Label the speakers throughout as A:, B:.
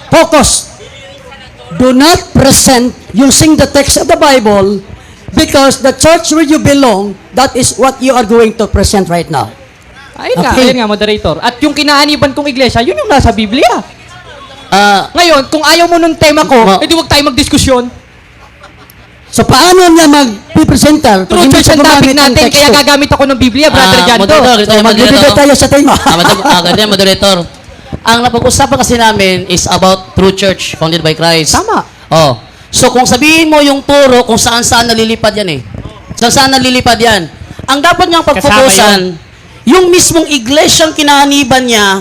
A: Focus. Do not present using the text of the Bible because the church where you belong, that is what you are going to present right now.
B: Ayun nga, moderator. At yung kinaaniban kong iglesia, yun yung nasa Biblia. Ngayon, kung ayaw mo nung tema ko, edi wag tayo magdiskusyon.
A: So, paano niya mag-presenter?
B: True church ang topic natin, kaya gagamit ako ng Biblia, Brother Jando.
A: So, magbibigay tayo sa tema.
C: Ganyan, moderator. Ang napag-usapan kasi namin is about true church founded by Christ.
B: Tama.
C: Oh. So kung sabihin mo yung turo kung saan-saan nalilipad yan eh. Saan-saan nalilipad yan. Ang dapat niyang pagfokusan, yung mismong iglesyang kinahaniban niya,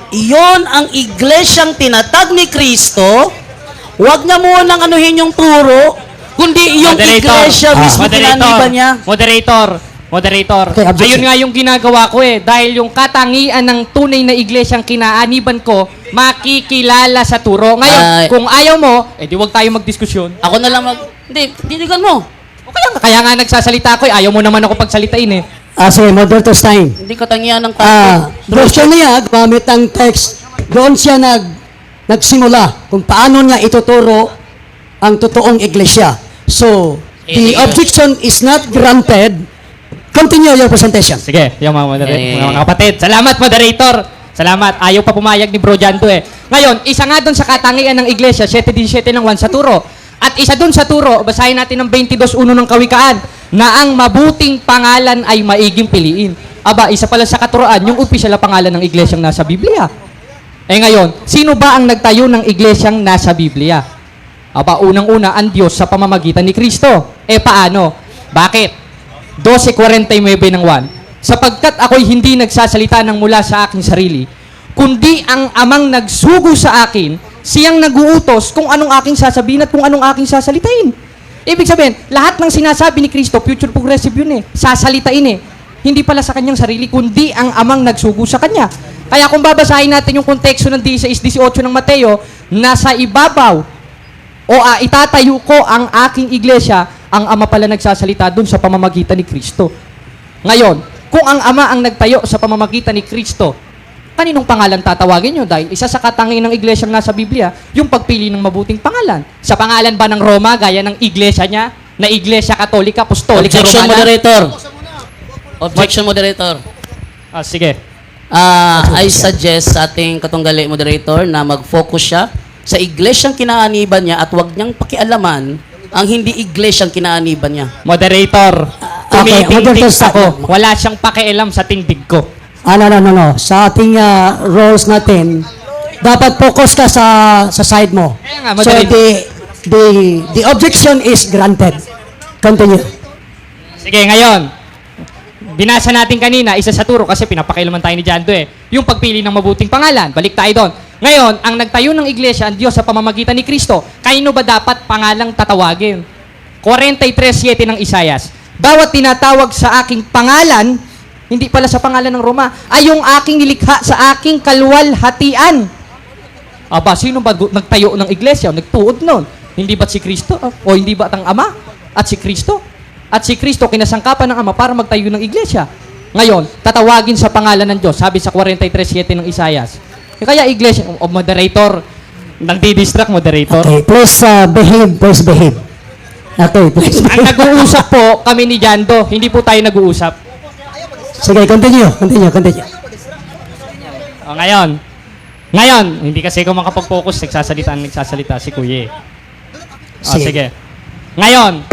C: iyon ang iglesyang tinatag ni Kristo. Huwag niya munang anuhin yung turo, kundi yung iglesia mismo kinahaniban niya.
B: Moderator,
A: Okay, objection.
B: ayun nga yung ginagawa ko eh. Dahil yung katangian ng tunay na iglesyang kinaaniban ko, makikilala sa turo. Ngayon, kung ayaw mo, di wag tayo magdiskusyon.
C: Ako na lang Hindi, titigan mo.
B: O kaya nga nagsasalita ako eh. Ayaw mo naman ako pagsalitain eh.
A: Sige, Moderator Stein.
C: Hindi katangian ng tao.
A: Gusto niya, gamit ang text, doon siya nagsimula kung paano niya ituturo ang totoong iglesia. So, the objection is not granted. Continue your presentation.
B: Sige, yung mga kapatid. Salamat, moderator. Salamat. Ayaw pa pumayag ni Bro Jando eh. Ngayon, isa nga doon sa katangian ng iglesia, 7:17 ng 1 sa turo. At isa doon sa turo, basahin natin ng 22:1 ng Kawikaan, na ang mabuting pangalan ay maiging piliin. Aba, isa pala sa katuroan, yung opisyal na pangalan ng iglesyang nasa Biblia. Ngayon, sino ba ang nagtayo ng iglesyang nasa Biblia? Aba, unang-una, ang Diyos sa pamamagitan ni Kristo. Paano? Bakit? 12:49 ng 1. Sapagkat ako'y hindi nagsasalita ng mula sa aking sarili, kundi ang amang nagsugo sa akin, siyang naguutos kung anong aking sasabihin at kung anong aking sasalitain. Ibig sabihin, lahat ng sinasabi ni Kristo, future progressive yun eh. Sasalitain eh. Hindi pala sa kanyang sarili, kundi ang amang nagsugo sa kanya. Kaya kung babasahin natin yung konteksto ng 16:18 ng Mateo, nasa ibabaw, itatayo ko ang aking iglesia, ang Ama pala nagsasalita dun sa pamamagitan ni Kristo. Ngayon, kung ang Ama ang nagtayo sa pamamagitan ni Kristo, kaninong pangalan tatawagin nyo? Dahil isa sa katangian ng iglesyang nasa Biblia, yung pagpili ng mabuting pangalan. Sa pangalan ba ng Roma, gaya ng iglesia niya, na Iglesia Katolika, Apostolika,
C: Objection,
B: Romana?
C: moderator. Objection, moderator.
B: Sige.
C: I suggest sa ating katunggali moderator na mag-focus siya sa iglesyang kinaaniban niya at huwag niyang pakialaman ang hindi iglesyang kinaaniban niya.
B: Moderator,
A: Okay,
B: tumitindig
A: moderator,
B: ako. Wala siyang pakialam sa tindig ko.
A: No. Sa ating roles natin, dapat focus ka sa side mo.
B: Kaya nga,
A: So, the objection is granted. Continue.
B: Sige, ngayon. Binasa natin kanina, isa sa turo kasi pinapakailaman tayo ni Jando eh. Yung pagpili ng mabuting pangalan. Balik tayo doon. Ngayon, ang nagtayo ng iglesia, ang Diyos sa pamamagitan ni Kristo, kanino ba dapat pangalang tatawagin? 43:7 ng Isayas. Bawat tinatawag sa aking pangalan, hindi pala sa pangalan ng Roma, ay yung aking nilikha sa aking kalwalhatian. Aba, sino ba nagtayo ng iglesia? Nagtuod nun? Hindi ba't si Kristo? O hindi ba't ang Ama? At si Kristo? At si Kristo, kinasangkapan ng Ama para magtayo ng iglesia. Ngayon, tatawagin sa pangalan ng Diyos, sabi sa 43:7 ng Isayas. Kaya iglesia, moderator, nagdi-distract, moderator.
A: Okay, please behave. Okay, please.
B: Ang nag-uusap po kami ni Jando, hindi po tayo nag-uusap.
A: Sige, continue.
B: Ngayon, hindi kasi ako makapag-focus, nagsasalita si Kuya. Sige. Ngayon,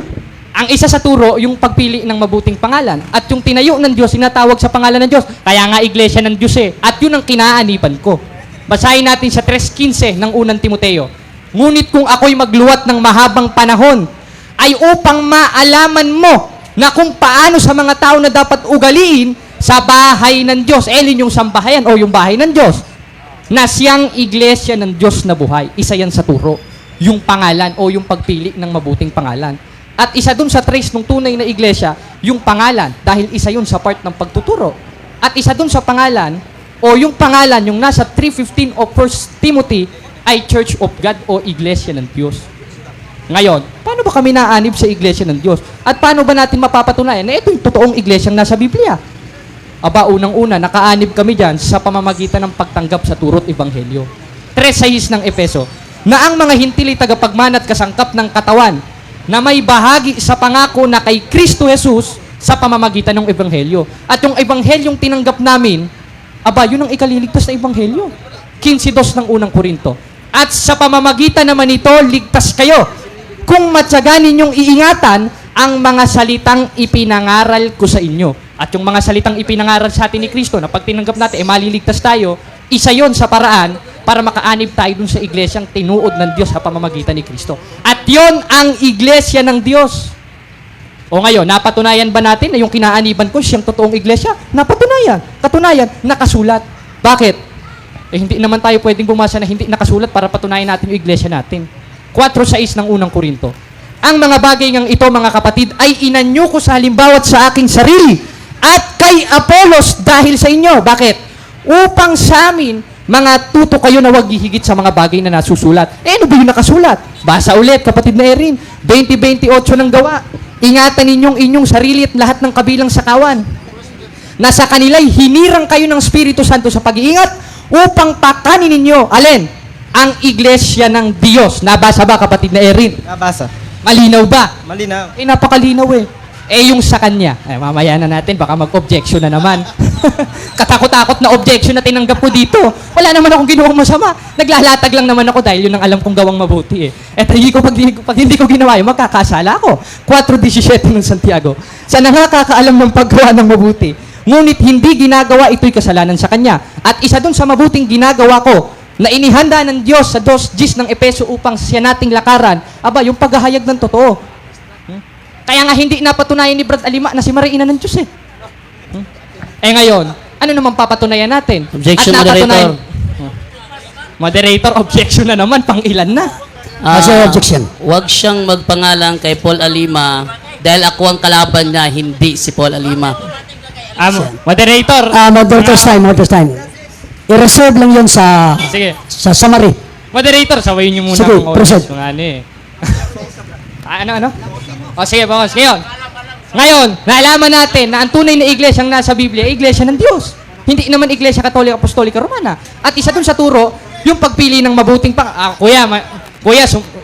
B: ang isa sa turo, yung pagpili ng mabuting pangalan. At yung tinayo ng Diyos, sinatawag sa pangalan ng Diyos. Kaya nga iglesia ng Diyos eh. At yun ang kinaaniban ko. Basahin natin sa 3:15 ng unang Timoteo. Ngunit kung ako'y magluwat ng mahabang panahon, ay upang maalaman mo na kung paano sa mga tao na dapat ugaliin sa bahay ng Diyos. Elin yung sambahayan o yung bahay ng Diyos. Na siyang iglesia ng Diyos na buhay. Isa yan sa turo. Yung pangalan o yung pagpili ng mabuting pangalan. At isa dun sa trace ng tunay na iglesia, yung pangalan. Dahil isa yun sa part ng pagtuturo. At isa dun sa pangalan, o yung pangalan, yung nasa 3:15 of 1 Timothy, ay Church of God o Iglesia ng Diyos. Ngayon, paano ba kami naanib sa Iglesia ng Diyos? At paano ba natin mapapatunayan na ito yung totoong iglesyang nasa Biblia? Aba, unang-una, nakaanib kami dyan sa pamamagitan ng pagtanggap sa turo't ebanghelyo. 3:6 ng Efeso, na ang mga hintili tagapagmana at kasangkap ng katawan na may bahagi sa pangako na kay Kristo Jesus sa pamamagitan ng Ebanghelyo. At yung Ebanghelyong tinanggap namin, yun ang ikaliligtas na Ebanghelyo. 15:2 ng unang Korinto. At sa pamamagitan naman ito, ligtas kayo kung matyaga ninyong iingatan ang mga salitang ipinangaral ko sa inyo. At yung mga salitang ipinangaral sa atin ni Kristo, na pag tinanggap natin, maliligtas tayo, isa yon sa paraan para makaanib tayo dun sa iglesyang tinuod ng Diyos sa pamamagitan ni Kristo. At yon ang iglesia ng Diyos. O ngayon, napatunayan ba natin na yung kinaaniban ko, siyang totoong iglesia? Napatunayan. Katunayan, nakasulat. Bakit? Hindi naman tayo pwedeng bumasa na hindi nakasulat para patunayan natin yung iglesia natin. 4:6 ng unang Korinto. Ang mga bagay ngang ito, mga kapatid, ay inanyo ko sa halimbawa't sa aking sarili at kay Apolos dahil sa inyo. Bakit? Upang sa amin, mga tuto kayo na wag hihigit sa mga bagay na nasusulat. Ano ba yung nakasulat? Basa ulit, kapatid na Erin. 20:28 ng gawa. Ingatan ninyong inyong sarili at lahat ng kabilang sakawan. Nasa kanila'y hinirang kayo ng Espiritu Santo sa pag-iingat upang pakanin ninyo. Alin? Ang iglesia ng Diyos. Nabasa ba, kapatid na Erin?
D: Nabasa.
B: Malinaw ba?
D: Malinaw.
B: Napakalinaw eh. Yung sa kanya, mamaya na natin, baka mag-objection na naman. Katakot-takot na objection na tinanggap ko dito. Wala naman akong ginawang masama. Naglalatag lang naman ako dahil yun ang alam kong gawang mabuti eh. Pag hindi ko ginawa yun, magkakasala ako. 4:17 ng Santiago. Sa nakakaalam ng paggawa ng mabuti, ngunit hindi ginagawa, ito'y kasalanan sa kanya. At isa dun sa mabuting ginagawa ko, na inihanda ng Diyos sa 2:10 ng Epeso upang siya nating lakaran, yung paghahayag ng totoo. Kaya nga hindi napatunayan ni Brad Alima na si Maria ina ng Diyos eh. Ngayon, ano naman papatunayan natin?
C: Objection,
B: At napatunayan-
C: moderator.
B: Moderator, objection na naman, pang ilan na?
A: Kasi objection.
C: Huwag siyang magpangalan kay Paul Alima dahil ako ang kalaban niya, hindi si Paul Alima.
B: Moderator.
A: Moderator's time. I-reserve lang yun sa
B: Sige.
A: summary.
B: Moderator, sawayin niyo muna
A: Sige,
B: ang
A: proceed.
B: Mga ano eh. Ano? Sige, boss. Ngayon, naalaman natin na ang tunay na iglesyang nasa Biblia ay iglesia ng Diyos. Hindi naman iglesia Katolika, Apostolika, Romana. At isa dun sa turo, yung pagpili ng mabuting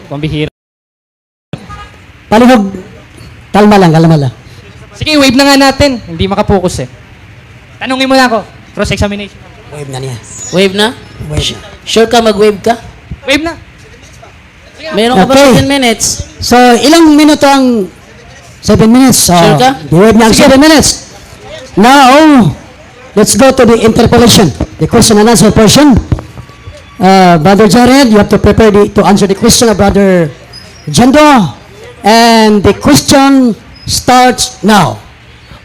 B: pambihira.
A: Palihog. Kalma lang.
B: Sige, wave na nga natin. Hindi makapokus eh. Tanungin mo na ako. Cross-examination.
A: Wave na niya.
C: Wave na?
A: Wave.
C: Sure ka mag-wave ka?
B: Wave na.
C: Meron ka ba
A: Okay.
C: 10 minutes?
A: So, ilang minuto ang 7 minutes? So,
C: Sure ka?
A: di-wave na ang 7 minutes. Now, let's go to the interpolation, the question and answer portion. Brother Jared, you have to prepare to answer the question of Brother Jando. And the question starts now.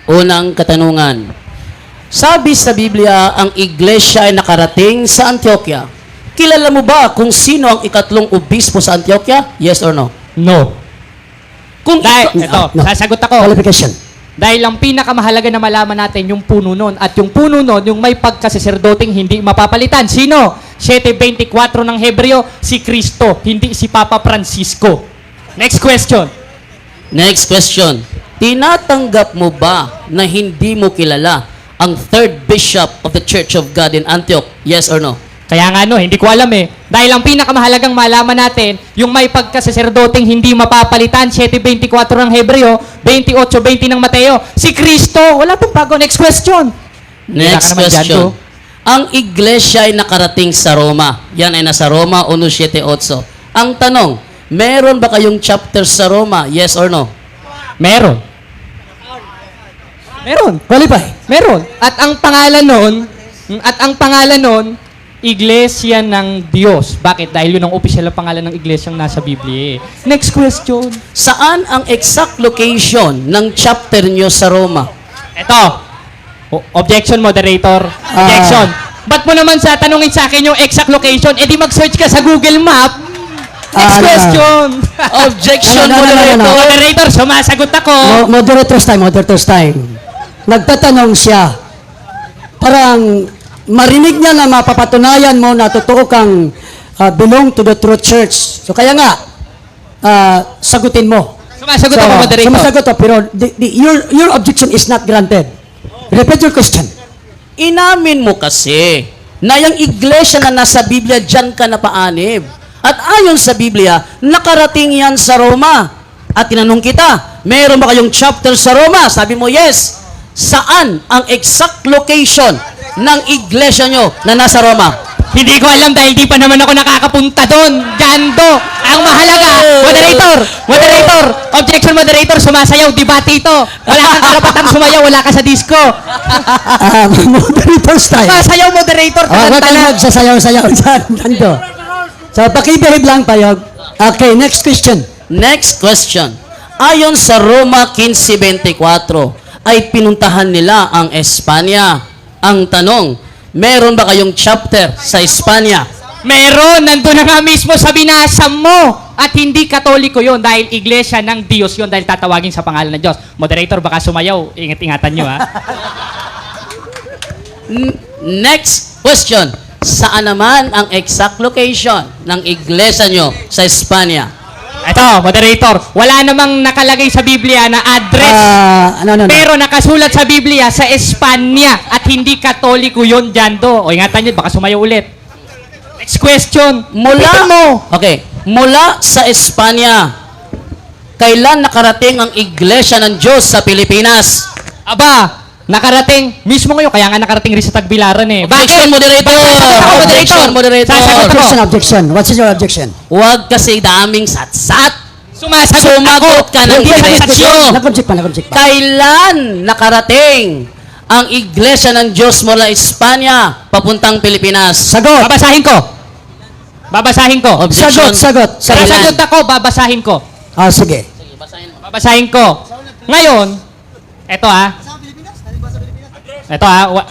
C: Unang katanungan. Sabi sa Biblia, ang iglesia ay nakarating sa Antioquia. Kilala mo ba kung sino ang ikatlong obispo sa Antioquia? Yes or no?
B: No.
C: Kung
B: Ito,
A: No.
B: sasagot ako.
A: Qualification.
B: Dahil ang pinakamahalaga na malaman natin yung puno nun. At yung puno nun, yung may pagkasaserdoting hindi mapapalitan. Sino? 7:24 ng Hebreo, si Kristo, hindi si Papa Francisco. Next question.
C: Next question. Tinatanggap mo ba na hindi mo kilala ang third bishop of the Church of God in Antioch? Yes or no?
B: Kaya nga hindi ko alam eh. Dahil ang pinakamahalagang malaman natin, yung may pagkasaserdoting hindi mapapalitan, 7:24 ng Hebreo, 28:20 ng Mateo, si Kristo. Wala pong bago. Next question.
C: Next
B: Wala ka naman dyan,
C: question.
B: to.
C: Ang iglesia ay nakarating sa Roma. Yan ay nasa Roma 1:7-8. Ang tanong, meron ba kayong chapter sa Roma? Yes or no?
B: Meron.
A: Qualify.
B: Meron. At ang pangalan nun, Iglesia ng Diyos. Bakit? Dahil yun ang opisyal na pangalan ng iglesyang nasa Biblia eh. Next question.
C: Saan ang exact location ng chapter nyo sa Roma?
B: Eto. Objection, moderator. Objection. Ba't mo naman tanungin sa akin yung exact location? Eh di mag-search ka sa Google Map. Next question.
C: Objection,
A: No.
B: Moderator, sumasagot ako.
A: Moderator's time. Nagtatanong siya. Parang marinig niya na mapapatunayan mo na totoo kang belong to the true church. So kaya nga, sagutin mo.
B: Sumasagot ako, moderator.
A: Sumasagot ako, pero your objection is not granted. Repeat your question.
C: Inamin mo kasi na yung iglesia na nasa Biblia, dyan ka napaanib. At ayon sa Biblia, nakarating yan sa Roma. At tinanong kita, meron ba kayong chapter sa Roma? Sabi mo, yes. Saan ang exact location ng iglesia nyo na nasa Roma?
B: Hindi ko alam dahil di pa naman ako nakakapunta doon. Jando. Ang mahalaga, moderator, objection moderator, sumasayaw, debate ito. Wala kang karapatang sumayaw, wala ka sa disco.
A: Moderator style.
B: Sumasayaw, moderator,
A: Wag
B: taranta
A: kang
B: na.
A: magsasayaw-sayaw dyan. Nando. So, pakibehave lang, Payog. Okay, next question.
C: Next question. Ayon sa Roma 15:24, ay pinuntahan nila ang Espanya. Ang tanong, meron ba kayong chapter sa Espanya?
B: Meron, nandun na nga mismo sa binasa mo. At hindi katoliko yon dahil iglesia ng Diyos yon dahil tatawagin sa pangalan ng Diyos. Moderator, baka sumayaw. Ingat-ingatan nyo, ha?
C: Next question. Saan naman ang exact location ng iglesia nyo sa Espanya?
B: Ito, moderator, wala namang nakalagay sa Biblia na address.
A: No.
B: Pero nakasulat sa Biblia sa Espanya at hindi katoliko yon Jando. O ingatan nyo, baka sumayaw ulit. Next question.
C: Okay. Mula sa Espanya, kailan nakarating ang iglesia ng Diyos sa Pilipinas?
B: Aba, nakarating mismo ngayon, kaya nga nakarating rin sa Tagbilaran eh.
C: Objection, moderator! Objection, moderator!
B: Sasagot ko.
A: Objection. What's your objection?
C: Huwag kasi daming satsat.
B: Sumasagot
C: ka ng diretso.
A: Nag-object pa.
C: Kailan nakarating ang iglesia ng Diyos mula Espanya papuntang Pilipinas?
A: Sagot.
B: Babasahin ko.
C: Objection.
A: Sagot.
B: Sasagot ako, babasahin ko.
A: Sige.
B: Babasahin ko. Ngayon, eto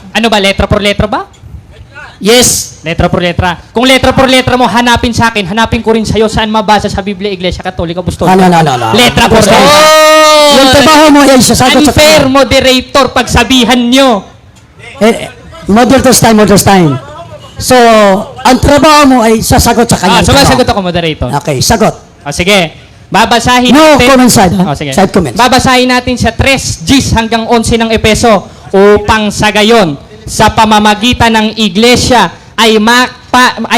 B: ano ba, letra por letra ba?
C: Yes.
B: Letra por letra. Kung letra por letra mo, hanapin sa akin, hanapin ko rin sa'yo saan mabasa sa Biblia, Iglesia Katolika, Apostolika.
A: No.
B: Letra por letra.
A: Yung trabaho mo ay sasagot sa
B: Unfair, moderator, pagsabihan nyo.
A: Moderator's time. So, ang trabaho mo ay sasagot sa kanya.
B: Sumasagot ako, moderator.
A: Okay, sagot.
B: Sige. Babasahin
A: No
B: natin.
A: comment side, ha?
B: Sige.
A: Side comments.
B: Babasahin natin sa 3:10 hanggang 11 ng Epeso upang sa gayon sa pamamagitan ng iglesia ay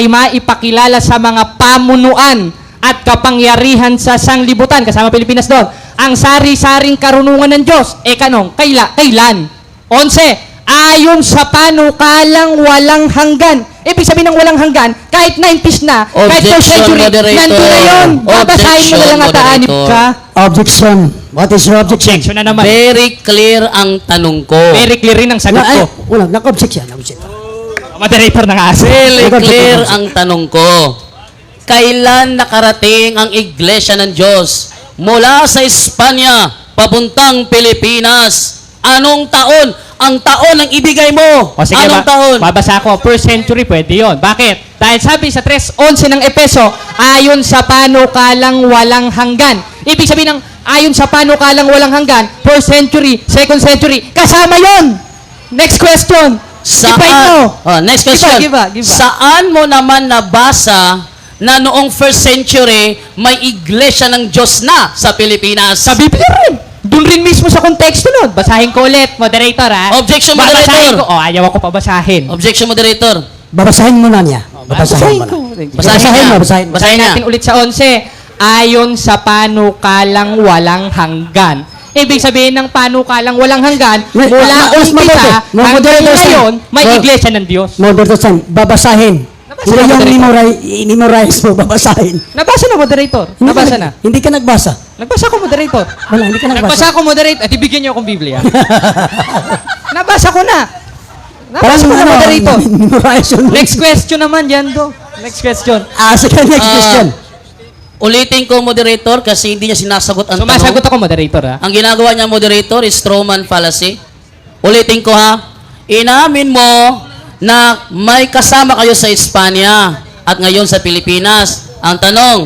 B: maipakilala sa mga pamunuan at kapangyarihan sa sanglibutan, kasama Pilipinas doon, ang sari-saring karunungan ng Diyos. Kailan? 11. Ayon sa panukalang walang hanggan. Ibig sabihin ng walang hanggan, kahit 90s na, kahit
C: Objection,
B: 4th century,
C: moderator.
B: nandun na yun. Babasahin mo na lang at aanib
C: Moderator.
B: ka.
A: Objection. What is your objection?
B: Objection na naman.
C: Very clear ang tanong ko.
B: Very clear rin ang sagot ko.
A: Nag-object siya. Nag-object.
B: Moderator ng asa.
C: Very
A: Sagot,
C: clear
A: sagot.
C: ang tanong ko. Kailan nakarating ang iglesia ng Diyos mula sa Espanya papuntang Pilipinas? Anong taon? Ang taon ang ibigay mo.
B: O sige,
C: Anong taon?
B: babasa ko. 1st century, pwede yun. Bakit? Dahil sabi sa 3:11 ng Epeso, ayon sa panukalang walang hanggan. Ibig sabihin ng ayon sa panukalang walang hanggan, 1st century, 2nd century, kasama yon. Next question. Define mo.
C: Next question.
B: Give ba?
C: Saan mo naman nabasa na noong 1st century may iglesia ng Diyos na sa Pilipinas?
B: Sa Biblia rin. Doon rin mismo sa konteksto nun. Basahin ko ulit, moderator, ha?
C: Objection,
B: Babasahin
C: moderator.
B: ko. Ayaw ako pabasahin.
C: Objection, moderator.
A: Babasahin mo na niya. Babasahin mo na. Basahin.
B: Basahin
C: niya.
B: natin ulit sa 11. Ayon sa panukalang walang hanggan. Ibig sabihin ng panukalang walang hanggan,
A: Wait,
B: mula
A: mas
B: umpisa
A: mabuti.
B: hanggang
A: Moderator,
B: ngayon, may
A: Mo-
B: iglesia ng Diyos.
A: Moderator's time. Babasahin.
B: Nabasa
A: Hindi
B: na,
A: yung
B: moderator.
A: memorize mo. Babasahin.
B: Nabasa na, moderator. Nabasa na.
A: Hindi ka nagbasa.
B: Nagbasa ko, moderator.
A: Wala, hindi ka
B: Nagbasa
A: nagbasa.
B: ko, moderator. At ibigyan niyo akong Biblia. Nabasa ko na.
A: Parang
B: Nabasa ko na, moderator.
A: memorize yun.
B: Next question naman, Jando. Next question.
A: Sige, next question.
C: Ulitin ko, moderator, kasi hindi niya sinasagot ang
B: Sumasagot
C: tanong.
B: ako, moderator, ha?
C: Ang ginagawa niya, moderator, is Stroman fallacy. Ulitin ko, ha? Inamin mo na may kasama kayo sa Espanya at ngayon sa Pilipinas. Ang tanong,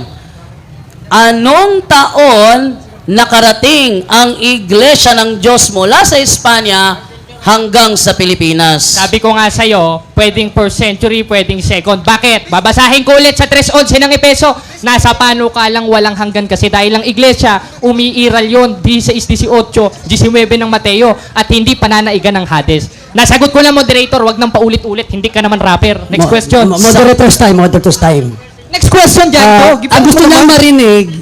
C: anong taon nakarating ang iglesia ng Diyos mula sa Espanya hanggang sa Pilipinas.
B: Sabi ko nga sa'yo, pwedeng first century, pwedeng second. Bakit? Babasahin ko ulit sa 3:11 ng Epeso. Nasa panukalang walang hanggan kasi dahil ang iglesia, umiiral yun, 16, 18, 19 ng Mateo, at hindi pananaigan ng Hades. Nasagot ko na, moderator, wag nang paulit-ulit, hindi ka naman rapper. Next question.
A: Moderator's time.
B: Next question dyan.
A: Ang gusto niya marinig,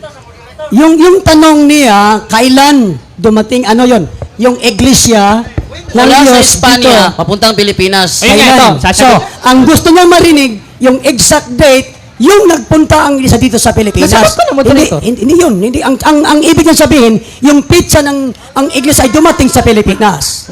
A: yung tanong niya, kailan dumating, ano yon, yung iglesia ng
C: Mula sa
A: Diyos
C: Espanya,
A: dito.
C: papuntang Pilipinas.
B: Ayun nga, ito,
A: Kailan? So,
B: sasagot.
A: ang gusto niya marinig, yung exact date, yung nagpunta ang iglesia dito sa Pilipinas.
B: Nasagot ko na, moderator.
A: Hindi yun. Hindi, ang ibig niya sabihin, yung pizza ng ang iglesia ay dumating sa Pilipinas.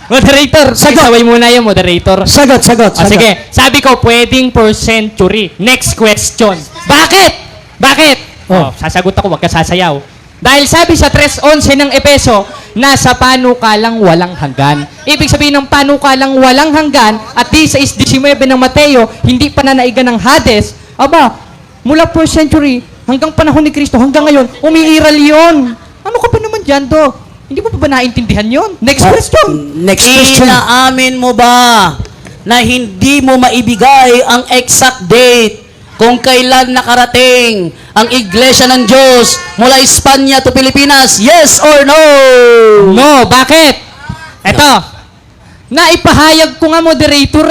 B: Moderator,
A: Sagot.
B: isaway muna yung moderator.
A: Sagot.
B: Sige, sabi ko, pwedeng per century. Next question. Bakit?
A: Oh.
B: Sasagot ako, wag ka sasayaw. Dahil sabi sa 3:11 ng Epeso, nasa panukalang walang hanggan. Ibig sabihin ng panukalang walang hanggan at 16-19 ng Mateo, hindi pananaigan ng Hades, aba, mula per century hanggang panahon ni Kristo, hanggang ngayon, umiiral yon. Ano ka ba naman dyan, Do? Hindi mo pa ba naintindihan yon? Next question.
A: Next question.
C: Inaamin mo ba na hindi mo maibigay ang exact date kung kailan nakarating ang Iglesia ng Diyos mula Espanya to Pilipinas? Yes or no?
B: No, bakit? Eto, naipahayag ko nga, moderator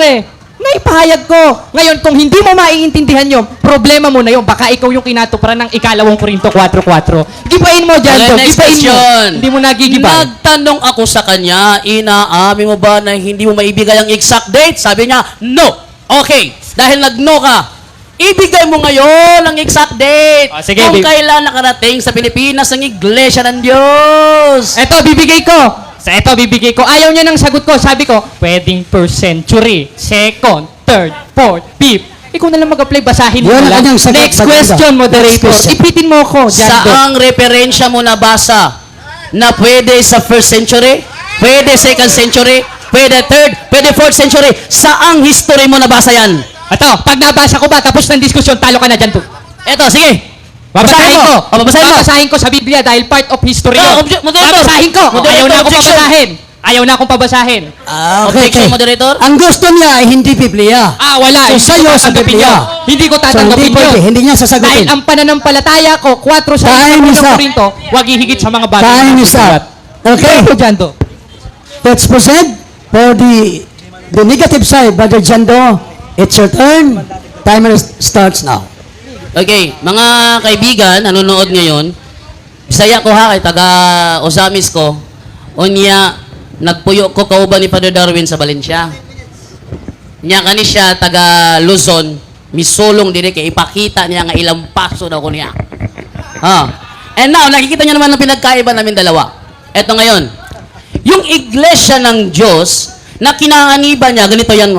B: Naipahayag ko. Ngayon, kung hindi mo maiintindihan yun, problema mo na yun. Baka ikaw yung kinatuparan ng 2 Korinto 4:4. Gibain mo dyan,
C: Okay,
B: Do.
C: next
B: Gibain mo.
C: question.
B: Hindi mo nagigibay.
C: Nagtanong ako sa kanya, inaamin mo ba na hindi mo maibigay ang exact date? Sabi niya, no. Okay, dahil nag-no ka, ibigay mo ngayon ang exact date
B: Oh, sige,
C: kung
B: bib-
C: kailan nakarating sa Pilipinas ang Iglesia ng Diyos.
B: Eto, bibigay ko. Ayaw niya ng sagot ko. Sabi ko, pwedeng per century, second, third, fourth, fifth. Ikaw na lang mag-apply, basahin mo
A: Yun ang
B: lang.
A: kanyang sagot.
B: Next
A: Sagot
B: question,
A: daw.
B: moderator.
A: Next question.
B: Ipitin mo ako, dyan, Do.
C: Saang referensya mo nabasa na pwede sa first century, pwede second century, pwede third, pwede fourth century? Saang history mo nabasa yan?
B: Eto, pag nabasa ko ba, tapos ng diskusyon, talo ka na dyan, Do.
C: Eto, sige.
B: Babasahin ko.
C: Babasahin mo.
B: Babasahin ko sa Biblia dahil part of history
C: Oh,
B: yun.
C: moderator.
B: Babasahin ko.
C: Moderator,
B: Ayaw na akong
C: objection.
B: pabasahin. Ayaw na akong pabasahin.
C: Objection, moderator?
A: Ang gusto niya ay hindi Biblia.
B: Wala.
A: So,
B: Hindi
A: sa'yo
B: ko
A: sa
B: tatanggapin
A: Biblia.
B: yun. Hindi ko
A: So,
B: tatanggapin
A: hindi pwede.
B: yun.
A: Hindi niya
B: Dahil
A: sasagutin.
B: ang pananampalataya ko, 4 sa
A: Time is up.
B: Korinto, wag hihigit sa mga bagay.
A: Time
B: na
A: is
B: nasusulat.
A: up. Okay.
B: Ito dyan, Do.
A: Let's proceed for the negative side, Brother Jando. It's your turn. Timer starts now.
C: Okay, mga kaibigan, nanonood ngayon, Bisaya ko ha, kay taga Osamis ko, unya, nagpuyo ko kauban ni Father Darwin sa Valencia. Nya kani siya, taga Luzon, misulong dire kay ipakita niya nga ilang paso daw ko niya. And now, nakikita niyo naman ang pinagkaiba namin dalawa. Eto ngayon, yung iglesia ng Diyos, na kinaaniba niya, ganito yan,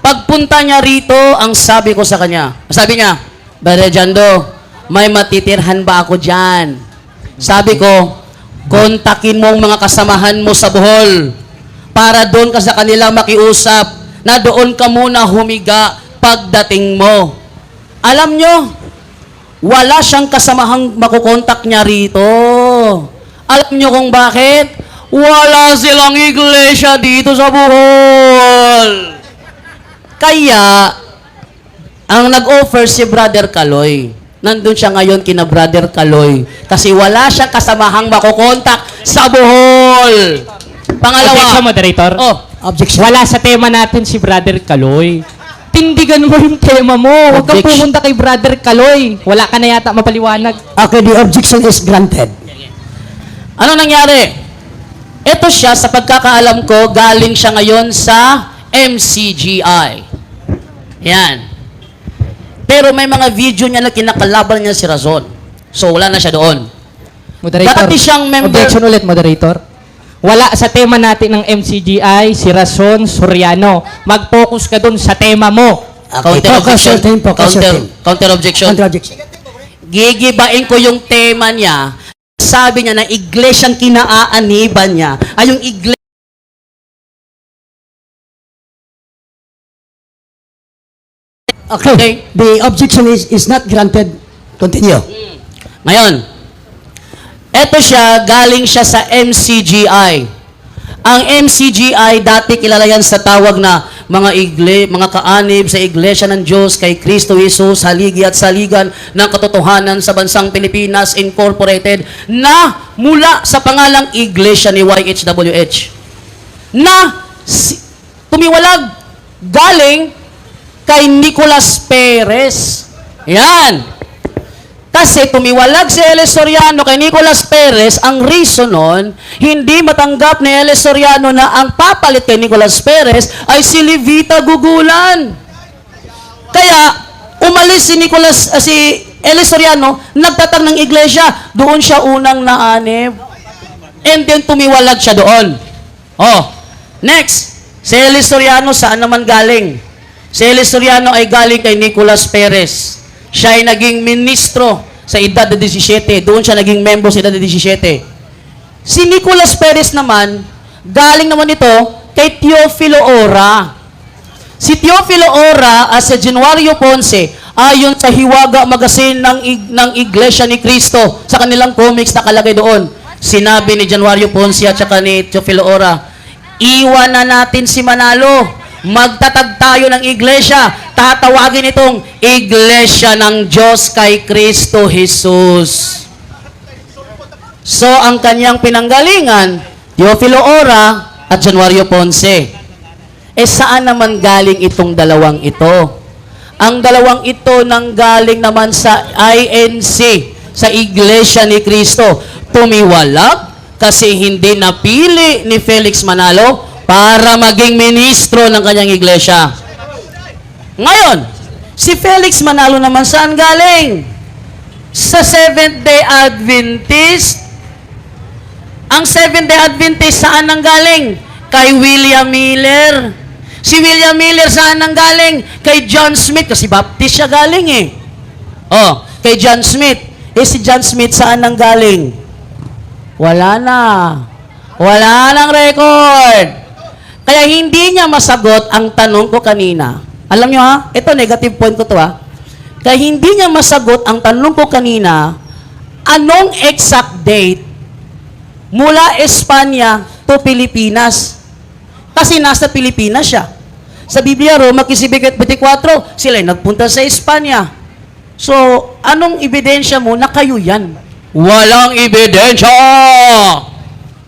C: Pagpunta niya rito, ang sabi ko sa kanya, sabi niya, Brother Jando, may matitirhan ba ako dyan? Sabi ko, kontakin mo ang mga kasamahan mo sa Bohol para doon ka sa kanilang makiusap na doon ka muna humiga pagdating mo. Alam nyo, wala siyang kasamahang makukontak niya rito. Alam nyo kung bakit? Wala silang iglesia dito sa Bohol. Kaya, ang nag-offer si Brother Kaloy. Nandun siya ngayon kina Brother Kaloy. Kasi wala siyang kasamahang makukontak sa Bohol.
B: Objection,
C: Pangalawa.
B: moderator.
A: Objection.
B: Wala sa tema natin si Brother Kaloy. Tindigan mo yung tema mo. Huwag kang
C: Objection.
B: pumunta kay Brother Kaloy. Wala ka na yata mapaliwanag.
A: Okay, the objection is granted.
C: Ano nangyari? Ito siya, sa pagkakaalam ko, galing siya ngayon sa MCGI. Yan. Pero may mga video niya na kinakalaban niya si Razon. So, wala na siya doon.
B: Moderator.
C: Dati siyang member-
B: Objection ulit, moderator. Wala sa tema natin ng MCGI, si Rason Soriano. Mag-focus ka dun sa tema mo.
A: Okay, focus your time, focus your time.
C: Counter objection.
A: Counter objection.
C: Gigibain ko yung tema niya. Sabi niya na iglesyang kinaaaniban niya ay yung iglesia
A: Okay. The objection is not granted. Continue.
C: Ngayon, eto siya, galing siya sa MCGI. Ang MCGI, dati kilala yan sa tawag na mga kaanib sa Iglesia ng Diyos kay Kristo Jesus, haligi at saligan ng katotohanan sa bansang Pilipinas Incorporated na mula sa pangalang Iglesia ni YHWH na tumiwalag galing kay Nicolas Perez. Yan. Kasi tumiwalag si Elis Soriano kay Nicolas Perez, ang reason nun, hindi matanggap ni Elis Soriano na ang papalit kay Nicolas Perez ay si Levita Gugulan. Kaya, umalis si Elis Soriano, nagtatag ng iglesia, doon siya unang naanib. And then tumiwalag siya doon. Oh, next, si Elis Soriano saan naman galing? Si Elis Soriano ay galing kay Nicolas Perez. Siya ay naging ministro sa edad na 17. Doon siya naging member sa edad na 17. Si Nicolas Perez naman, galing naman ito kay Teofilo Ora. Si Teofilo Ora at si Januario Ponce, ayon sa Hiwaga Magazine ng Iglesia ni Cristo, sa kanilang comics nakalagay doon, sinabi ni Januario Ponce at saka ni Teofilo Ora, iwan na natin si Manalo. Magtatag tayo ng iglesia. Tatawagin itong Iglesia ng Diyos kay Kristo Jesus. So, ang kanyang pinanggalingan, Teofilo Ora at Januario Ponce. Saan naman galing itong dalawang ito? Ang dalawang ito nanggaling naman sa INC, sa Iglesia ni Kristo. Tumiwalag kasi hindi napili ni Felix Manalo para maging ministro ng kanyang iglesia. Ngayon, si Felix Manalo naman saan galing? Sa Seventh-day Adventist. Ang Seventh-day Adventist saan nang galing? Kay William Miller. Si William Miller saan nang galing? Kay John Smith. Kasi Baptist siya galing eh. Oh, kay John Smith. Si John Smith saan nang galing? Wala na. Wala nang record. Kaya hindi niya masagot ang tanong ko kanina. Alam niyo ha? Ito, negative point ko to ha. Kaya hindi niya masagot ang tanong ko kanina, anong exact date mula Espanya to Pilipinas? Kasi nasa Pilipinas siya. Sa Biblia, Roma 15:24, sila ay nagpunta sa Espanya. So, anong ebidensya mo na kayo yan? Walang ebidensya!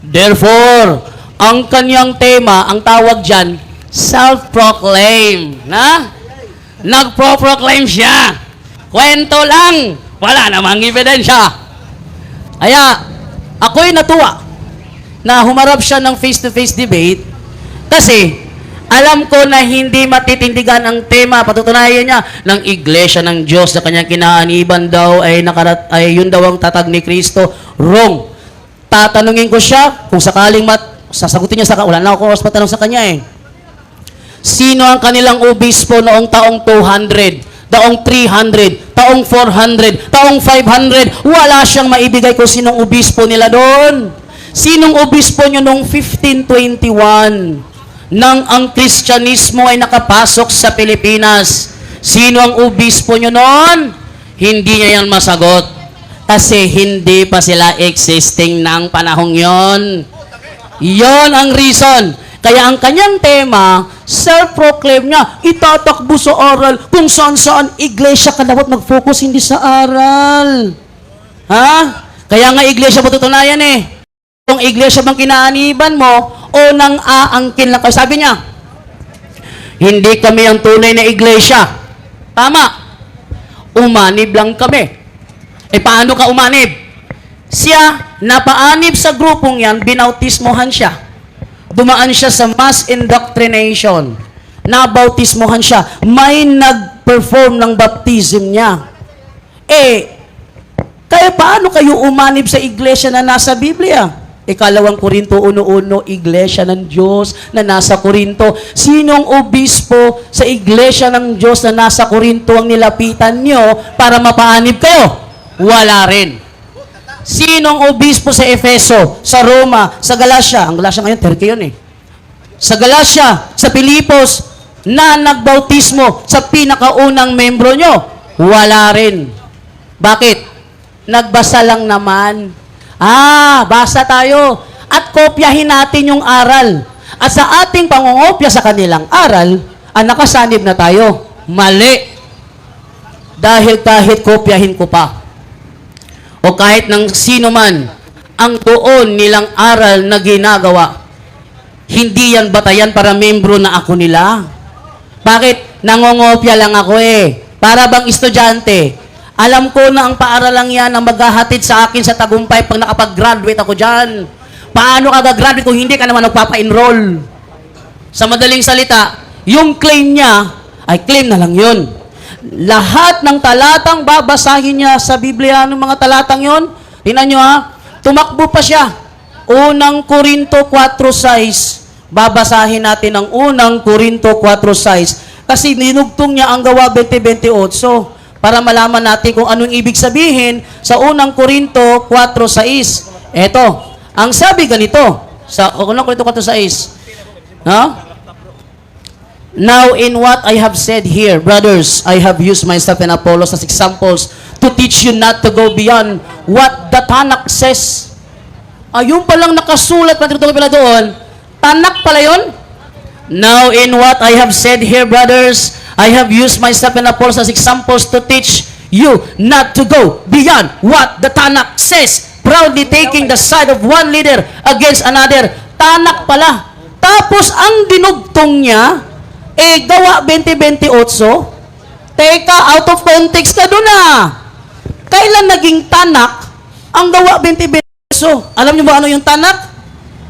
C: Therefore, ang kanyang tema, ang tawag dyan, self-proclaim. Na? Nagpro-proclaim siya. Kwento lang. Wala namang ebidensya. Kaya, ako'y natuwa na humarap siya ng face-to-face debate kasi alam ko na hindi matitindigan ang tema. Patutunayan niya ng Iglesia ng Diyos na kanyang kinaaniban daw ay yun daw ang tatag ni Kristo. Wrong. Tatanungin ko siya kung sakaling sasagutin niya wala na ako oras patanong sa kanya eh. Sino ang kanilang obispo noong taong 200, taong 300, taong 400, taong 500? Wala siyang maibigay kung sinong obispo nila doon. Sinong obispo nyo noong 1521 nang ang Kristyanismo ay nakapasok sa Pilipinas? Sino ang obispo nyo noon? Hindi niya yan masagot. Kasi hindi pa sila existing ng panahong yon. Yon ang reason. Kaya ang kanyang tema, self-proclaim niya, itatakbo sa aral kung saan-saan iglesia ka dapat mag-focus, hindi sa aral. Ha? Kaya nga iglesia patutunayan eh. Kung iglesia bang kinaaniban mo o nang aangkin lang kayo. Sabi niya, hindi kami ang tunay na iglesia. Tama. Umanib lang kami. Paano ka umanib? Siya, napaanib sa grupong yan, binautismohan siya. Dumaan siya sa mass indoctrination. Nabautismohan siya. May nag-perform ng baptism niya. Kaya paano kayo umanib sa iglesia na nasa Biblia? 2 Korinto 1:1, iglesia ng Diyos na nasa Korinto. Sinong obispo sa iglesia ng Diyos na nasa Korinto ang nilapitan nyo para mapaanib kayo? Wala rin. Sinong obispo sa Efeso, sa Roma, sa Galacia? Ang Galacia ngayon, Turkey yun eh. Sa Galacia, sa Pilipos, na nagbautismo sa pinakaunang membro nyo? Wala rin. Bakit? Nagbasa lang naman. Basa tayo. at kopyahin natin yung aral. At sa ating pangungopya sa kanilang aral, nakasanib na tayo. Mali. Dahil kahit kopyahin ko pa, o kahit ng sino man, ang doon nilang aral na ginagawa, hindi yan batayan para membro na ako nila. Bakit? Nangongopya lang ako Para bang estudyante. Alam ko na ang paaralang yan ang maghahatid sa akin sa tagumpay pag nakapag-graduate ako dyan. Paano ka gagraduate kung hindi ka naman nagpapa-enroll? Sa madaling salita, yung claim niya, ay claim na lang yun. Lahat ng talatang babasahin niya sa Biblia, ng mga talatang yun, tingnan nyo tumakbo pa siya. Unang Korinto 4:6, babasahin natin ang unang Korinto 4:6, kasi ninugtong niya ang gawa 20:28. So, para malaman natin kung anong ibig sabihin sa unang Korinto 4:6. Eto, ang sabi ganito, sa unang Korinto 4:6, Now, in what I have said here, brothers, I have used myself and Apollos as examples to teach you not to go beyond what the Tanakh says. Ayun palang nakasulat na tinutukoy pala doon. Tanakh pala yun? Now, in what I have said here, brothers, I have used myself and Apollos as examples to teach you not to go beyond what the Tanakh says, proudly taking the side of one leader against another. Tanakh pala. Tapos, ang dinugtong niya, gawa 20:28, teka, out of context ka doon Kailan naging Tanakh ang gawa 20:28? Alam niyo ba ano yung Tanakh?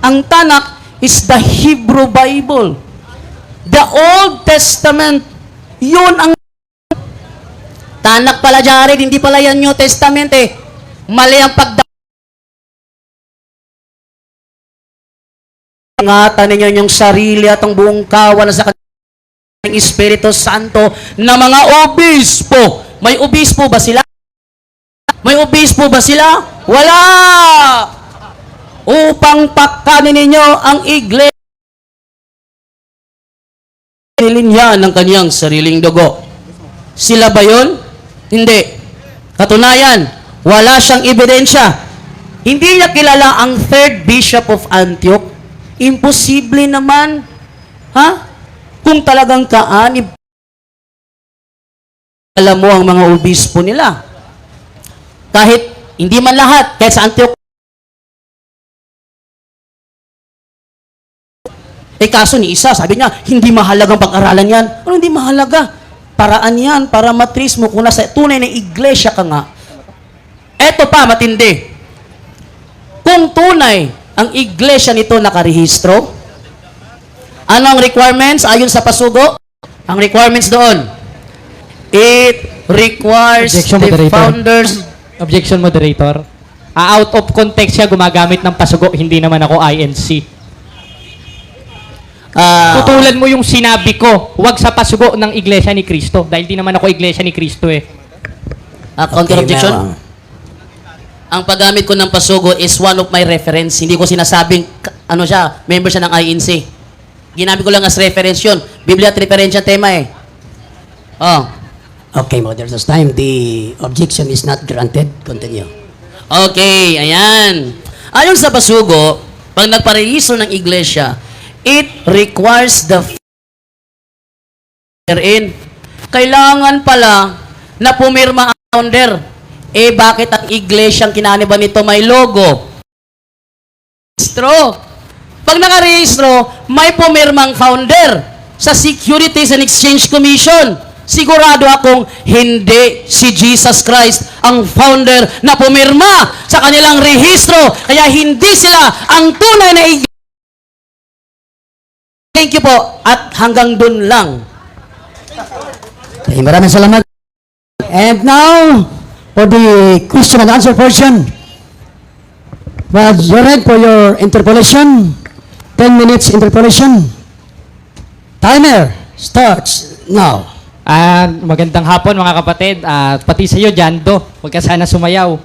C: Ang Tanakh is the Hebrew Bible. The Old Testament. Yun ang Tanakh pala, Jared, hindi pala yan New Testament Mali ang ingatan ninyo yung sarili at ang buong kawan sa Espiritu Santo na mga obispo. May obispo ba sila? May obispo ba sila? Wala! Upang pakanin ninyo ang iglesia niya ng kanyang sariling dugo. Sila ba yun? Hindi. Katunayan, wala siyang ebidensya. Hindi niya kilala ang third bishop of Antioch. Imposible naman. Kung talagang kaanib, alam mo ang mga obispo nila. Kahit, hindi man lahat, kahit sa Antioch. Kaso ni isa, sabi niya, hindi mahalagang pag-aralan yan. Ano hindi mahalaga? Paraan yan, para matris mo kung nasa tunay na iglesia ka nga. Eto pa, matindi. Kung tunay ang iglesia nito nakarehistro, ano ang requirements ayon sa pasugo? Ang requirements doon, it requires
B: Objection,
C: the
B: moderator.
C: founders.
B: Objection, moderator. Out of context siya gumagamit ng pasugo, hindi naman ako INC. Tutulan mo yung sinabi ko, wag sa pasugo ng Iglesia ni Cristo, dahil di naman ako Iglesia ni Cristo
C: Counter objection? Ang paggamit ko ng pasugo is one of my reference. Hindi ko sinasabing, member siya ng INC. Ginamit ko lang as reference yun. Biblia at referensya tema
A: Okay, moderator's time. The objection is not granted. Continue.
C: Okay, ayan. Ayon sa pasugo, pag nagparehistro ng iglesia, it requires the in. Kailangan pala na pumirma ang founder. Bakit ang iglesia ang kinaniban nito may logo? Registro. Pag nakarehistro, may pumirmang founder sa Securities and Exchange Commission. Sigurado akong hindi si Jesus Christ ang founder na pumirma sa kanilang rehistro. Kaya hindi sila ang tunay na iglesia. Thank you po. At hanggang dun lang.
A: Okay, maraming salamat. And now, for the question and answer portion. Was you read for your interpolation? 10 minutes interpolation. Timer starts now.
B: Magandang hapon mga kapatid. Pati sa iyo, Jando. Huwag ka sana sumayaw.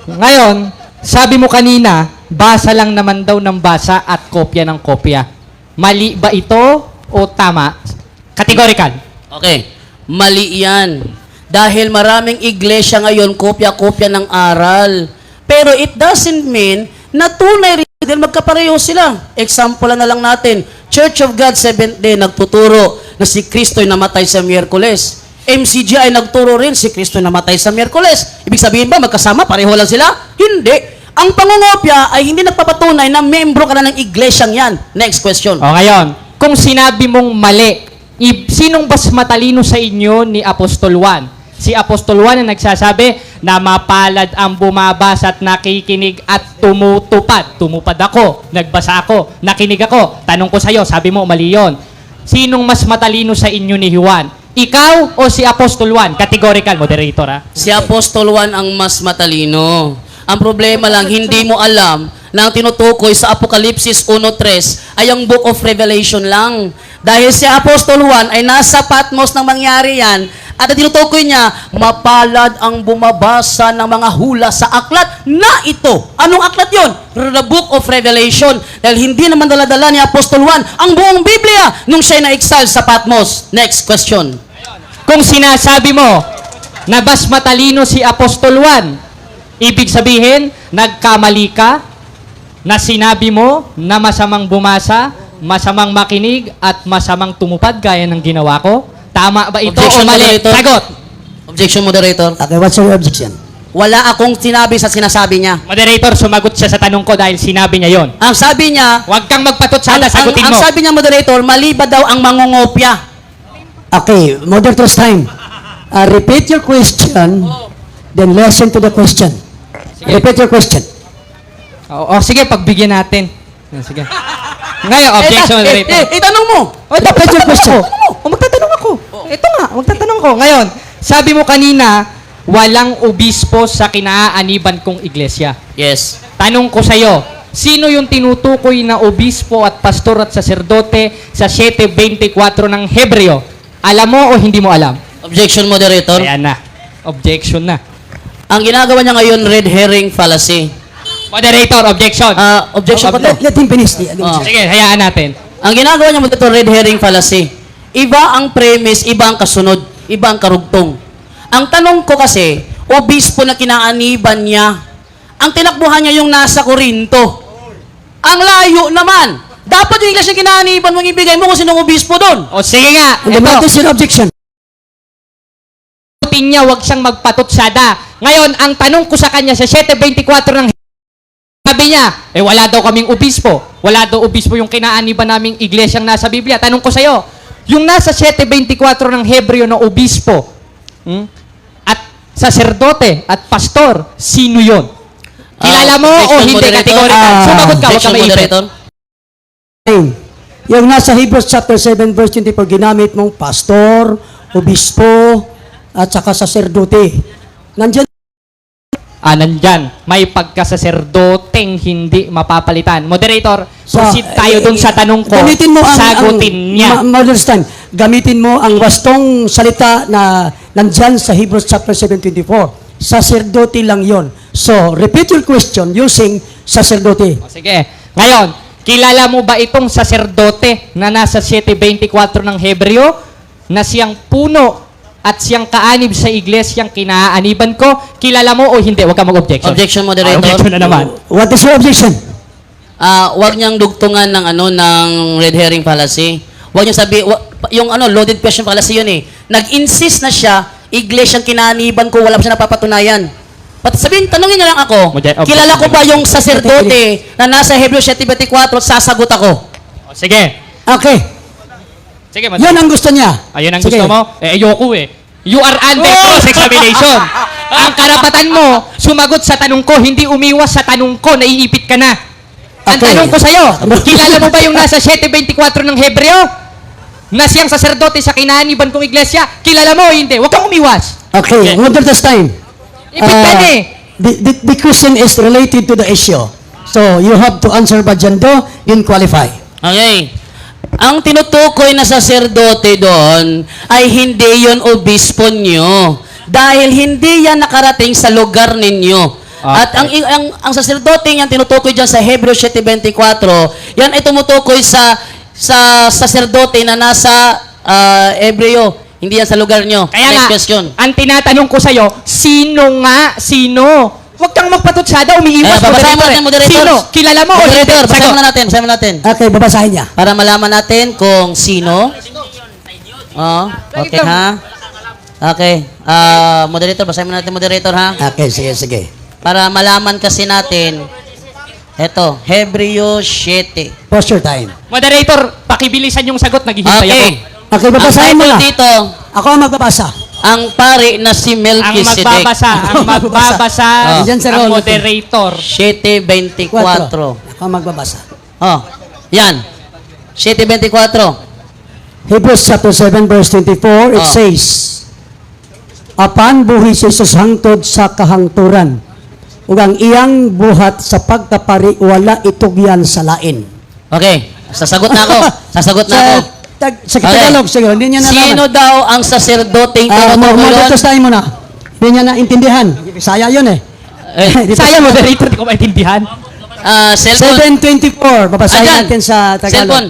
B: Ngayon, sabi mo kanina, basa lang naman daw ng basa at kopya ng kopya. Mali ba ito o tama? Categorical.
C: Okay. Mali yan. Dahil maraming iglesia ngayon, kopya-kopya ng aral. Pero it doesn't mean na tunay rin Dahil magkapareho sila. Example na lang natin. Church of God Seventh Day nagtuturo na si Kristo'y namatay sa Miyerkules. MCG ay nagturo rin si Kristo'y namatay sa Miyerkules. Ibig sabihin ba magkasama? Pareho lang sila? Hindi. Ang pangungopya ay hindi nagpapatunay na membro ka na ng iglesyang yan. Next question.
B: O ngayon, kung sinabi mong mali, sinong mas matalino sa inyo ni Apostol Juan? Si Apostol Juan ang nagsasabi na mapalad ang bumabasa at nakikinig at tumutupad. Tumupad ako, nagbasa ako, nakinig ako. Tanong ko sa'yo, sabi mo mali yun. Sinong mas matalino sa inyo ni Juan? Ikaw o si Apostol Juan? Categorical, moderator ha?
C: Si Apostol Juan ang mas matalino. Ang problema lang, hindi mo alam na ang tinutukoy sa Apokalipsis 1.3 ay ang Book of Revelation lang. Dahil si Apostol Juan ay nasa Patmos nang mangyari yan, at ang tinutukoy niya, mapalad ang bumabasa ng mga hula sa aklat na ito. Anong aklat yon? The Book of Revelation. Dahil hindi naman daladala ni Apostol Juan ang buong Biblia nung siya na-exile sa Patmos. Next question.
B: Kung sinasabi mo na mas matalino si Apostol Juan, ibig sabihin, nagkamali ka na sinabi mo na masamang bumasa, masamang makinig, at masamang tumupad gaya ng ginawa ko? Tama ba ito o
C: Objection,
B: mali?
C: moderator.
B: Sagot!
C: Objection, moderator.
A: Okay, what's your objection?
C: Wala akong sinabi sa sinasabi niya.
B: Moderator, sumagot siya sa tanong ko dahil sinabi niya yon.
C: Ang sabi niya,
B: Huwag kang magpatutsada, sagutin
C: ang
B: mo.
C: sabi niya, moderator, mali ba daw ang mangungopya?
A: Okay, moderator's time. Repeat your question, then listen to the question. Repeat your question.
B: Sige, pagbigyan natin. Sige. Ngayon, objection, moderator.
C: Tanong mo.
A: Repeat your question.
B: Magtatanong ako. Ito nga, magtatanong ko. Ngayon, sabi mo kanina, walang obispo sa kinaaaniban kong iglesia.
C: Yes.
B: Tanong ko sa'yo, sino yung tinutukoy na obispo at pastor at saserdote sa 7.24 ng Hebreo? Alam mo o hindi mo alam?
C: Objection, moderator.
B: Ayan na. Objection na.
C: Ang ginagawa niya ngayon, red herring fallacy.
B: Moderator, objection.
C: Objection pa to.
A: Let him finish the
C: Oh.
B: Sige, hayaan natin.
C: Ang ginagawa niya, moderator, red herring fallacy. Iba ang premise, iba ang kasunod, iba ang karugtong. Ang tanong ko kasi, obispo na kinaaniban niya, ang tinakbuhan niya yung nasa Korinto. Ang layo naman. Dapat yung iglesia kinaaniban mong ibigay mo kung sinong obispo doon.
B: O sige nga,
A: And what is your objection?
B: Putin niya, wag siyang magpatutsada. Ngayon, ang tanong ko sa kanya sa 7.24 ng sabi niya, wala daw kaming obispo. Wala daw obispo yung kinaaniban naming iglesyang nasa Biblia. Tanong ko sa'yo, yung nasa 7.24 ng Hebreo na obispo, at saserdote at pastor, sino yon? Kilala mo o
C: Objection,
B: hindi
C: moderator.
B: categorical? Sumagot ka, wag ka
C: Objection,
B: maipit.
C: moderator.
A: Yung nasa Hebrews chapter 7 verse 24, ginamit mong pastor, obispo, at saka saserdote. Nandiyan.
B: Nandyan, may pagkasaserdoteng hindi mapapalitan. Moderator, proceed tayo dun sa tanong ko.
A: Gamitin mo ang
B: sagutin niya.
A: Mother's time. Gamitin mo ang wastong salita na nandyan sa Hebrews chapter 7:24. Sacerdote lang yon. So, repeat your question using sacerdote.
B: O, sige. Ngayon, kilala mo ba itong saserdote na nasa 7.24 ng Hebreo na siyang puno at siyang kaanib sa iglesyang kinaaniban ko? Kilala mo o hindi? Huwag ka mag-objection.
C: Objection, moderator.
B: Objection na naman.
A: What is your objection?
C: Wag niyang dugtungan ng ng red herring fallacy. Wag niyang sabi yung loaded question fallacy yun eh. Nag-insist na siya, iglesyang kinaaniban ko, wala pa siya napapatunayan. Sabihin, tanungin niyo lang ako, kilala ko ba yung saserdote na nasa Hebreo 7:24 at sasagot ako?
B: O, sige.
A: Okay.
B: Sige,
A: Yan ang gusto niya.
B: Ayun ang
A: Sige.
B: gusto mo? Ayoko eh. You are under cross-examination. Ang karapatan mo, sumagot sa tanong ko, hindi umiwas sa tanong ko, naiipit ka na. Ang
A: Okay.
B: tanong ko sa'yo, kilala mo ba yung nasa 7.24 ng Hebreo? Na siyang saserdote sa kinaaniban kong iglesia? Kilala mo o hindi? Huwag kang umiwas.
A: Okay, moderator's time.
B: Ipit ka na eh.
A: The question is related to the issue. So, you have to answer ba dyan do, then qualify.
C: Okay. Ang tinutukoy na saserdote doon ay hindi yon obispo nyo. Dahil hindi yan nakarating sa lugar ninyo.
B: Okay.
C: At ang saserdote yan tinutukoy dyan sa Hebreo 7:24, yan ay tumutukoy sa saserdote na nasa Hebreo. Hindi yan sa lugar nyo.
B: Kaya
C: Next
B: nga,
C: question.
B: ang tinatanong ko sa'yo, sino nga? Sino? Huwag kang magpatutsada, umiiwas.
C: Babasahin mo natin, moderator.
B: Sino? Kilala mo o hindi?
C: Moderator, basahin
B: Sagot.
C: mo natin, basahin mo natin.
A: Okay, babasahin niya.
C: Para malaman natin kung sino. Oh, okay ha? Okay. Moderator, basahin mo natin, moderator ha?
A: Okay, sige, sige.
C: Para malaman kasi natin. Eto, Hebreo 7.
A: Post your time.
B: Moderator, pakibilisan yung sagot. Naghihintay ako.
C: Okay.
A: Okay, babasahin mo
C: Ang
A: na.
C: title dito,
A: Ako ang magbabasa.
C: ang pari na si
B: Ang
C: Melchizedek.
B: magbabasa
A: Diyan sa
B: ang
A: roll.
B: moderator.
C: 7:24.
A: Ako ang magbabasa.
C: Oh, yan. 7:24.
A: Hebrews chapter 7 verse 24, it
C: Oh.
A: says, Apan buhi si Jesus hangtod sa kahangturan, ug ang iyang buhat sa pagkapari wala itugyan sa lain.
C: Okay, sasagot na ako. Sasagot na ako.
A: Sa Tagalog, sige, hindi niya nalaman.
C: Sino daw ang saserdoteng
A: Moderator,
C: tinutukoy
A: tayo mo na. Hindi niya naintindihan. Saya yun eh. Dito-
B: Sayang, moderator, di ko maintindihan.
C: Cellphone.
A: 7:24, babasahin
C: Ayan.
A: natin sa Tagalog.
C: Cellphone.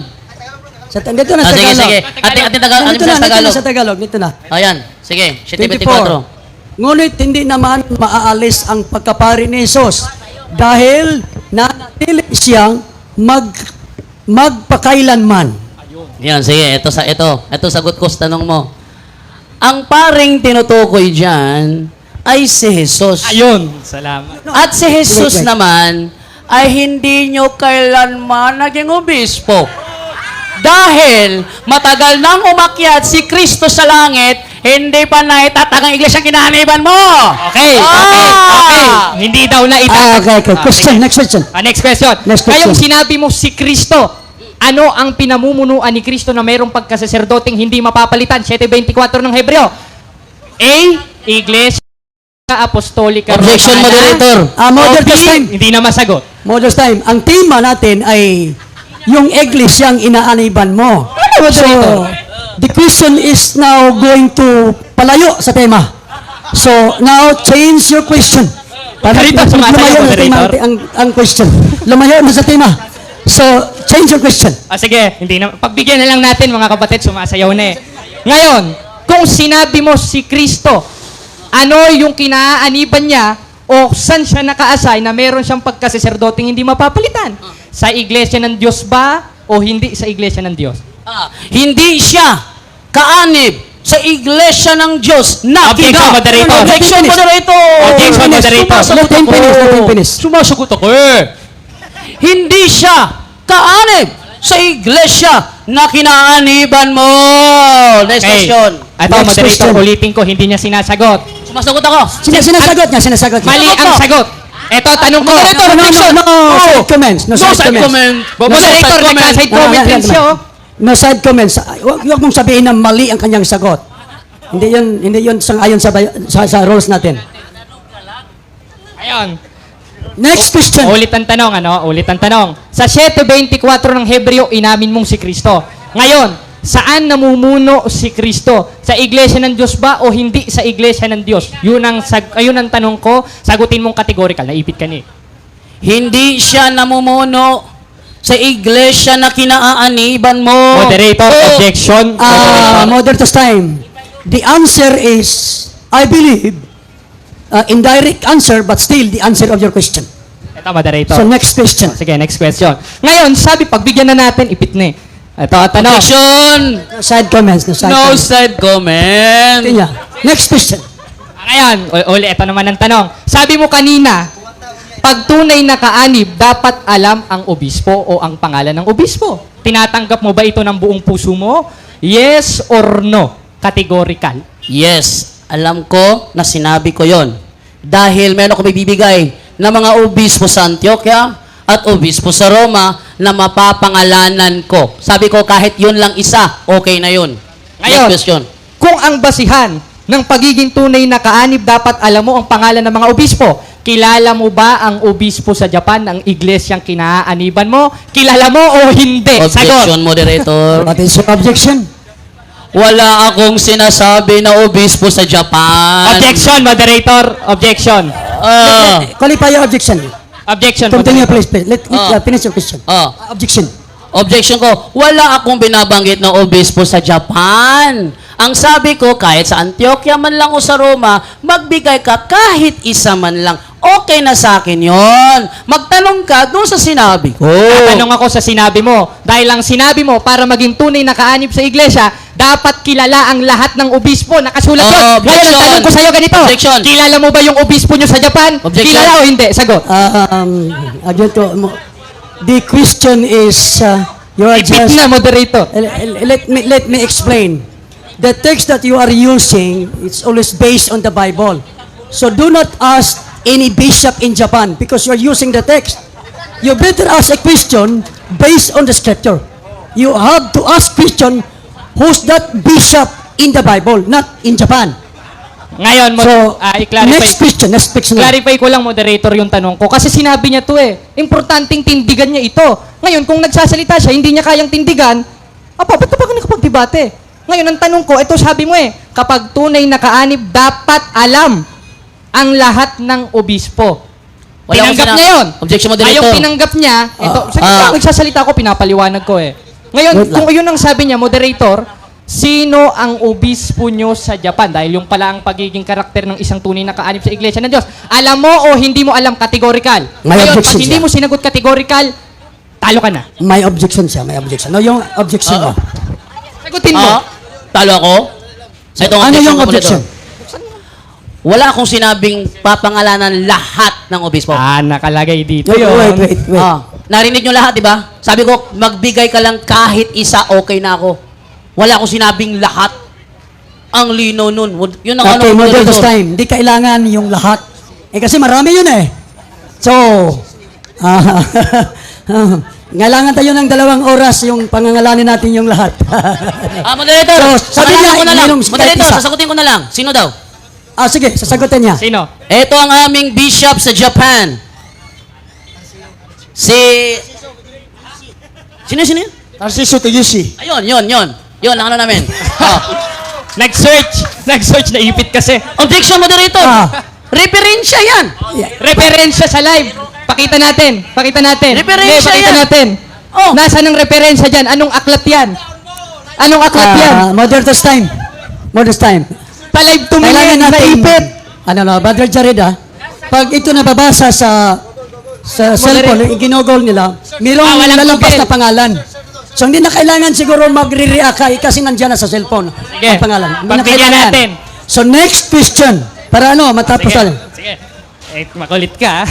A: Dito na sa
C: Sige,
A: Tagalog.
C: sige. Ating Tagalog.
A: Dito na sa Tagalog, dito na.
C: Ayan, sige.
A: 24.
C: 7:24.
A: Ngunit hindi naman maaalis ang pagkapari ni Jesus dahil nanatili siyang magpakailanman.
C: Yan, sige. Ito sagot ko sa tanong mo. Ang paring tinutukoy diyan ay si Jesus.
B: Ayun. Salamat.
C: At si Jesus
A: Wait.
C: naman ay hindi nyo kailanman naging obispo. Dahil matagal nang umakyat si Kristo sa langit, hindi pa naitatag ang iglesia kinahaniban mo.
B: Okay, okay. Hindi daw na
A: Okay. Question, next question.
B: Next question.
A: Next question.
B: Ngayong sinabi mo si Kristo, ano ang pinamumunuan ni Kristo na mayroong pagkasaserdoteng hindi mapapalitan? 7:24 ng Hebreo. A. Iglesia Apostolika
C: Objection,
B: Romana.
C: moderator.
A: Moderator's
B: O B,
A: time.
B: Hindi na masagot.
A: Modest time. Ang tema natin ay yung iglesyang inaaniban mo. So, the question is now going to palayo sa tema. So, now change your question. Para
B: Rito, sumasayaw,
A: lumayo na sa tema
B: moderator.
A: ang question. Lumayo na sa tema. So, change your question.
B: Sige, hindi na. Pagbigyan na lang natin mga kapatid, sumasayaw na eh. Ngayon, kung sinabi mo si Kristo, ano yung kinaaniban niya o saan siya naka-assign na meron siyang pagkasaserdoteng hindi mapapalitan? Sa iglesia ng Diyos ba o hindi sa iglesia ng Diyos?
C: Hindi siya kaanib sa iglesia ng Diyos na
B: Objection, moderator.
C: Objection, moderator.
B: Objection, moderator.
A: Let him finish. Let him finish.
B: Sumasagot ako eh.
C: Hindi siya kaanib sa iglesia na kinaaniban mo. Next question.
B: Ito,
A: Next
B: moderator,
A: question.
B: ulitin ko, hindi niya sinasagot.
C: Sumasagot ako.
A: Sinasagot niya.
B: Mali ang sagot. Ito, tanong ko.
C: Moderator,
A: No side comments. No side comments.
B: Moderator, nagka-side comment din siya, oh.
A: No side comments. Huwag mong sabihin na mali ang kanyang sagot. Hindi yun sang-ayon sa rules natin.
B: Ayun.
A: Next question.
B: Ulit ang tanong, Ulit ang tanong. Sa 7:24 ng Hebreo, inamin mong si Kristo. Ngayon, saan namumuno si Kristo? Sa iglesia ng Diyos ba o hindi sa iglesia ng Diyos? Yun ang tanong ko. Sagutin mong categorical. Naipit ka ni.
C: Hindi siya namumuno sa iglesia na kinaaaniban mo.
B: Moderator, objection.
A: Moderator's time. The answer is, I believe, indirect answer, but still the answer of your question.
B: Ito, moderator.
A: So next question.
B: Sige, next question. Ngayon, sabi, pagbigyan na natin, ipit na eh. Ito, tanong.
C: Objection.
A: No side comments. No side
C: No
A: comments.
C: side comment.
A: Tingnan. Next question.
B: Ngayon, ito naman ang tanong. Sabi mo kanina, pag tunay na kaanib, dapat alam ang obispo o ang pangalan ng obispo. Tinatanggap mo ba ito ng buong puso mo? Yes or no? Categorical.
C: Yes, alam ko na sinabi ko yon. Dahil meron ko bibigay na mga obispo sa Antioquia at obispo sa Roma na mapapangalanan ko. Sabi ko kahit yun lang isa, okay na yun.
B: Ngayon,
C: Next question.
B: kung ang basihan ng pagiging tunay na kaanib, dapat alam mo ang pangalan ng mga obispo. Kilala mo ba ang obispo sa Japan, ang iglesyang kinaaniban mo? Kilala mo o hindi?
C: Objection,
B: Sagot.
C: moderator.
A: What is your objection?
C: Wala akong sinasabi na obispo sa Japan.
B: Objection, moderator. Objection.
A: Qualify your objection.
B: Objection,
A: Continue,
B: moderator.
A: please. Let finish your question. Objection.
C: Objection ko, wala akong binabanggit na obispo sa Japan. Ang sabi ko, kahit sa Antioquia man lang o sa Roma, magbigay ka kahit isa man lang okay na sa akin yon. Magtanong ka doon sa sinabi ko.
B: Tatanong ako sa sinabi mo. Dahil ang sinabi mo, para maging tunay na kaanib sa iglesia, dapat kilala ang lahat ng obispo. Nakasulat yun. Ngayon, ang
C: Objection.
B: tanong ko sa'yo ganito.
C: Objection.
B: Kilala mo ba yung obispo nyo sa Japan?
C: Objection.
B: Kilala o hindi? Sagot.
A: The question is, you are
B: Ipit
A: just...
B: na, moderator.
A: Let me explain. The text that you are using, it's always based on the Bible. So do not ask any bishop in Japan because you're using the text. You better ask a question based on the scripture. You have to ask question, who's that bishop in the Bible, not in Japan.
B: Ngayon,
A: So,
B: i-clarify.
A: next question na.
B: Clarify ko lang, moderator, yung tanong ko. Kasi sinabi niya to eh. Importanteng tindigan niya ito. Ngayon, kung nagsasalita siya, hindi niya kayang tindigan, ba't na ba nakapagdebate? Ngayon, ang tanong ko, ito sabi mo eh, kapag tunay na kaanib, dapat alam ang lahat ng obispo.
C: Wala
B: Pinanggap
C: akong
B: niya yun.
C: Objection, moderator.
B: Ayong pinanggap niya, ito, nagsasalita ko, pinapaliwanag ko eh. Ngayon,
A: Wait lang.
B: kung yun ang sabi niya, moderator, sino ang obispo nyo sa Japan? Dahil yung pala ang pagiging karakter ng isang tunay na kaanib sa Iglesia ng Diyos. Alam mo o hindi mo alam, categorical.
A: May
B: Ngayon, pag
A: objection
B: hindi
A: siya.
B: mo sinagot categorical, talo ka na.
A: May objection siya, may objection. No, yung objection mo.
B: Sagutin mo.
C: Talo ako? Ito ang
A: Ano yung
C: ko,
A: objection?
C: moderator. Wala akong sinabing papangalanan lahat ng obispo.
B: Nakalagay dito
A: Wait.
C: Narinig nyo lahat, di ba? Sabi ko, magbigay ka lang kahit isa, okay na ako. Wala akong sinabing lahat. Ang lino nun. Yun ang
A: Okay,
C: ano,
A: model this
C: moderator.
A: time. Hindi kailangan yung lahat. Kasi marami yun eh. So, ngailangan tayo ng 2 oras yung pangangalanin natin yung lahat.
C: Moderator,
A: So, sabi niya,
C: ko na lang.
A: ininom kahit
C: Moderator,
A: isa.
C: sasagutin ko na lang. Sino daw?
A: Sige, sasagutin niya.
B: Sino?
C: Ito ang aming bishop sa Japan. Sino yun?
A: Tarcisio Toyoshi.
C: Ayun, yun ang ano namin.
B: Nag-search na ipit kasi.
C: Objection, moderator. Referensya yan.
B: Referensya sa live. Pakita natin.
C: Referensya
B: Pakita
C: yan.
B: natin.
C: Oh.
B: Nasaan ang referensya dyan? Anong aklat yan?
A: Model this time. Model this time.
B: Pa-live
A: Kailangan
B: tumingin,
A: natin,
B: naipit.
A: Brother Jared pag ito nababasa sa cellphone, ginogol nila, mayroong
B: walang
A: lalabas
B: Google.
A: na pangalan. So hindi na kailangan siguro magre-react ka kasi nandiyan na sa cellphone
B: Sige.
A: ang pangalan. Hindi na
B: Pagbigyan
A: kailangan.
B: natin.
A: So next question, para matapos tayo.
B: Sige. Makulit ka.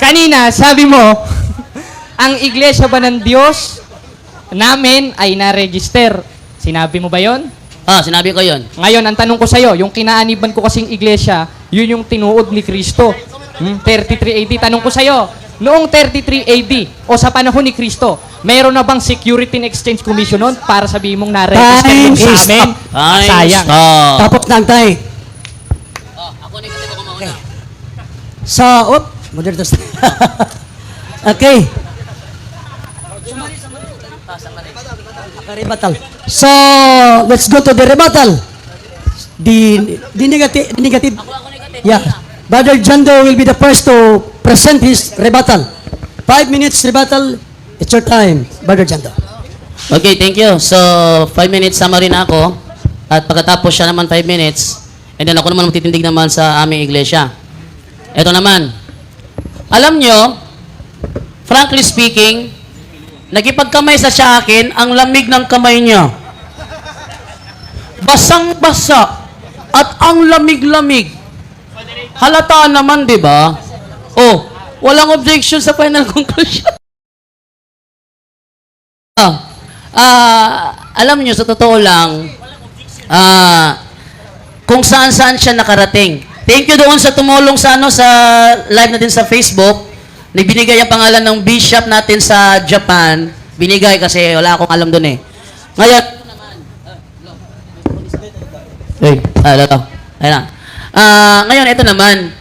B: Kanina, sabi mo, ang iglesia ba ng Diyos namin ay na-register. Sinabi mo ba yon?
C: Sinabi ko yun.
B: Ngayon, ang tanong ko sa'yo, yung kinaaniban ko kasing iglesia, yun yung tinuod ni Kristo. 33 AD. Tanong ko sa'yo, noong 33 AD o sa panahon ni Kristo, mayroon na bang Security and Exchange Commission nun para sabihin mong na-register yung
A: Time
B: sa
A: is
B: amin?
C: Time
B: Sayang.
C: stop.
A: Tapos na ang tayo.
C: Ako ni kasi ako mauna.
A: Model this time. Okay. Rebuttal. So, let's go to the rebuttal. The negative. Yeah. Brother Jando will be the first to present his rebuttal. 5 minutes rebuttal. It's your time, Brother Jando.
C: Okay, thank you. So, 5 minutes summary na ako. At pagkatapos siya naman 5 minutes, and then ako naman magtitindig naman sa aming iglesia. Ito naman. Alam nyo, frankly speaking, nagipagkamay sa akin, ang lamig ng kamay niya. Basang-basa. At ang lamig-lamig. Halata naman, di ba? Oh, walang objection sa final conclusion. Alam nyo, sa totoo lang, kung saan-saan siya nakarating. Thank you doon sa tumulong sa sa live natin sa Facebook. Binigay ang pangalan ng bishop natin sa Japan. Binigay kasi wala akong alam doon eh. Ngayon, ngayon, ito naman.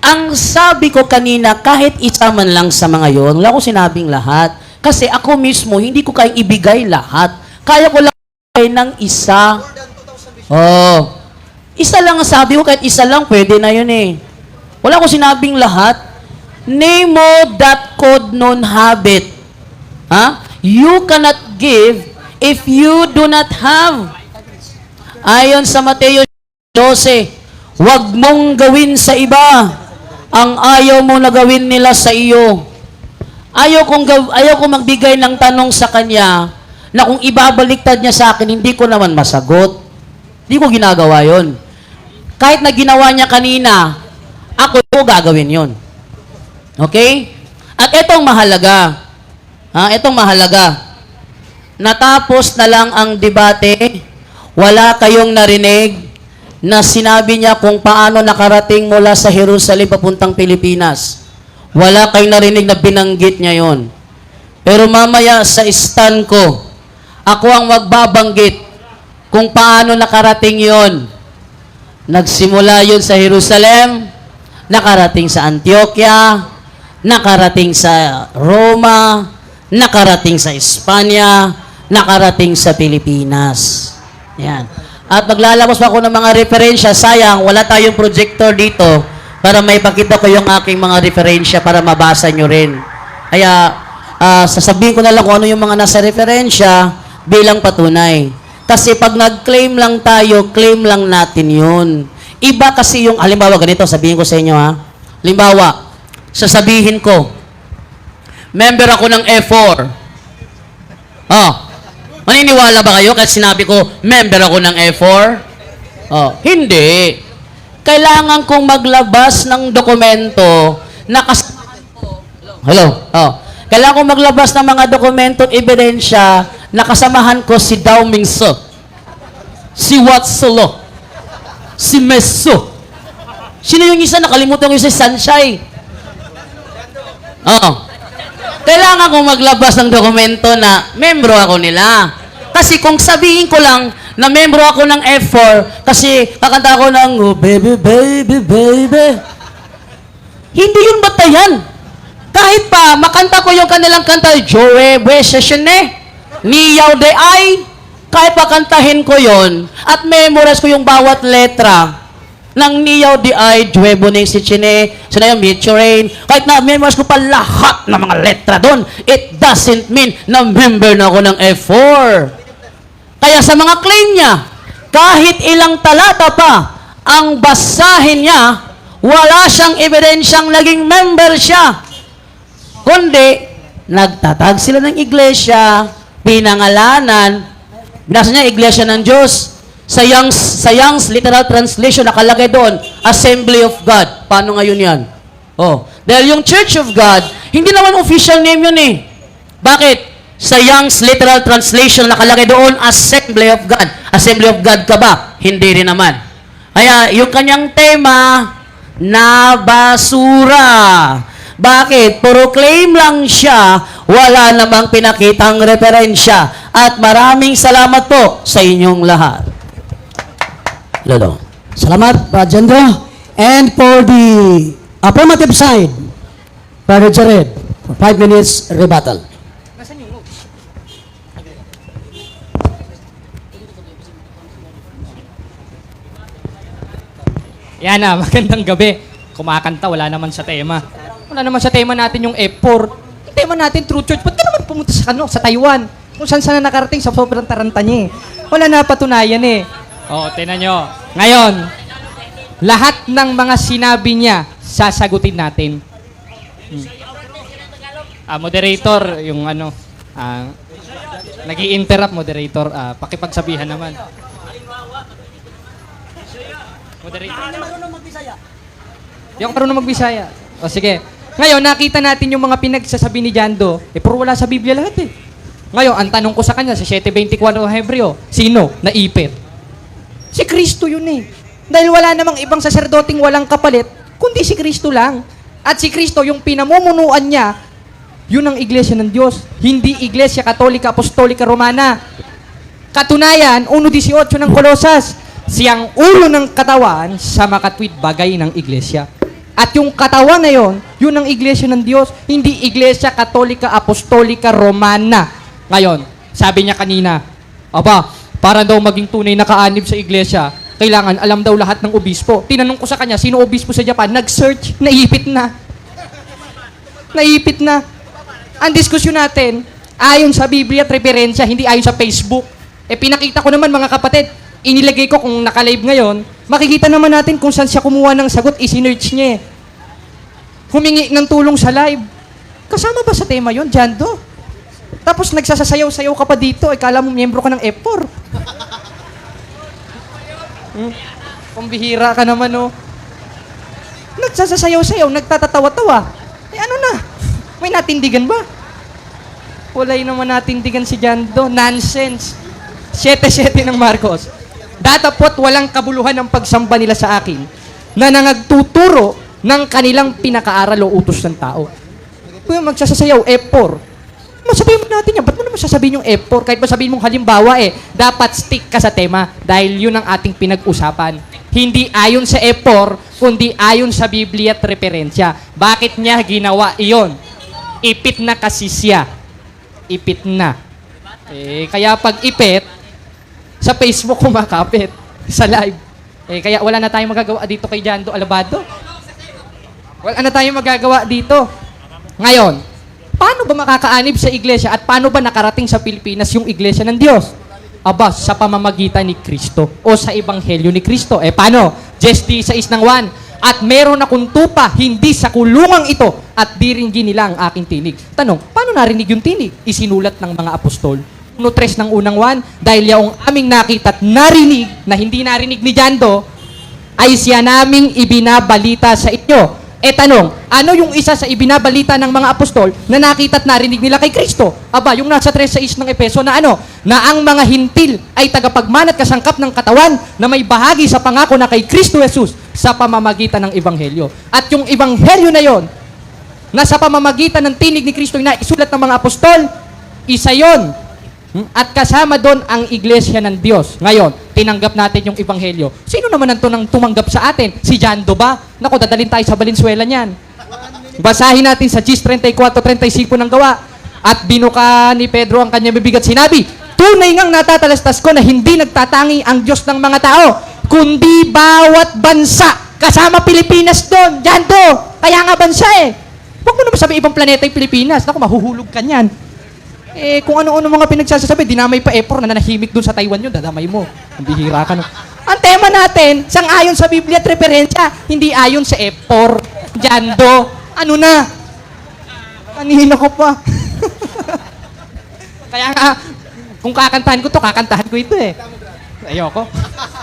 C: Ang sabi ko kanina, kahit isa man lang sa mga yon, wala ko sinabing lahat. Kasi ako mismo, hindi ko kayang ibigay lahat. Kaya ko lang ibigay ng isa. Oh. Isa lang ang sabi ko, kahit isa lang, pwede na yun eh. Wala ko sinabing lahat. Nemo that could non habit. You cannot give if you do not have. Ayon sa Mateo 12, Huwag mong gawin sa iba ang ayaw mo na gawin nila sa iyo. Ayaw kong magbigay ng tanong sa kanya na kung ibabaliktad niya sa akin, hindi ko naman masagot. Hindi ko ginagawa yon. Kahit na ginawa niya kanina, ako gagawin yon. Okay? At itong mahalaga. Itong mahalaga. Natapos na lang ang debate, wala kayong narinig na sinabi niya kung paano nakarating mula sa Jerusalem papuntang Pilipinas. Wala kayong narinig na binanggit niya yon. Pero mamaya sa stand ko, ako ang magbabanggit kung paano nakarating yon. Nagsimula yon sa Jerusalem, nakarating sa Antioquia, nakarating sa Roma, nakarating sa Espanya, nakarating sa Pilipinas. Yan. At maglalabas pa ako ng mga referensya. Sayang, wala tayong projector dito para maipakita ko yung aking mga referensya para mabasa nyo rin. Kaya, sasabihin ko na lang kung ano yung mga nasa referensya bilang patunay. Kasi pag nag-claim lang tayo, claim lang natin yun. Iba kasi yung, halimbawa ganito, sabihin ko sa inyo ha. Halimbawa, sasabihin ko, member ako ng F4. Maniniwala ba kayo kahit sinabi ko, member ako ng F4? Hindi. Kailangan kong maglabas ng dokumento na kasamahan ko. Hello? Kailangan kong maglabas ng mga dokumento at ebidensya na kasamahan ko si Dao Mingso, si Watsolo, si Meso. Sino yung isa? Nakalimutan ko yung si Sanchay. Kailangan kong maglabas ng dokumento na membro ako nila. Kasi kung sabihin ko lang na membro ako ng F4, kasi kakanta ako ng oh, baby, baby, baby. Hindi yun batayan. Kahit pa, makanta ko yung kanilang kanta, Joe, Bwesesene, Niyaw de Ay, kahit pa kantahin ko yon at memorize ko yung bawat letra ng Niyaw de Ay, Joe Boning si Chine, sana yung Mitchurain, kahit na memorize ko pa lahat ng mga letra doon, it doesn't mean na member na ako ng F4. Kaya sa mga claim niya, kahit ilang talata pa ang basahin niya, wala siyang ebidensyang naging member siya. Kundi, nagtatag sila ng iglesia, pinangalanan, binasa niya iglesia ng Diyos. Sa Young's literal translation, nakalagay doon, Assembly of God. Paano ngayon yan? Dahil yung Church of God, hindi naman official name yun eh. Bakit? Sa Young's literal translation, nakalagay doon, Assembly of God. Assembly of God ka ba? Hindi rin naman. Kaya, yung kanyang tema, na basura. Bakit? Puro claim lang siya, wala namang pinakitang referensya. At maraming salamat po sa inyong lahat. Lolo.
A: Salamat, Jandro. And for the affirmative side, Brother Jared, for 5 minutes rebuttal.
B: Yan na, magandang gabi. Kumakanta, wala naman sa tema. Wala naman sa tema natin yung F4. Yung tema natin, True Church. Ba't ka naman pumunta sa Taiwan? Kung saan na nakarating sa sobrang taranta niya eh. Wala na patunayan eh. Tinan nyo. Ngayon, lahat ng mga sinabi niya, sasagutin natin. Moderator, yung nag-i-interrupt, moderator. Pakipagsabihan naman. Moderator. Di ako marunong magbisaya. Sige. Ngayon, nakita natin yung mga pinagsasabi ni Jando. Puro wala sa Biblia lahat eh. Ngayon, ang tanong ko sa kanya, sa 7:24 Hebreo, sino? Naipit. Si Kristo yun eh. Dahil wala namang ibang saserdoting walang kapalit, kundi si Kristo lang. At si Kristo, yung pinamumunuan niya, yun ang iglesia ng Diyos. Hindi iglesia katolika, apostolika, romana. Katunayan, 1:18 ng Kolosas, siyang ulo ng katawan sa makatwid bagay ng iglesia. At yung katawan na yon, yun ang iglesia ng Diyos, hindi iglesia katolika, apostolika, romana. Ngayon, sabi niya kanina, para daw maging tunay na kaanib sa iglesia, kailangan alam daw lahat ng obispo. Tinanong ko sa kanya, sino obispo sa Japan? Nag-search, naipit na. Naipit na. Ang diskusyon natin, ayon sa Biblia at referensya, hindi ayon sa Facebook. Pinakita ko naman mga kapatid, inilagay ko kung naka-live ngayon, makikita naman natin kung saan siya kumuha ng sagot, isinerch niya eh. Humingi ng tulong sa live. Kasama ba sa tema yon, Jando? Tapos nagsasasayaw-sayaw ka pa dito, kala mo miyembro ka ng F4. Pambihira ka naman, oh. Nagsasasayaw-sayaw, nagtatatawa-tawa. Ano na? May natindigan ba? Walay naman natindigan si Jando. Nonsense. 7-7 ng Marcos. Datapot walang kabuluhan ng pagsamba nila sa akin na nangagtuturo ng kanilang pinakaaral o utos ng tao. Kung magsasayaw, F4. Masabihin mo natin yan. Ba't mo naman sasabihin yung F4? Kahit masabihin mong halimbawa dapat stick ka sa tema dahil yun ang ating pinag-usapan. Hindi ayon sa F4, kundi ayon sa Biblia at referensya. Bakit niya ginawa iyon? Ipit na kasi siya. Ipit na. Kaya pag ipit, sa Facebook kumakapit. Sa live. Kaya wala na tayong magagawa dito kay Jando Alabado. Wala na tayong magagawa dito. Ngayon, paano ba makakaanib sa iglesia at paano ba nakarating sa Pilipinas yung iglesia ng Diyos? Aba, sa pamamagitan ni Kristo o sa ebanghelyo ni Kristo. Paano? Just 16:1. At meron akong tupa, hindi sa kulungang ito, at diringgin nila ang aking tinig. Tanong, paano narinig yung tinig? Isinulat ng mga apostol. 1:3 ng unang 1, dahil yung aming nakita at narinig, na hindi narinig ni Jando, ay siya naming ibinabalita sa inyo. Tanong, ano yung isa sa ibinabalita ng mga apostol na nakita at narinig nila kay Kristo? Aba, yung nasa 3:6 ng Epeso na na ang mga hintil ay tagapagman at kasangkap ng katawan na may bahagi sa pangako na kay Kristo Jesus sa pamamagitan ng ebanghelyo. At yung ebanghelyo na yon, na sa pamamagitan ng tinig ni Kristo na isulat ng mga apostol, isa yon. At kasama doon ang iglesia ng Diyos. Ngayon, tinanggap natin yung ebanghelyo. Sino naman ang tumanggap sa atin? Si Jando ba? Naku, dadalhin tayo sa Valenzuela niyan. Basahin natin sa Gis 34:35 ng gawa. At binuka ni Pedro ang kanya bibigat sinabi, tunay ngang natatalastas ko na hindi nagtatangi ang Diyos ng mga tao, kundi bawat bansa. Kasama Pilipinas doon. Jando! Kaya nga bansa eh. Huwag mo naman sabi ibang planeta yung Pilipinas. Naku, mahuhulog ka niyan. Kung ano-ano mga pinagsasabi, dinamay pa F4 na nanahimik doon sa Taiwan yun, dadamay mo. Ang bihira ka no. Ang tema natin, sang-ayon sa Biblia at referensya, hindi ayon sa F4. Jando, ano na? Kanina ko pa. Kaya nga, kung kakantahan ko to, kakantahan ko ito eh. Ayoko.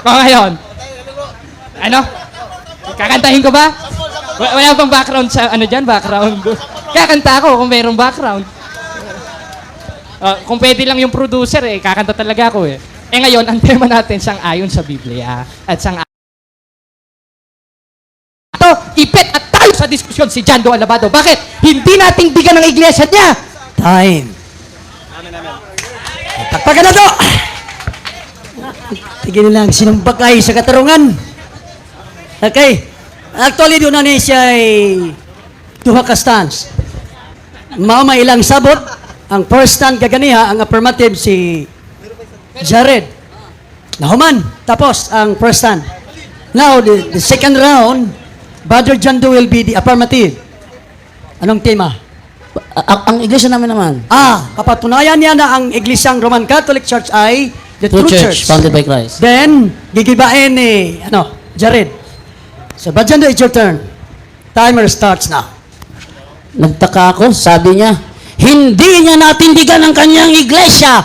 B: Ngayon, ano? Kakantahin ko ba? Wala bang background sa ano dyan? Background. Kakanta ako kung mayroong background. Kung pwede lang yung producer kakanta talaga ako eh. Ngayon, ang tema natin sang-ayon sa Biblia at sang-ayon. Ito, ipit at tayo sa diskusyon si Jando Alabado. Bakit? Hindi nating bigyan ng iglesia niya.
A: Time. Takpakan na to! Tigil lang, sinumbakay sa katarungan. Okay. Actually, doon na niya siya ay duha ka stance. Mama ilang sabot. Ang first stand kaganiha, ang affirmative si Jared. Nahuman. Tapos, ang first stand. Now, the second round, Brother Jando will be the affirmative. Anong tema?
C: Ang iglesia namin naman.
A: Kapatunayan niya na ang Iglesyang Roman Catholic Church ay the true church.
C: Founded by Christ.
A: Then, gigibain ni, Jared. So, Brother Jando, it's your turn. Timer starts now.
C: Nagtaka ako, sabi niya, hindi niya natindigan ang kanyang iglesia.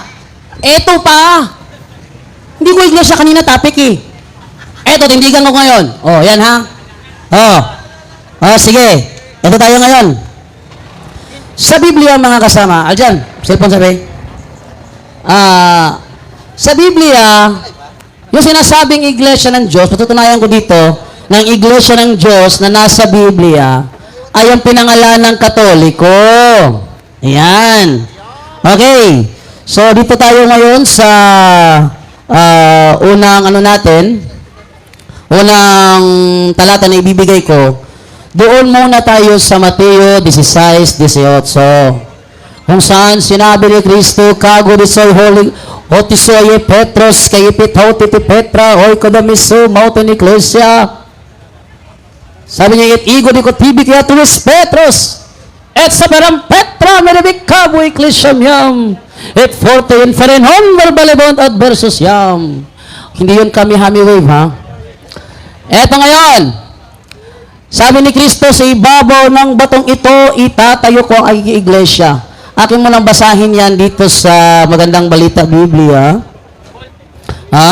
C: Eto pa. Hindi ko iglesia kanina topic eh. Eto, tindigan ko ngayon. Yan ha. Sige. Eto tayo ngayon. Sa Biblia, mga kasama, dyan, cellphone sabi. Sa Biblia, yung sinasabing iglesia ng Diyos, patutunayan ko dito, ng iglesia ng Diyos na nasa Biblia, ay ang pinangalan ng Katoliko. Ayan. Okay. So, dito tayo ngayon sa unang unang talata na ibibigay ko. Doon muna tayo sa Mateo 16:18. Kung saan sinabi ni Kristo, kago di soy holy, otisoy Petros, kay ipitaw titi Petra, oy kodamiso, mauto ni Iglesia. Sabi niya, igo di ko tibik ya tuwis Petros. Et saberam Petra meribik kabu Iglesia miyam. Et forte inferen hon verbalebont adversus yam. Hindi yun kami-hami wave, ha? Eto ngayon. Sabi ni Kristo, sa ibabaw ng batong ito, itatayo ko ang aking iglesia. Akin mo nang basahin yan dito sa Magandang Balita Biblia. Ha?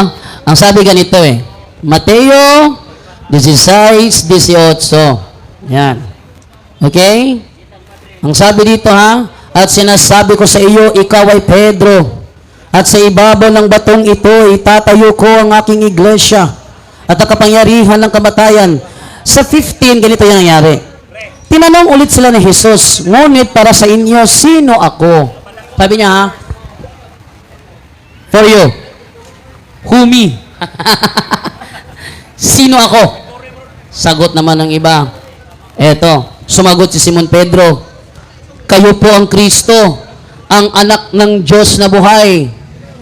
C: Ang sabi ganito Mateo 16:18. Yan. Okay? Ang sabi dito at sinasabi ko sa iyo, ikaw ay Pedro. At sa ibabaw ng batong ito, itatayo ko ang aking iglesia. At ang kapangyarihan ng kamatayan. Sa 15, ganito yung nangyari. Tinanong ulit sila ni Jesus, ngunit para sa inyo, sino ako? Sabi niya for you. Who me? Sino ako? Sagot naman ng iba. Eto, sumagot si Simon Pedro, kayo po ang Kristo, ang anak ng Diyos na buhay.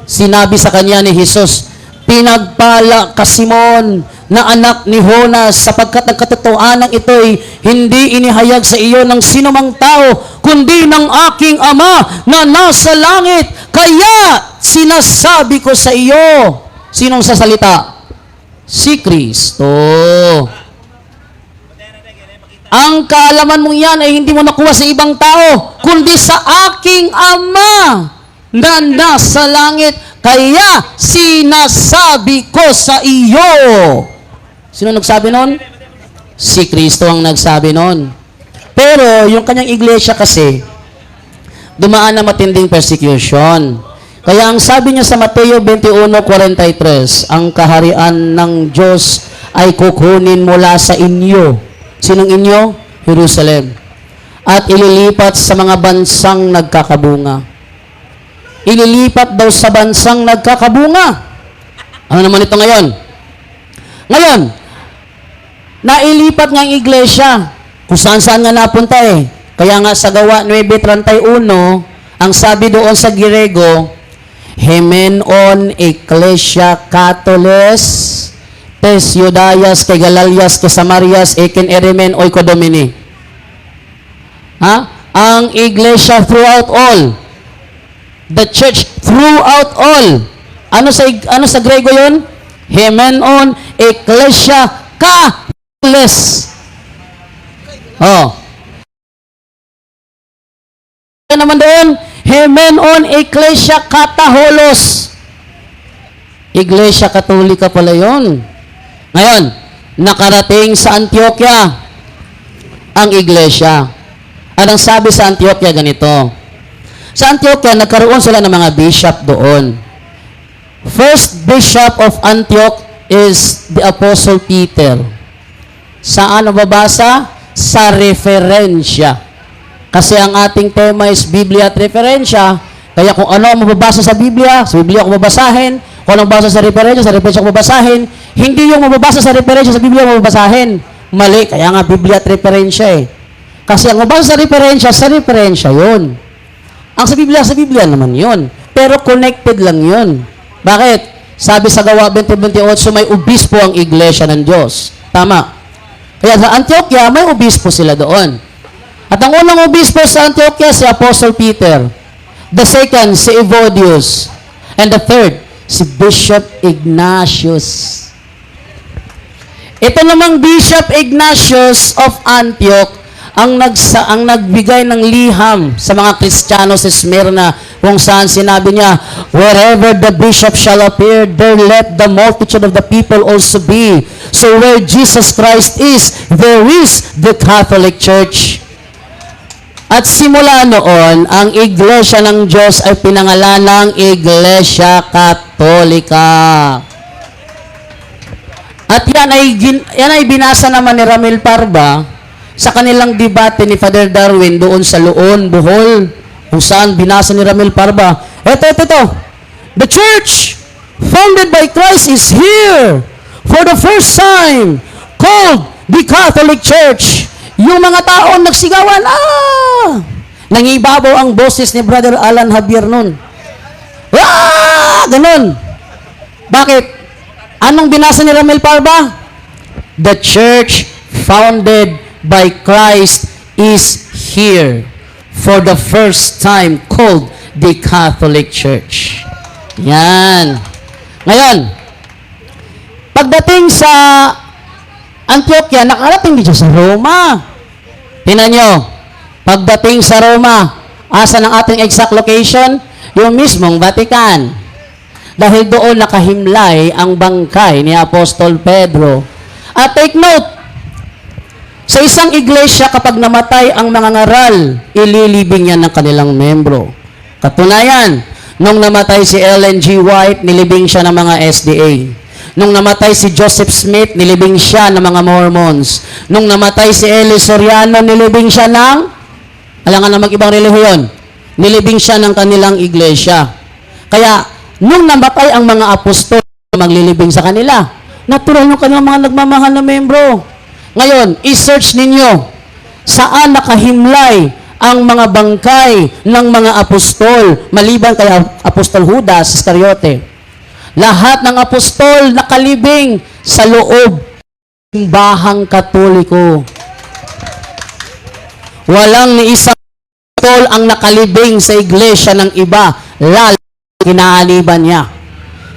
C: Sinabi sa kanya ni Jesus, pinagpala ka Simon, na anak ni Jonas, sapagkat ang katotohanan ito'y hindi inihayag sa iyo ng sinumang tao, kundi ng aking Ama na nasa langit. Kaya sinasabi ko sa iyo, sinong sasalita? Si Kristo. Ang kaalaman mong yan ay hindi mo nakuha sa ibang tao, kundi sa aking Ama na nasa langit. Kaya sinasabi ko sa iyo. Sino nagsabi nun? Si Kristo ang nagsabi nun. Pero yung kanyang iglesia kasi, dumaan na matinding persecution. Kaya ang sabi niya sa Mateo 21:43, ang kaharian ng Diyos ay kukunin mula sa inyo. Sinong inyo? Jerusalem. At ililipat sa mga bansang nagkakabunga. Ililipat daw sa bansang nagkakabunga. Ano naman ito ngayon? Ngayon, nailipat nga ang iglesia. Kung saan-saan nga napunta Kaya nga sa Gawa 9:31, ang sabi doon sa Girego, Hemenon Ecclesia Catoles, tes Judayas, kay Galalias, kay Samarias, eken eremen oikodomini. Ang iglesia throughout all. The church throughout all. Ano sa Grego 'yon? Hemenon Ecclesia Catoles. Ano naman doon? Hemenon Ecclesia Kataholos. Iglesia Katolika pala yon. Ngayon, nakarating sa Antioquia ang iglesia. Anong sabi sa Antioquia? Ganito. Sa Antioquia, nagkaroon sila ng mga bishop doon. First bishop of Antioch is the Apostle Peter. Saan mababasa? Sa referensya. Kasi ang ating tema is Biblia at referensya. Kaya kung ano ang mababasa sa Biblia ko babasahin. Kung ano mababasa sa referensya ko babasahin. Hindi yung mababasa sa referensya sa Biblia mo babasahin. Mali. Kaya nga Biblia at referensya Kasi ang mababasa sa referensya yun. Ang sa Biblia naman yun. Pero connected lang yun. Bakit? Sabi sa Gawa 20:28, may obispo ang iglesia ng Diyos. Tama. Kaya sa Antioquia, may obispo sila doon. At ang unang obispo sa Antioquia, si Apostle Peter. The second, si Evodius. And the third, si Bishop Ignatius. Ito namang Bishop Ignatius of Antioch, ang nagbigay ng liham sa mga Kristiyano sa Smyrna, kung saan sinabi niya, wherever the bishop shall appear, there let the multitude of the people also be. So where Jesus Christ is, there is the Catholic Church. At simula noon, ang Iglesia ng Diyos ay pinangalan ng Iglesia Katolika. At yan ay binasa naman ni Ramil Parba sa kanilang debate ni Father Darwin doon sa Loon, Bohol, kung saan binasa ni Ramil Parba. Ito. The church founded by Christ is here for the first time, called the Catholic Church. Yung mga taon nagsigawan, nangibabaw ang boses ni Brother Alan Javier nun. Ganun. Bakit? Anong binasa ni Ramil Parba? The church founded by Christ is here for the first time, called the Catholic Church. Yan. Ngayon, Pagdating sa Antioquia, nakarating din siya sa Roma. Tingnan nyo, pagdating sa Roma, asa ng ating exact location? Yung mismong Vatican. Dahil doon nakahimlay ang bangkay ni Apostol Pedro. At take note, sa isang iglesia, kapag namatay ang mga ngaral, ililibing yan ng kanilang membro. Katunayan, nung namatay si Ellen G. White, nilibing siya ng mga SDA. Nung namatay si Joseph Smith, nilibing siya ng mga Mormons. Nung namatay si Eli Soriano, nilibing siya ng, alangan na mag-ibang relihiyon, nilibing siya ng kanilang iglesia. Kaya, nung namatay ang mga apostol, maglilibing sa kanila, natural yung kanilang mga nagmamahal na membro. Ngayon, i-search ninyo, saan nakahimlay ang mga bangkay ng mga apostol, maliban kay Apostol Judas Iscariote. Lahat ng apostol nakalibing sa loob ng bahang Katoliko. Walang ni isang apostol ang nakalibing sa iglesia ng iba, lalo kinaaliban niya.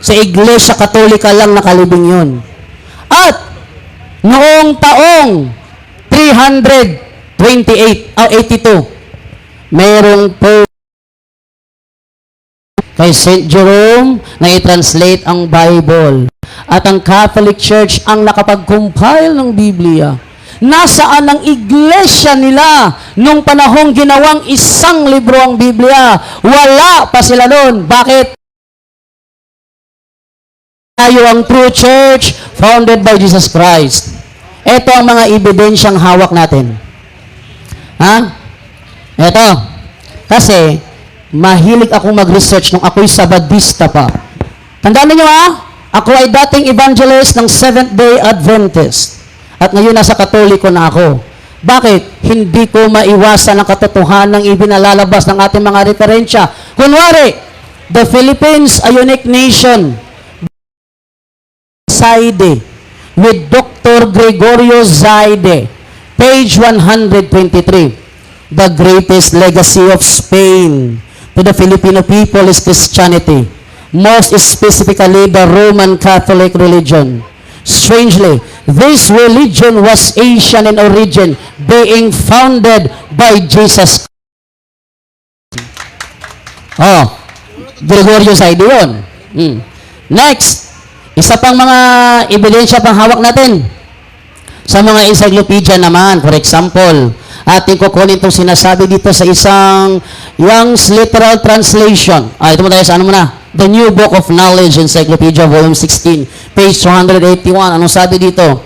C: Sa iglesia Katolika lang nakalibing yun. At noong taong 82, mayroong po kay St. Jerome na i-translate ang Bible. At ang Catholic Church ang nakapag-compile ng Biblia. Nasaan ang iglesia nila nung panahong ginawang isang libro ang Biblia? Wala pa sila doon. Bakit? Tayo ang true church founded by Jesus Christ. Ito ang mga ebidensyang hawak natin. Ha? Ito. Kasi, mahilig akong mag-research nung ako'y Sabadista pa. Tandaan niyo ako ay dating evangelist ng Seventh-day Adventist. At ngayon nasa Katoliko na ako. Bakit? Hindi ko maiwasan ang katotohanan ng ibinalalabas ng ating mga referensya. Kunwari, the Philippines, a unique nation, Zaide, with Dr. Gregorio Zaide, page 123. The greatest legacy of Spain to the Filipino people is Christianity, most specifically the Roman Catholic religion. Strangely, this religion was Asian in origin, being founded by Jesus. Gregorio Zaide yun. Next, isa pang mga ebidensya pang hawak natin. Sa mga encyclopedia naman, for example, ating kukunin itong sinasabi dito sa isang Young's Literal Translation. Ito mo tayo sa ano muna? The New Book of Knowledge Encyclopedia, Volume 16, page 281. Anong sabi dito?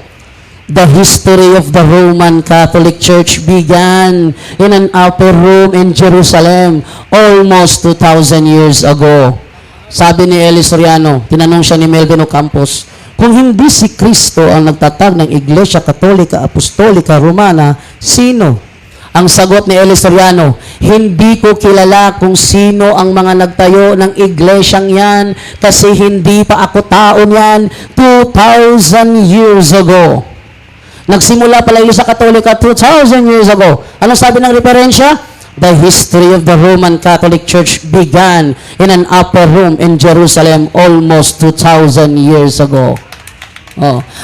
C: The history of the Roman Catholic Church began in an upper room in Jerusalem almost 2,000 years ago. Sabi ni Eli Soriano, tinanong siya ni Melvin Ocampos, kung hindi si Kristo ang nagtatag ng Iglesia Katolika Apostolika Romana, sino? Ang sagot ni Eli Soriano, hindi ko kilala kung sino ang mga nagtayo ng iglesyang yan kasi hindi pa ako taon yan 2,000 years ago. Nagsimula pala yung sa Katolika 2,000 years ago. Anong sabi ng referensya? The history of the Roman Catholic Church began in an upper room in Jerusalem almost 2,000 years ago.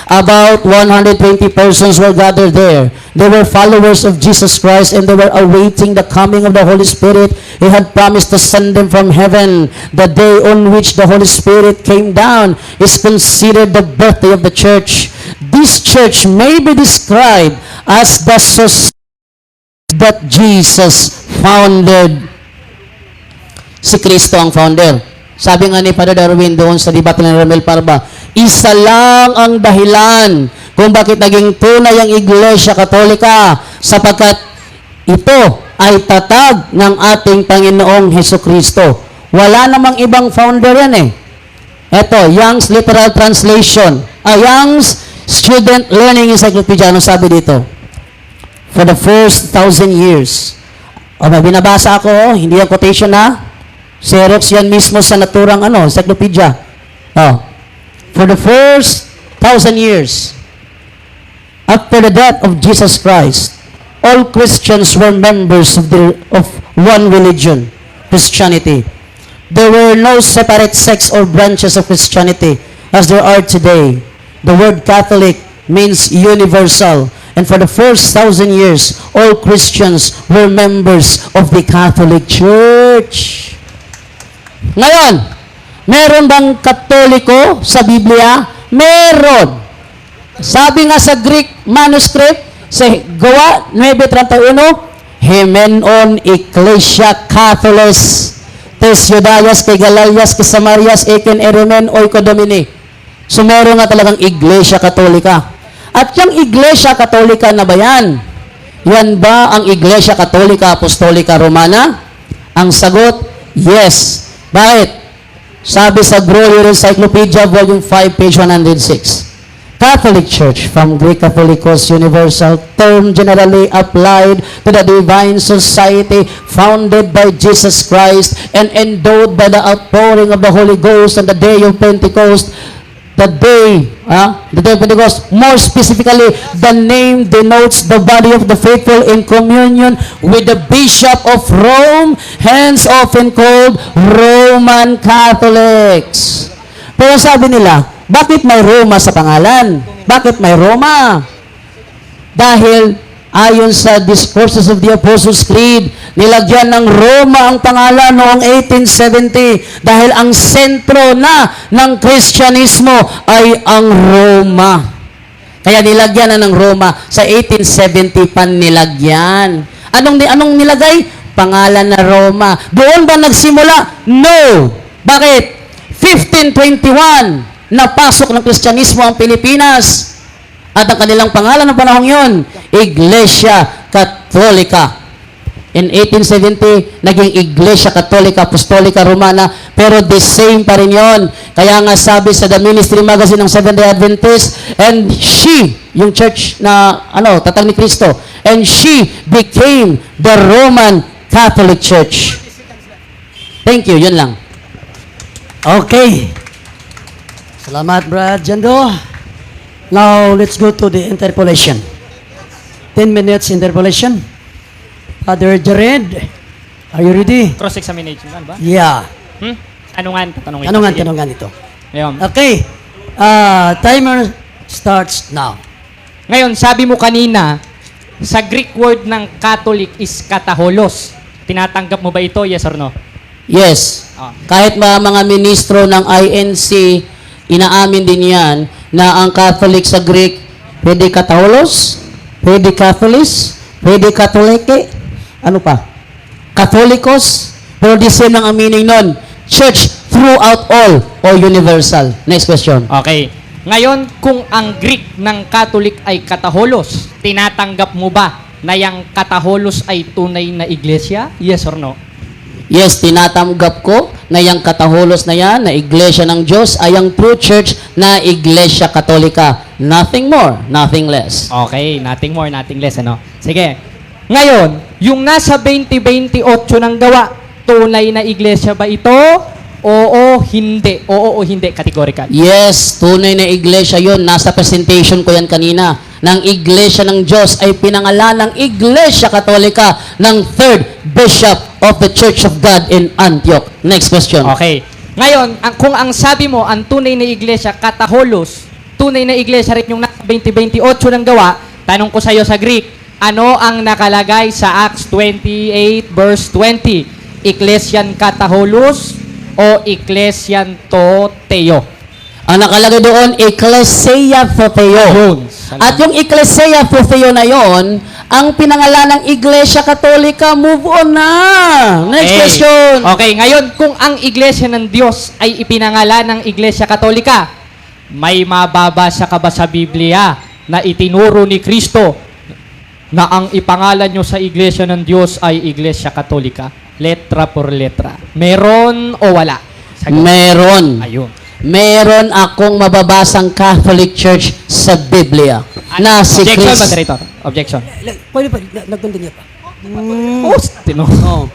C: About 120 persons were gathered there. They were followers of Jesus Christ and they were awaiting the coming of the Holy Spirit. He had promised to send them from heaven. The day on which the Holy Spirit came down is considered the birthday of the church. This church may be described as the society that Jesus founded. Si Kristo ang founder. Sabi nga ni Father Darwin doon sa debate ng Romel Parba, isa lang ang dahilan kung bakit naging tunay ang Iglesia Katolika sapagkat ito ay tatag ng ating Panginoong Hesukristo. Wala namang ibang founder yan eh. Ito, Young's Literal Translation. Young's Student Learning Encyclopedia. Ano sabi dito? For the first 1,000 years. May binabasa ako, hindi yung quotation na. Xerox yan mismo sa naturang encyclopedia. For the first 1,000 years, after the death of Jesus Christ, all Christians were members of one religion, Christianity. There were no separate sects or branches of Christianity as there are today. the word Catholic means universal. And for the first 1,000 years, all Christians were members of the Catholic Church. Ngayon, meron bang Katoliko sa Biblia? Meron. Sabi nga sa Greek manuscript, sa Gawa 9:31, Hemenon Ecclesia Catholis, tes Judaias kay Galalias kay Samarias eken eremen oiko domini. So meron nga talagang Iglesia Katolika. At yung Iglesia Katolika na ba yan? Yan ba ang Iglesia Katolika Apostolika Romana? Ang sagot, yes. Bakit? Sabi sa Breuer Encyclopedia, Volume 5, page 106. Catholic Church, from Greek Catholicos, universal term generally applied to the divine society founded by Jesus Christ and endowed by the outpouring of the Holy Ghost on the day of Pentecost. The day of Pentecost, more specifically, the name denotes the body of the faithful in communion with the Bishop of Rome, hence often called Roman Catholics. Pero sabi nila, bakit may Roma sa pangalan? Bakit may Roma? Dahil ayon sa Discourses of the Apostles' Creed, nilagyan ng Roma ang pangalan noong 1870 dahil ang sentro na ng Kristyanismo ay ang Roma. Kaya nilagyan na ng Roma sa 1870 nilagyan. Anong nilagay? Pangalan na Roma. Doon ba nagsimula? No. Bakit? 1521 napasok ng Kristyanismo ang Pilipinas. At ang kanilang pangalan ng panahong yon, Iglesia Katolika. In 1870, naging Iglesia Katolika Apostolika Romana, pero the same pa rin yon. Kaya nga sabi sa The Ministry Magazine ng Seventh-day Adventist, and she, yung church na, tatag ni Kristo, and she became the Roman Catholic Church. Thank you, yun lang.
A: Okay. Salamat, Brad Jando. Now, let's go to the interpolation. 10 minutes interpolation. Father Jared, are you ready?
B: Cross-examination, ano ba?
A: Yeah.
B: Anungan, tatanungin.
A: Tanungan ito.
B: Ngayon,
A: Okay. Timer starts now.
B: ngayon, sabi mo kanina, sa Greek word ng Catholic is kataholos. Tinatanggap mo ba ito, yes or no?
C: Yes.
B: Ah.
C: Kahit mga ministro ng INC, inaamin din yan na ang Catholic sa Greek, pwede Katolos, pwede Catholis, pwede Katolike, ano pa? Catholicos, pero the same lang ang meaning nun. Church throughout all or universal. Next question.
B: Okay. Ngayon, kung ang Greek ng Catholic ay kataholos, tinatanggap mo ba na yung kataholos ay tunay na iglesia? Yes or no?
C: Yes, tinatanggap ko na yung kataholos na yan, na Iglesia ng Diyos, ay ang true church na Iglesia Katolika. Nothing more, nothing less.
B: Okay, nothing more, nothing less, ano? Sige. Ngayon, yung nasa 2028 ng gawa, tunay na iglesia ba ito? Oo, hindi. Oo o hindi, categorical.
C: Yes, tunay na iglesia yon. Nasa presentation ko yan kanina. Ng Iglesia ng Diyos ay pinangalan ng Iglesia Katolika ng 3rd Bishop of the Church of God in Antioch. Next question.
B: Okay. Ngayon, kung ang sabi mo, ang tunay na iglesia, kataholos, tunay na iglesia rin yung nasa 2028 ng gawa, tanong ko sa iyo sa Greek, ano ang nakalagay sa Acts 28 verse 20? Ecclesian kataholos o Ecclesian toteo?
C: Ang nakalagay doon, Ecclesia Photeo.
B: Yun.
C: At yung Ecclesia Photeo na yon, ang pinangalan ng Iglesia Katolika, move on na. Next question.
B: Okay, ngayon, kung ang Iglesia ng Diyos ay ipinangalan ng Iglesia Katolika, may mababasa ka ba sa Biblia na itinuro ni Kristo na ang ipangalan nyo sa Iglesia ng Diyos ay Iglesia Katolika? Letra por letra. Meron o wala? Sagot.
C: Meron.
B: Ayun.
C: Meron akong mababasang Catholic Church sa Biblia na si
B: Objection,
C: Christ.
B: moderator. Objection.
A: Pwede pa, nag-continue pa.
B: Tino.
C: Oh.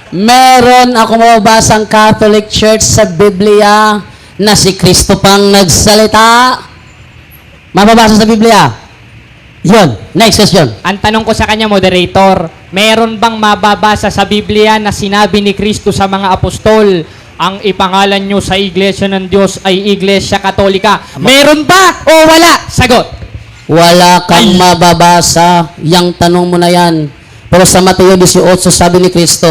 C: Meron akong mababasang Catholic Church sa Biblia na si Kristo pang nagsalita. Mababasa sa Biblia. Yun. Next question.
B: Ang tanong ko sa kanya, moderator, meron bang mababasa sa Biblia na sinabi ni Kristo sa mga apostol, ang ipangalan nyo sa Iglesia ng Diyos ay Iglesia Katolika. Meron ba o wala? Sagot.
C: Wala kang mababasa. Yang tanong mo na yan. Pero sa Mateo 18, sabi ni Kristo,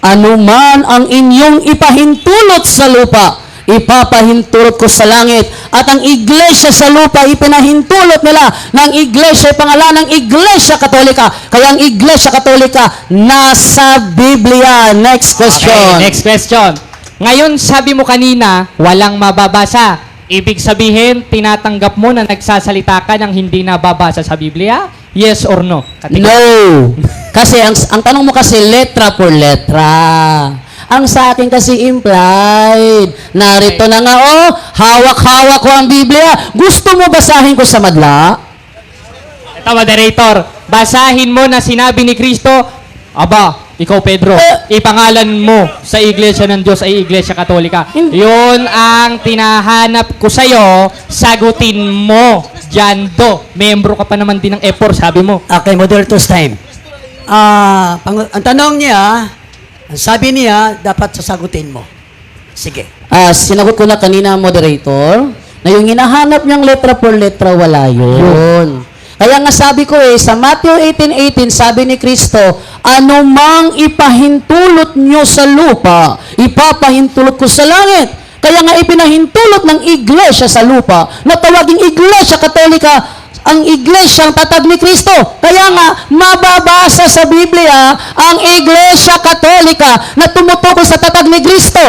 C: anuman ang inyong ipahintulot sa lupa, ipapahintulot ko sa langit. At ang iglesia sa lupa, ipinahintulot nila ng iglesia, pangalan ng Iglesia Katolika. Kaya ang Iglesia Katolika, nasa Biblia. Next question.
B: Okay, next question. Ngayon, sabi mo kanina, walang mababasa. Ibig sabihin, tinatanggap mo na nagsasalita ka ng hindi nababasa sa Biblia? Yes or no?
C: No. Kasi ang tanong mo kasi letra por letra. Ang sa akin kasi implied. Narito na nga, hawak-hawak ko ang Biblia. Gusto mo basahin ko sa madla?
B: Ito, moderator, basahin mo na sinabi ni Kristo, aba, ikaw Pedro, ipangalan mo sa Iglesia ng Diyos ay Iglesia Katolika. Yun ang tinahanap ko sa'yo, sagutin mo. Jando, membro ka pa naman din ng E4, sabi mo.
A: Okay, moderator's time. Ang tanong niya, ang sabi niya, dapat sasagutin mo. Sige.
C: Sinagot ko na kanina, moderator, na yung hinahanap niyang letra por letra, wala yun. Kaya nga sabi ko sa Matthew 18:18, sabi ni Kristo, anumang ipahintulot nyo sa lupa, ipapahintulot ko sa langit. Kaya nga ipinahintulot ng iglesia sa lupa, na tawaging Iglesia Katolika, ang iglesia ang tatag ni Kristo. Kaya nga, mababasa sa Biblia ang Iglesia Katolika na tumutukoy sa tatag ni Kristo.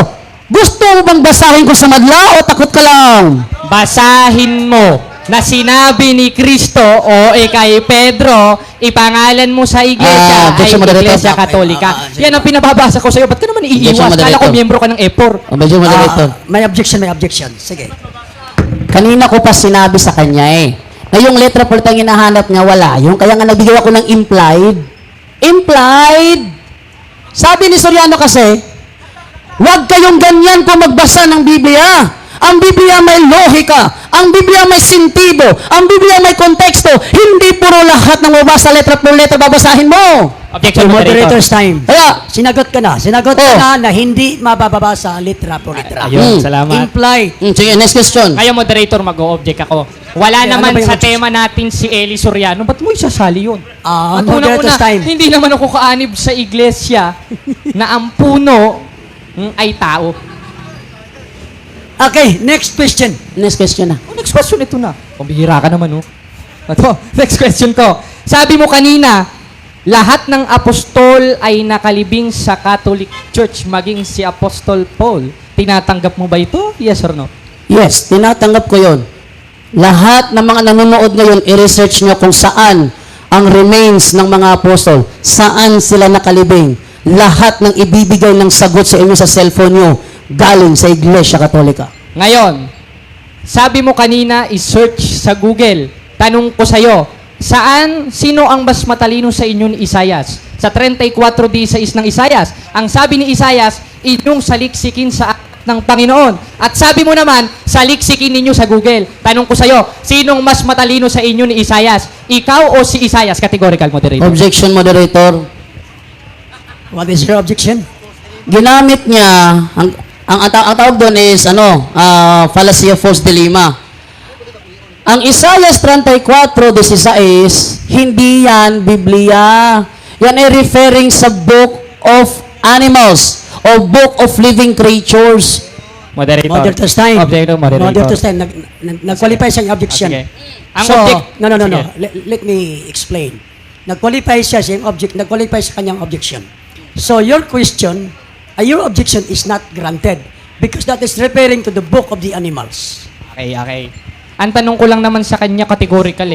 C: Gusto mo bang basahin ko sa madla o takot ka lang?
B: Basahin mo na sinabi ni Kristo o kay Pedro, ipangalan mo sa iglesia ay Iglesia Katolika. Yan ang pinababasa ko sa iyo. Ba't ka naman iiwas? Kala ko miyembro ka ng E4.
C: Medyo moderator.
A: May objection. Sige.
C: Kanina ko pa sinabi sa kanya na yung letra por tang hinahanap niya, wala. Yung kaya nga nagbigay ako ng implied. Implied! Sabi ni Soriano kasi, huwag kayong ganyan kung magbasa ng Biblia. Ang Biblia may lohika. Ang Biblia may sentido. Ang Biblia may konteksto. Hindi puro lahat ng mabasa letra por letra babasahin mo.
B: Objection, moderator.
A: Moderator's time.
C: Kaya,
A: Sinagot ka na na hindi mababasa litra por litra.
B: Ayun, salamat.
A: Imply.
C: sige, next question.
B: Ngayon, moderator, mag-o-object ako. Wala
A: Okay,
B: naman
A: ano ba yung
B: sa
A: objection?
B: tema natin si Eli Soriano. Ba't mo isasali yun? At
A: Moderator's time.
B: hindi naman ako kaanib sa iglesia na ang puno ay tao.
A: Okay, next question.
C: Next question na.
B: Next question, ito na. Pambihira ka naman, Ito, next question ko. Sabi mo kanina, lahat ng apostol ay nakalibing sa Catholic Church, maging si Apostol Paul. Tinatanggap mo ba ito? Yes or no?
C: Yes, tinatanggap ko yon. Lahat ng mga nanonood ngayon, i-research nyo kung saan ang remains ng mga apostol. Saan sila nakalibing. Lahat ng ibibigay ng sagot sa inyo sa cellphone nyo, galing sa Iglesia Katolika.
B: Ngayon, sabi mo kanina, i-search sa Google. Tanong ko sa'yo, sino ang mas matalino sa inyo ni Isaias? Sa 34:16 ng Isaias, ang sabi ni Isaias, inyong saliksikin sa aklat ng Panginoon. At sabi mo naman, saliksikin ninyo sa Google. Tanong ko sa'yo, sinong mas matalino sa inyo ni Isaias? Ikaw o si Isaias? Categorical, moderator.
C: Objection, moderator.
A: What is your objection?
C: Ginamit niya, ang tawag doon is, fallacy of false dilemma. Ang Isaiah 34:16, hindi yan Biblia. Yan ay referring sa book of animals or book of living creatures.
B: Moderator.
A: Moderator's time.
B: Moderator.
A: Moderator's time. Nag-qualify siya yung objection.
B: Sige. Ang
A: So,
B: object...
A: no.
B: Sige.
A: Let me explain. Nag-qualify siya sa nag-qualify sa kanyang objection. So, your objection is not granted because that is referring to the book of the animals.
B: Okay. Ang tanong ko lang naman sa kanya, categorical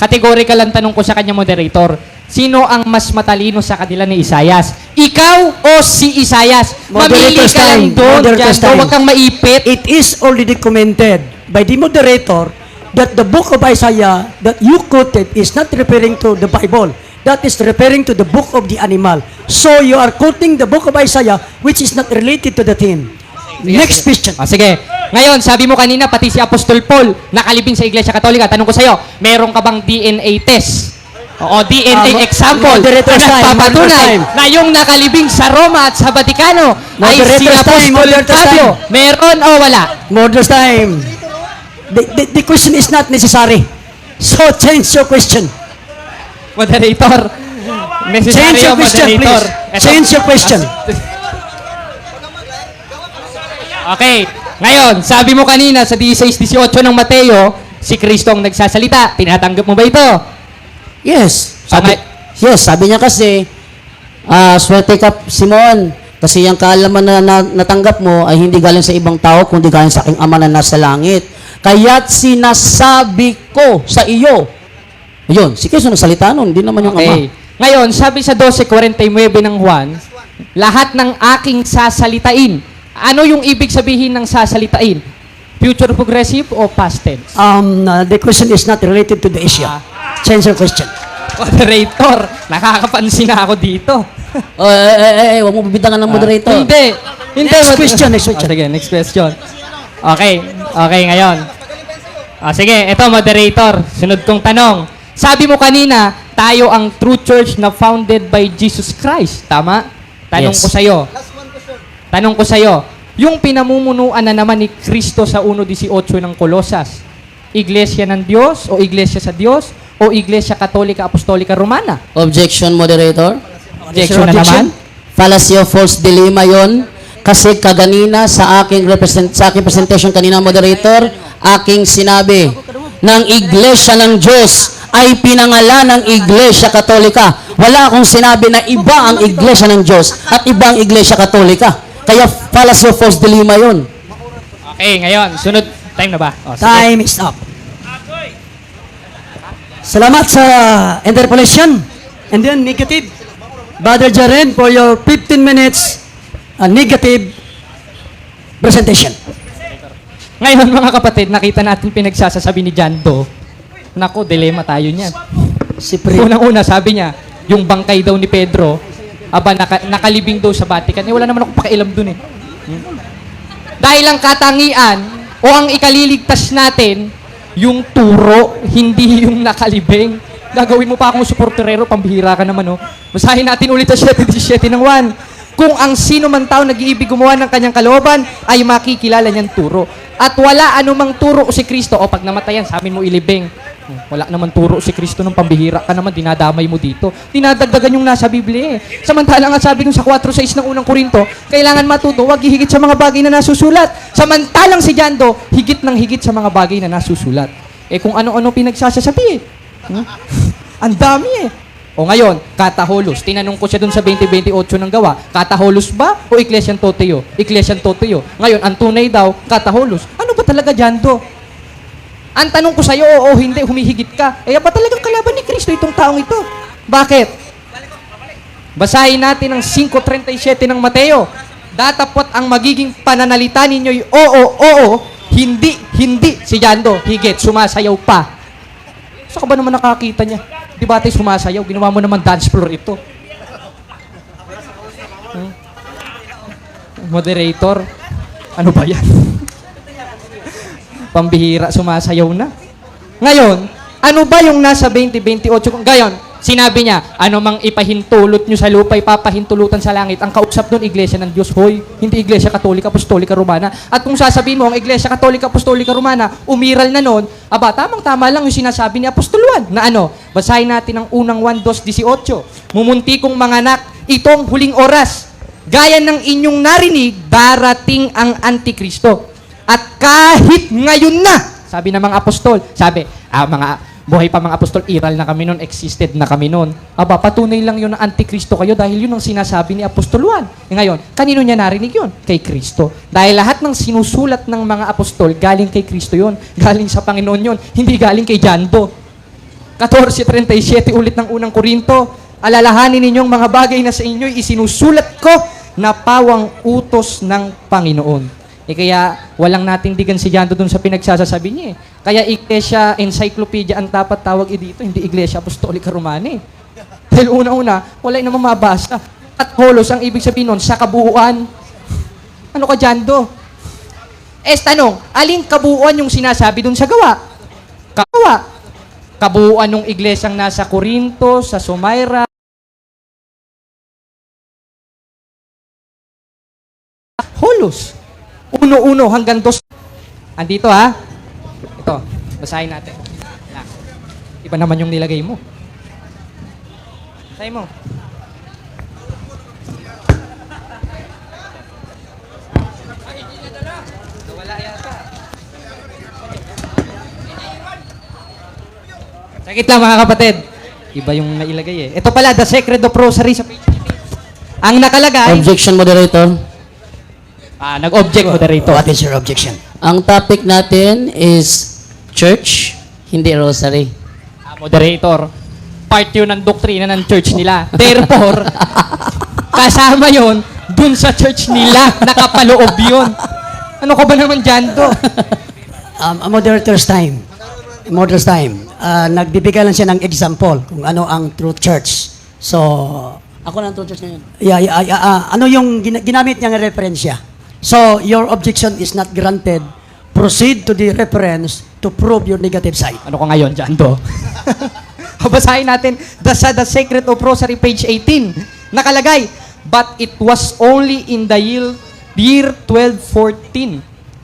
B: Categorical ang tanong ko sa kanya, moderator. Sino ang mas matalino sa kanila ni Isaias? Ikaw o si Isaias? Mamili
A: Moderator's
B: ka lang
A: time.
B: doon.
A: Moderator's
B: Dyan,
A: time.
B: huwag kang maipit.
A: It is already commented by the moderator that the book of Isaiah that you quoted is not referring to the Bible. That is referring to the book of the animal. So you are quoting the book of Isaiah which is not related to the theme. Next question.
B: Sige. Ngayon, sabi mo kanina, pati si Apostol Paul nakalibing sa Iglesia Katolika. Tanong ko sa'yo, meron ka bang DNA test? O DNA example
A: moderator's
B: na
A: time,
B: nagpapatunay
A: moderator's time.
B: na yung nakalibing sa Roma at sa Vatikano ay si
A: Moderator's time,
B: Apostol
A: moderator's
B: Pablo.
A: time.
B: Meron o wala?
A: Moderator's time. The question is not necessary. So change your question.
B: Moderator. Necessary
A: Change your question,
B: moderator.
A: please. Change your question.
B: Okay. Ngayon, sabi mo kanina sa 16-18 ng Mateo, si Kristo ang nagsasalita. Tinatanggap mo ba ito?
C: Yes. Sabi,
B: Okay.
C: yes, sabi niya kasi, swerte ka, Simon, kasi yung kaalaman na natanggap mo ay hindi galing sa ibang tao, kundi galing sa aking ama na nasa langit. Kaya't sinasabi ko sa iyo. Ayun, si Kristo nagsalita nun, hindi naman yung ama.
B: Okay. Ngayon, sabi sa 12:49 ng Juan, lahat ng aking sasalitain. Ano yung ibig sabihin ng sasalitain? Future progressive o past tense?
A: The question is not related to the issue. Change your question.
B: Moderator, nakakapansin na ako dito.
C: Huwag mo bibitangan ng moderator.
B: Hindi. Hindi.
A: Next question, next question.
B: Sige, next question. Okay. Okay, ngayon. Sige, ito moderator. Sunod kong tanong. Sabi mo kanina, tayo ang true church na founded by Jesus Christ. Tama? Tanong
C: Yes.
B: ko sa'yo. Tanong ko sa'yo. Yung pinamumunuan na naman ni Kristo sa 1:18 ng Kolosas, Iglesia ng Diyos o Iglesia sa Diyos o Iglesia Katolika Apostolika Romana?
C: Objection, moderator.
B: Objection na naman?
C: Fallacy of false dilemma yon. Kasi kaganina sa aking presentation kanina, moderator, aking sinabi ng Iglesia ng Diyos ay pinangalan ng Iglesia Katolika. Wala akong sinabi na iba ang Iglesia ng Diyos at iba ang Iglesia Katolika. Kaya fallacy of false dilemma yon.
B: Okay, ngayon. Sunod. Time na ba? O, sige.
A: Time is up. Salamat sa interpolation. And then negative. Brother Jaren, for your 15 minutes negative presentation.
B: Ngayon, mga kapatid, nakita natin pinagsasasabi ni John Doe. Nako, dilema tayo niyan.
A: Si Pri.
B: Unang-una, sabi niya, yung bangkay daw ni Pedro, nakalibing daw sa Vatican. Wala naman ako pakialam dun eh. Dahil ang katangian o ang ikaliligtas natin, yung turo, hindi yung nakalibing. Gagawin mo pa akong suporterero, pambihira ka naman, oh. Basahin natin ulit sa 7:17 ng 1. Kung ang sino man tao nag-iibig gumawa ng kanyang kalooban, ay makikilala niyang turo. At wala anumang turo si Kristo. O pag namatayan, sa amin mo ilibing. Wala naman turo si Kristo ng pambihira ka naman, dinadamay mo dito. Dinadagdagan yung nasa Biblia eh. Samantala nga sabi dun sa 4:6 ng unang Korinto, kailangan matuto, wag higit sa mga bagay na nasusulat. Samantalang si John Doe, higit ng higit sa mga bagay na nasusulat. Eh kung ano-ano pinagsasasabi eh. Ang dami eh. O ngayon, kataholos. Tinanong ko siya dun sa 20:28 ng gawa, kataholos ba o Ecclesian Toteo? Ecclesian Toteo. Ngayon, ang tunay daw, kataholos. Ano ba talaga John Doe? Ang tanong ko sa'yo, oo, hindi, humihigit ka. Eh, ba talagang kalaban ni Kristo itong taong ito? Bakit? Basahin natin ang 5:37 ng Mateo. Datapot ang magiging pananalita ninyo'y oo, hindi, si John Doe, higit, sumasayaw pa. Saan ka ba naman nakakita niya? Di ba tayo sumasayaw? Ginawa mo naman dance floor ito. Moderator, ano ba yan? Pambihira, sumasayaw na. Ngayon, ano ba yung nasa 20:28? Ngayon, sinabi niya, ano mang ipahintulot nyo sa lupa, ipapahintulutan sa langit. Ang kausap doon, Iglesia ng Diyos. Hoy, hindi Iglesia Katolika, Apostolika, Romana. At kung sasabihin mo, ang Iglesia Katolika, Apostolika, Romana, umiral na noon, tamang-tama lang yung sinasabi ni Apostol Juan. Na ano? Basahin natin ang unang 1:2:18. Mumunti kong manganak, itong huling oras. Gaya ng inyong narinig, darating ang Antikristo. At kahit ngayon na, sabi ng mga apostol, sabi, buhay pa mga apostol, iral na kami noon, existed na kami noon. Patunay lang yun ng Antikristo kayo dahil yun ang sinasabi ni Apostol Juan. Ngayon, kanino niya narinig yun? Kay Kristo. Dahil lahat ng sinusulat ng mga apostol, galing kay Kristo yun. Galing sa Panginoon yun. Hindi galing kay John Doe. 14:37 ulit ng unang Korinto, alalahanin ninyong mga bagay na sa inyo isinusulat ko na pawang utos ng Panginoon. Kaya walang natindigan si John Doe dun sa pinagsasasabi niya eh. Kaya Iglesia Encyclopedia ang dapat tawag dito, hindi Iglesia Apostolica Romana eh. Dahil una-una, wala namang mabasa. At holos, ang ibig sabihin nun, sa kabuuan. Ano ka John Doe? Tanong, aling kabuuan yung sinasabi dun sa gawa? kabuuan ng iglesyang nasa Corinto, sa Sumaira, Holos. 1:1 hanggang 2. Andito ha. Ito, basahin natin. Lang. Iba naman yung nilagay mo. Basahin mo. Wala yata. Sakit lang mga kapatid. Iba yung nailagay eh. Ito pala, The Secret of Rosary sa page 18. Ang nakalagay,
C: Objection, moderator.
B: nag-object moderator.
A: What is your objection?
C: Ang topic natin is church, hindi rosary.
B: Moderator, part yun ng doktrina ng church nila. Therefore, kasama yun dun sa church nila. Nakapaloob yun. Ano ka ba naman dyan to?
A: A moderator's time. Moderator's time. Nagbibigay lang siya ng example kung ano ang true church. So,
C: Ako na ang church ngayon.
A: ano yung ginamit niyang referensya. So, your objection is not granted. Proceed to the reference to prove your negative side.
B: Ano ka ngayon dyan to? Basahin natin the Secret of Rosary, page 18. Nakalagay, but it was only in the year 1214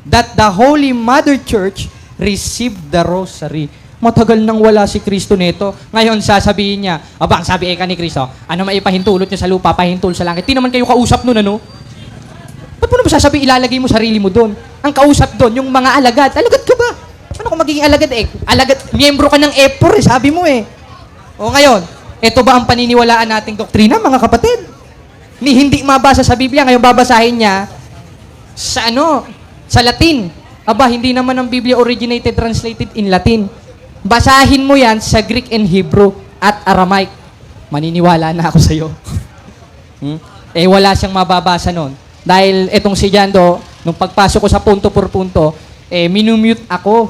B: that the Holy Mother Church received the Rosary. Matagal nang wala si Kristo nito. Ngayon sasabihin niya, ang sabi ni Kristo, ano maipahintulot niya sa lupa, pahintul sa langit. Di naman kayo kausap nun, ano? Ba't mo naman sasabihin, ilalagay mo sarili mo doon? Ang kausap doon, yung mga alagad. Alagad ka ba? Ano kung magiging alagad eh? Alagad, miyembro ka ng EPOR eh, sabi mo eh. O ngayon, ito ba ang paniniwalaan nating doktrina, mga kapatid? Ni hindi mabasa sa Biblia, ngayon babasahin niya sa sa Latin. Aba, hindi naman ang Biblia originated, translated in Latin. Basahin mo yan sa Greek and Hebrew at Aramaic. Maniniwala na ako sa'yo. Wala siyang mababasa nun. Dahil etong si Jando, nung pagpasok ko sa punto por punto, minumute ako.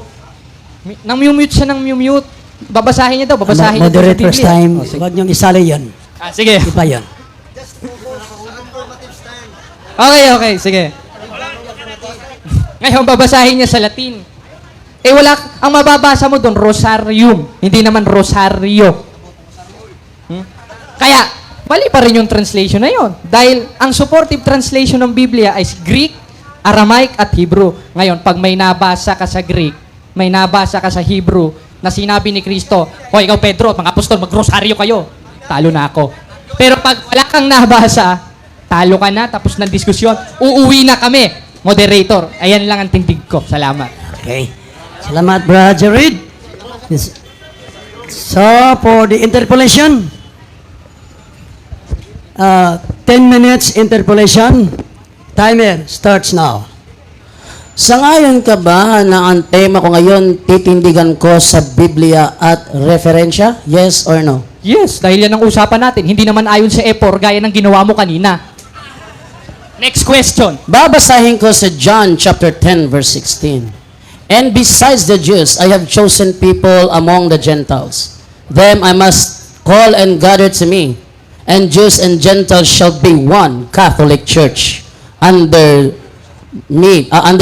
B: Nang-mute siya ng mute. Babasahin niya daw, babasahin niya daw sa
A: Moderator's
B: Biblia.
A: time.
B: Sige.
A: Huwag niyong isali yan.
B: Sige.
A: Iba yan.
B: Okay, sige. Ngayon, babasahin niya sa Latin. Ang mababasa mo doon, rosarium. Hindi naman rosario. Kaya, mali pa rin yung translation na yon. Dahil ang supportive translation ng Biblia ay Greek, Aramaic, at Hebrew. Ngayon, pag may nabasa ka sa Greek, may nabasa ka sa Hebrew, na sinabi ni Kristo, o ikaw Pedro, mga apostol, mag-rosaryo kayo. Talo na ako. Pero pag wala kang nabasa, talo ka na, tapos ng diskusyon, uuwi na kami. Moderator, ayan lang ang tindig ko. Salamat.
A: Okay. Salamat, Brother Reed. So, for the interpolation, 10 minutes interpolation. Timer starts now.
C: Sangayon ka ba na ang tema ko ngayon, titindigan ko sa Biblia at referensya? Yes or no?
B: Yes, dahil yan ang usapan natin. Hindi naman ayon sa EPOR, gaya ng ginawa mo kanina. Next question.
C: Babasahin ko sa John chapter 10 verse 16. And besides the Jews, I have chosen people among the Gentiles. Them I must call and gather to me. And Jews and Gentiles shall be one Catholic Church under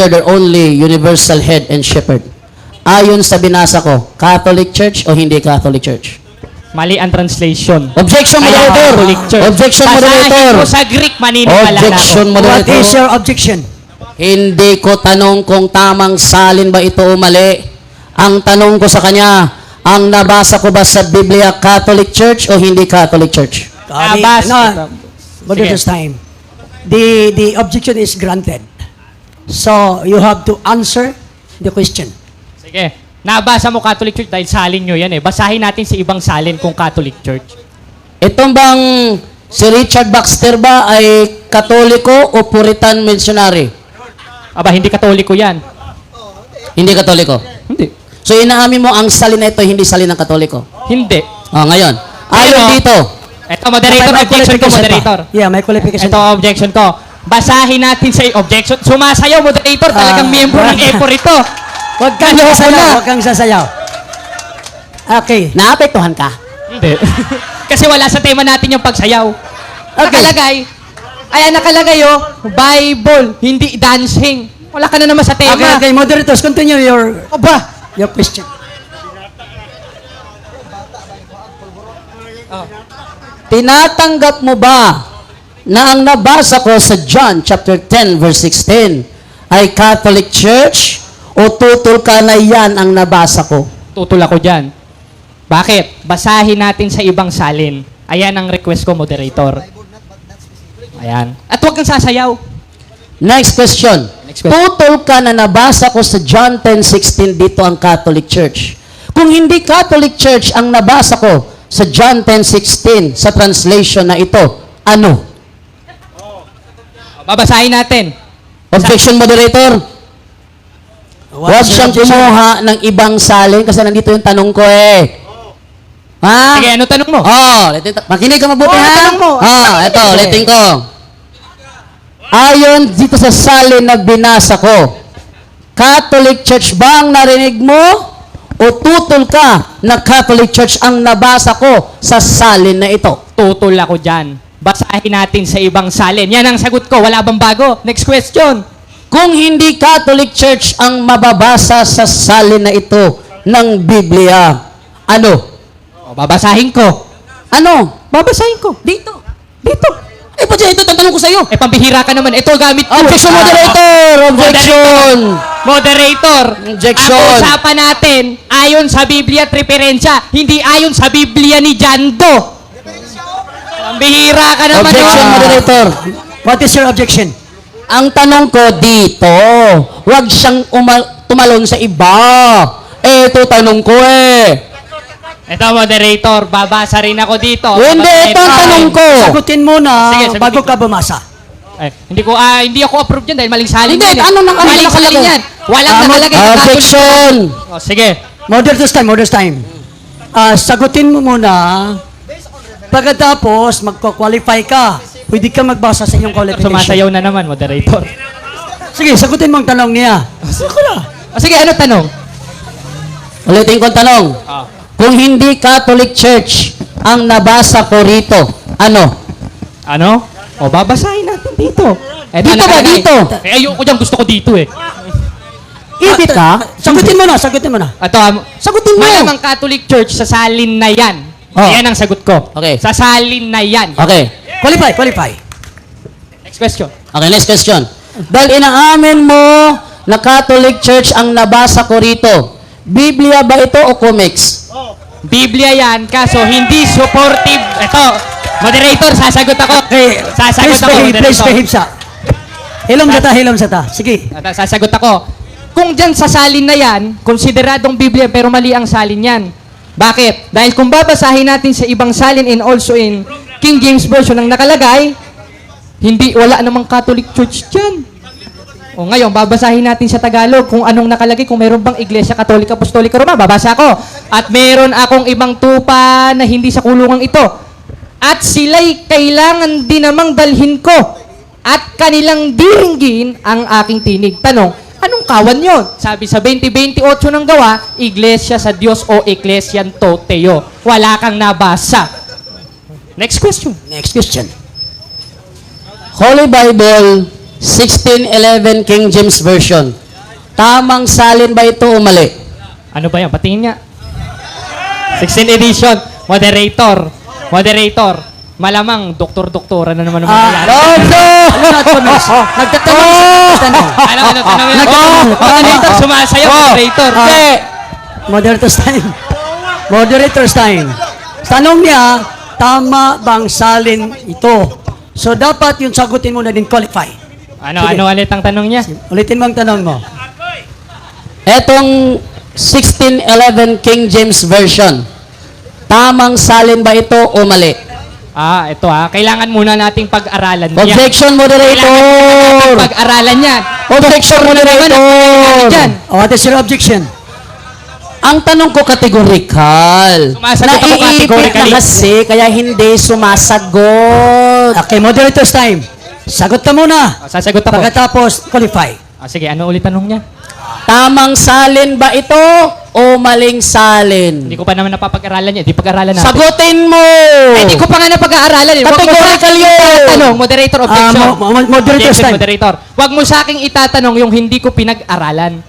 C: their only universal head and shepherd. Ayon sa binasa ko, Catholic Church o hindi Catholic Church?
B: Mali ang translation.
C: Objection,
B: Kaya
C: moderator!
B: Catholic Church.
C: Objection,
B: Basahin
C: moderator!
B: ko sa Greek, maniniwala na
C: Objection,
B: ako.
A: What
C: moderator!
A: is your objection?
C: Hindi ko tanong kung tamang salin ba ito o mali. Ang tanong ko sa kanya, ang nabasa ko ba sa Biblia Catholic Church o hindi Catholic Church?
B: Nabasa.
A: Moderator's time. The objection is granted. So, you have to answer the question.
B: Sige. Nabasa mo Catholic Church dahil salin nyo yan eh. Basahin natin sa ibang salin kung Catholic Church.
C: Itong bang si Richard Baxter ba ay Katoliko o Puritan missionary?
B: Aba, hindi Katoliko yan.
C: Hindi Katoliko.
B: Hindi.
C: So inaamin mo ang salin na ito hindi salin ng Katoliko.
B: Hindi.
C: Ngayon, ayon
B: Pero-
C: dito,
B: Ito, moderator,
A: May
B: objection ko,
A: qualification
B: moderator.
A: pa. Yeah, may qualification.
B: Ito, objection ko. Basahin natin sa objection. Sumasayaw, moderator. Talagang miyembro ng EPOR ito.
A: Huwag kang
B: Ano
A: sasayaw.
B: na?
A: Huwag kang sasayaw. Okay.
C: naapektuhan ka.
B: Hindi. Kasi wala sa tema natin yung pagsayaw. Nakalagay, Bible, hindi dancing. Wala ka na naman sa tema.
A: Okay, moderators, continue your
B: Aba,
A: question.
C: Tinatanggap mo ba na ang nabasa ko sa John chapter 10 verse 16 ay Catholic Church o tutol ka na yan ang nabasa ko?
B: Tutol ako dyan. Bakit? Basahin natin sa ibang salin. Ayan ang request ko, moderator. Ayan. At huwag kang sasayaw.
C: Next question.
B: Next question.
C: Tutol ka na nabasa ko sa John 10:16 dito ang Catholic Church. Kung hindi Catholic Church ang nabasa ko sa John 10:16 sa translation na ito, ano?
B: Babasahin natin.
C: Objection, moderator. Huwag siyang kumuha ng ibang salin kasi nandito yung tanong ko eh. Ha?
B: Sige, ano tanong mo?
C: Makinig ka mabuti ha?
B: tanong mo.
C: Ito, ulitin ko. Ayon dito sa salin na binasa ko, Catholic Church ba ang narinig mo? O tutol ka na Catholic Church ang nabasa ko sa salin na ito?
B: Tutol ako dyan. Basahin natin sa ibang salin. Yan ang sagot ko. Wala bang bago? Next question.
C: Kung hindi Catholic Church ang mababasa sa salin na ito ng Biblia, ano?
B: O, babasahin ko.
C: Ano?
B: Babasahin ko. Dito. Dito.
C: Eh, ba't ito tatanong ko sa iyo?
B: Eh, pambihira ka naman. Ito gamit ko.
C: Objection, moderator! Objection!
B: Moderator.
C: Objection.
B: Ang usapan natin, ayon sa Biblia at referensya, hindi ayon sa Biblia ni Jando. Pambihira ka naman.
C: Objection,
B: oh.
C: moderator.
A: What is your objection?
C: Ang tanong ko dito, huwag siyang tumalon sa iba. Eh, ito tanong ko eh.
B: Ito, moderator. Babasa rin ako dito.
C: Hindi, ito ang tanong ko.
A: Sagutin mo na
B: Sige, sagutin
A: bago
B: ko.
A: ka bumasa.
B: Eh, hindi ako approve dyan dahil maling salin
C: Hindi,
B: yan.
C: ano nang- ano
B: maling
C: nakalagay?
B: salin yan. Walang nakalagay.
C: Objection!
B: Oh, sige.
A: Moderator's time, moderator's time. Sagutin mo muna. Pagkatapos, magko-qualify ka. Pwede ka magbasa sa iyong qualification.
B: Sumasayaw na naman, moderator.
A: Sige, sagutin mo ang tanong niya.
B: O sige, ano tanong?
C: Ulitin ko ang tanong. Kung hindi Catholic Church ang nabasa ko rito, ano?
B: Ano? O, babasahin natin dito.
C: Dito ba? Dito?
B: Eh, ayoko dyan. Gusto ko dito eh.
C: Hindi ka?
A: Sagutin mo na, sagutin mo na.
B: Ito,
C: Sagutin mo.
B: malamang Catholic Church sa salin na yan.
C: Oh.
B: Yan ang sagot ko.
C: Okay.
B: Sa salin na yan.
C: Okay.
A: Qualify, qualify.
B: Next question.
C: Okay, next question. Dahil inaamin mo na Catholic Church ang nabasa ko rito, Biblia ba ito o comics?
B: Biblia yan, kaso hindi supportive. Ito, moderator, sasagot ako.
A: Okay,
B: Sasagot ako,
A: please
B: moderator.
A: behave sa. Hilom sa ta. Sige.
B: Sasagot ako. Kung dyan sa salin na yan, konsideradong Biblia pero mali ang salin yan. Bakit? Dahil kung babasahin natin sa ibang salin and also in King James Version ang nakalagay, wala namang Catholic Church dyan. O ngayon, babasahin natin sa Tagalog kung anong nakalagay, kung meron bang Iglesia Katolika Apostolika Roma, babasa ko. At meron akong ibang tupa na hindi sa kulungang ito. At sila'y kailangan din namang dalhin ko at kanilang diringgin ang aking tinig. Tanong, anong kawan yon? Sabi sa 20:28 ng gawa, Iglesia sa Diyos o Ecclesian Toteo. Wala kang nabasa. Next question.
A: Next question.
C: Holy Bible, 1611 King James Version. Tamang salin ba ito o mali?
B: Ano ba yan? Patingin nga. 16 edition. Moderator. Malamang doktor-doktora na naman ang mangyayari.
A: Nagtatanong.
B: Ano tanong yun? Moderator, sumasayaw. Moderator.
C: Hindi.
A: Moderator's time. Moderator's time. Tanong niya, tama bang salin ito? So, dapat yung sagutin mo na din qualify. Sige.
B: Ano ulit ang tanong niya?
A: Ulitin mo ang tanong mo.
C: Etong 1611 King James Version. Tamang salin ba ito o mali?
B: Ito kailangan muna nating pag-aralan niya.
C: Objection, moderator!
B: Pag-aralan niya.
C: Objection, moderator!
B: Dyan.
A: What is your objection?
C: Ang tanong ko kategorikal.
B: Sumasagot ako
C: Naiipit
B: categorically.
C: na kasi, kaya hindi sumasagot.
A: Okay, moderator's time. Sagot ka muna.
B: Sasagot ako.
A: Pagkatapos, qualify.
B: Sige, ano ulit tanong niya?
C: Tamang salin ba ito o maling salin?
B: Hindi ko pa naman napapag-aralan niya. Di pag-aralan natin.
C: Sagutin mo!
B: Hindi ko pa nga napag-aaralan.
C: Categorical yun!
B: Tanong, moderator, objection.
A: Moderator's
B: Objection,
A: time.
B: moderator. Huwag mo sa aking itatanong yung hindi ko pinag-aralan.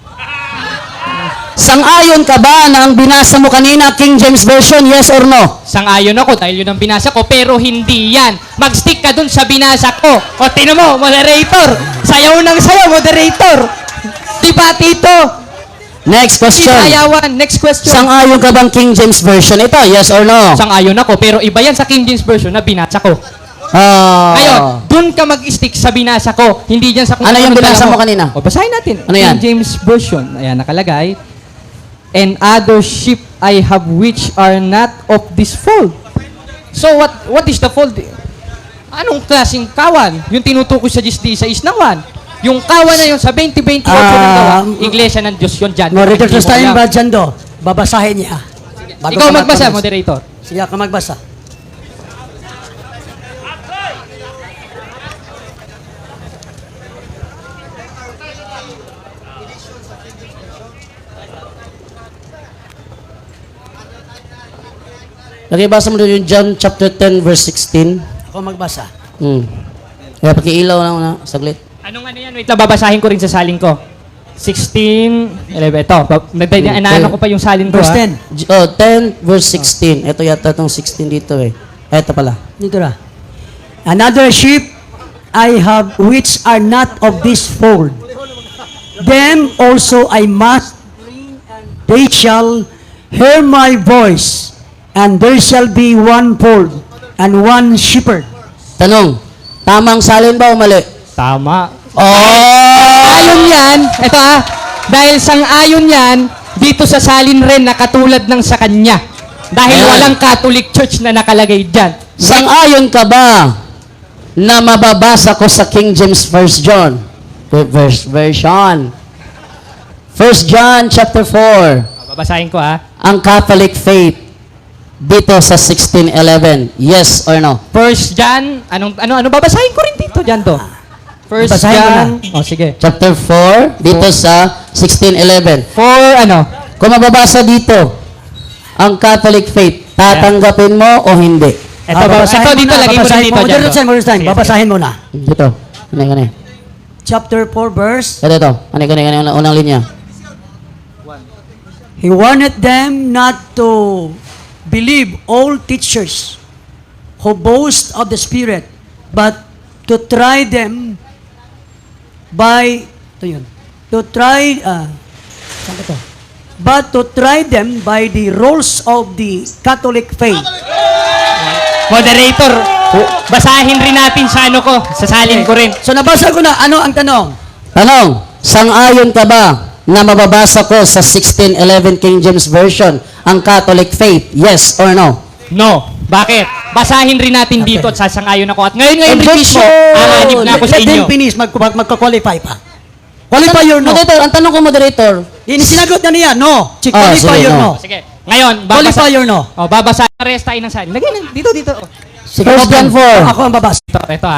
C: Sang-ayon ka ba na ang binasa mo kanina, King James Version, yes or no?
B: Sang-ayon ako dahil yun ang binasa ko, pero hindi yan. Mag-stick ka dun sa binasa ko. O, tinan mo, moderator. Sayaw ng sayaw, moderator. Diba, Tito?
C: Next
B: Di
C: question.
B: sayawan. Next question.
C: Sang-ayon ka bang King James Version? Ito, yes or no?
B: Sang-ayon ako, pero iba yan sa King James Version na binasa ko.
C: Ah.
B: Ngayon, dun ka mag-stick sa binasa ko. Hindi dyan sa kung
C: Ano yung
B: anong
C: binasa
B: dala
C: mo kanina?
B: O, basahin natin.
C: Ano yan?
B: King James Version. Ayan, nakalagay. And other sheep I have which are not of this fold. So, what is the fold? Anong klaseng kawan? Yung tinutukoy sa 10:16 na 1. Yung kawan na yun sa 20:28 ng gawa, Iglesia ng Diyos yun dyan.
A: Moderator
B: Hindi mo
A: sa time
B: alam.
A: ba dyan do? Babasahin niya. Bago
B: Ikaw
A: ka
B: magbasa,
A: matapos.
B: moderator.
A: Sige ka magbasa.
C: Nakibasa mo doon yung John chapter 10 verse 16.
A: Ako magbasa.
C: Kaya pakiilaw lang na, saglit.
B: Anong ano yan? Wait lang, babasahin ko rin sa salin ko. 16, 11. Ito, nanaano ko pa yung salin ko.
A: Verse
B: ha?
A: 10.
C: 10 verse 16. Ito yata itong 16 dito eh. Ito pala.
A: Dito na. Another sheep I have which are not of this fold. Them also I must bring, and they shall hear my voice, and there shall be one fold and one shepherd.
C: Tanong, tamang salin ba o mali?
B: Tama.
C: Oh!
B: Ayon yan, ito dahil sang-ayon yan, dito sa salin rin na katulad ng sa kanya. Dahil
C: Ayan.
B: walang Catholic Church na nakalagay dyan.
C: Sang-ayon ka ba na mababasa ko sa King James Version? Version. 1 John chapter 4.
B: Babasahin ko
C: Ang Catholic faith dito sa 16:11. Yes or no?
B: First John, ano babasahin ko rin dito dyan to. First
A: Basahin mo
B: John, sige.
C: Chapter 4 dito sa 16:11.
B: For
C: Kung mababasa dito ang Catholic faith, tatanggapin mo o hindi?
B: Ito, ito dito, lagay mo rin dito dyan.
A: Moderator time, moderator time.
B: Sige,
A: Babasahin mo na.
C: Dito. Kanay.
A: Chapter 4 verse.
C: Ito. Kanay. Unang linya.
A: He warned them not to believe all teachers who boast of the Spirit, but to try them by, saan ba to? But to try them by the rules of the Catholic faith.
B: Moderator, basahin rin natin sa ano ko, sa salin ko rin.
A: So nabasa ko na, ano ang tanong?
C: Tanong, sang-ayon ka ba na mababasa ko sa 16:11 King James Version ang Catholic faith? Yes or no?
B: No. Bakit? Basahin rin natin dito at sasang-ayon ako. At ngayon rin mismo,
C: Objection!
B: aanib na ako sa
A: Let
B: inyo.
A: them finish, magka-qualify pa. Qualify your no.
C: Moderator, ang tanong ko, moderator.
A: Sinagot na niya, no.
C: Ah,
A: Qualify
C: sige,
A: your
C: no.
A: no.
B: Sige. Ngayon,
A: Qualify your no.
B: babasahin. Pares tayo ng salin. Lagyan na, dito.
A: Sige,
C: First John 4.
A: Ako ang babasa.
B: Ito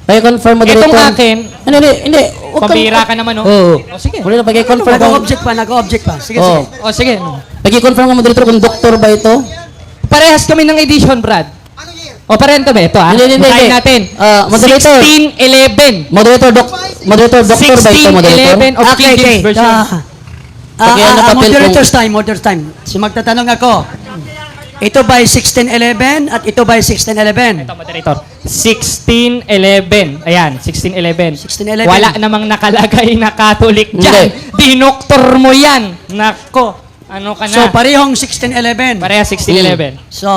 C: Pag confirm moderator.
B: Itong akin,
C: Hindi. Huwag kang-
B: pambira ka naman, oh.
C: Oo.
B: O, sige.
C: Muli na, pag-confirm ko.
A: Nag-object pa. Sige,
C: Oo.
A: sige.
B: O, sige.
C: Pag-confirm ko, moderator, kung doktor ba ito?
B: Parehas kami ng edition, Brad. O, parehan kami. Ito,
C: Hindi.
B: Basahin natin.
C: Moderator.
B: 1611.
C: Moderator, doktor ba ito, moderator?
B: 1611 of King James Version.
C: Pagyan na papel
A: Moderator's time. So magtatanong ako. Ito by 1611 at ito by 1611.
B: Ito, moderator. 1611. Ayan, 1611.
A: 1611.
B: Wala namang nakalagay na Catholic dyan. Dinoktor mo yan. Nako. Ano ka na?
A: So parehong 1611.
B: Pareha 1611.
A: So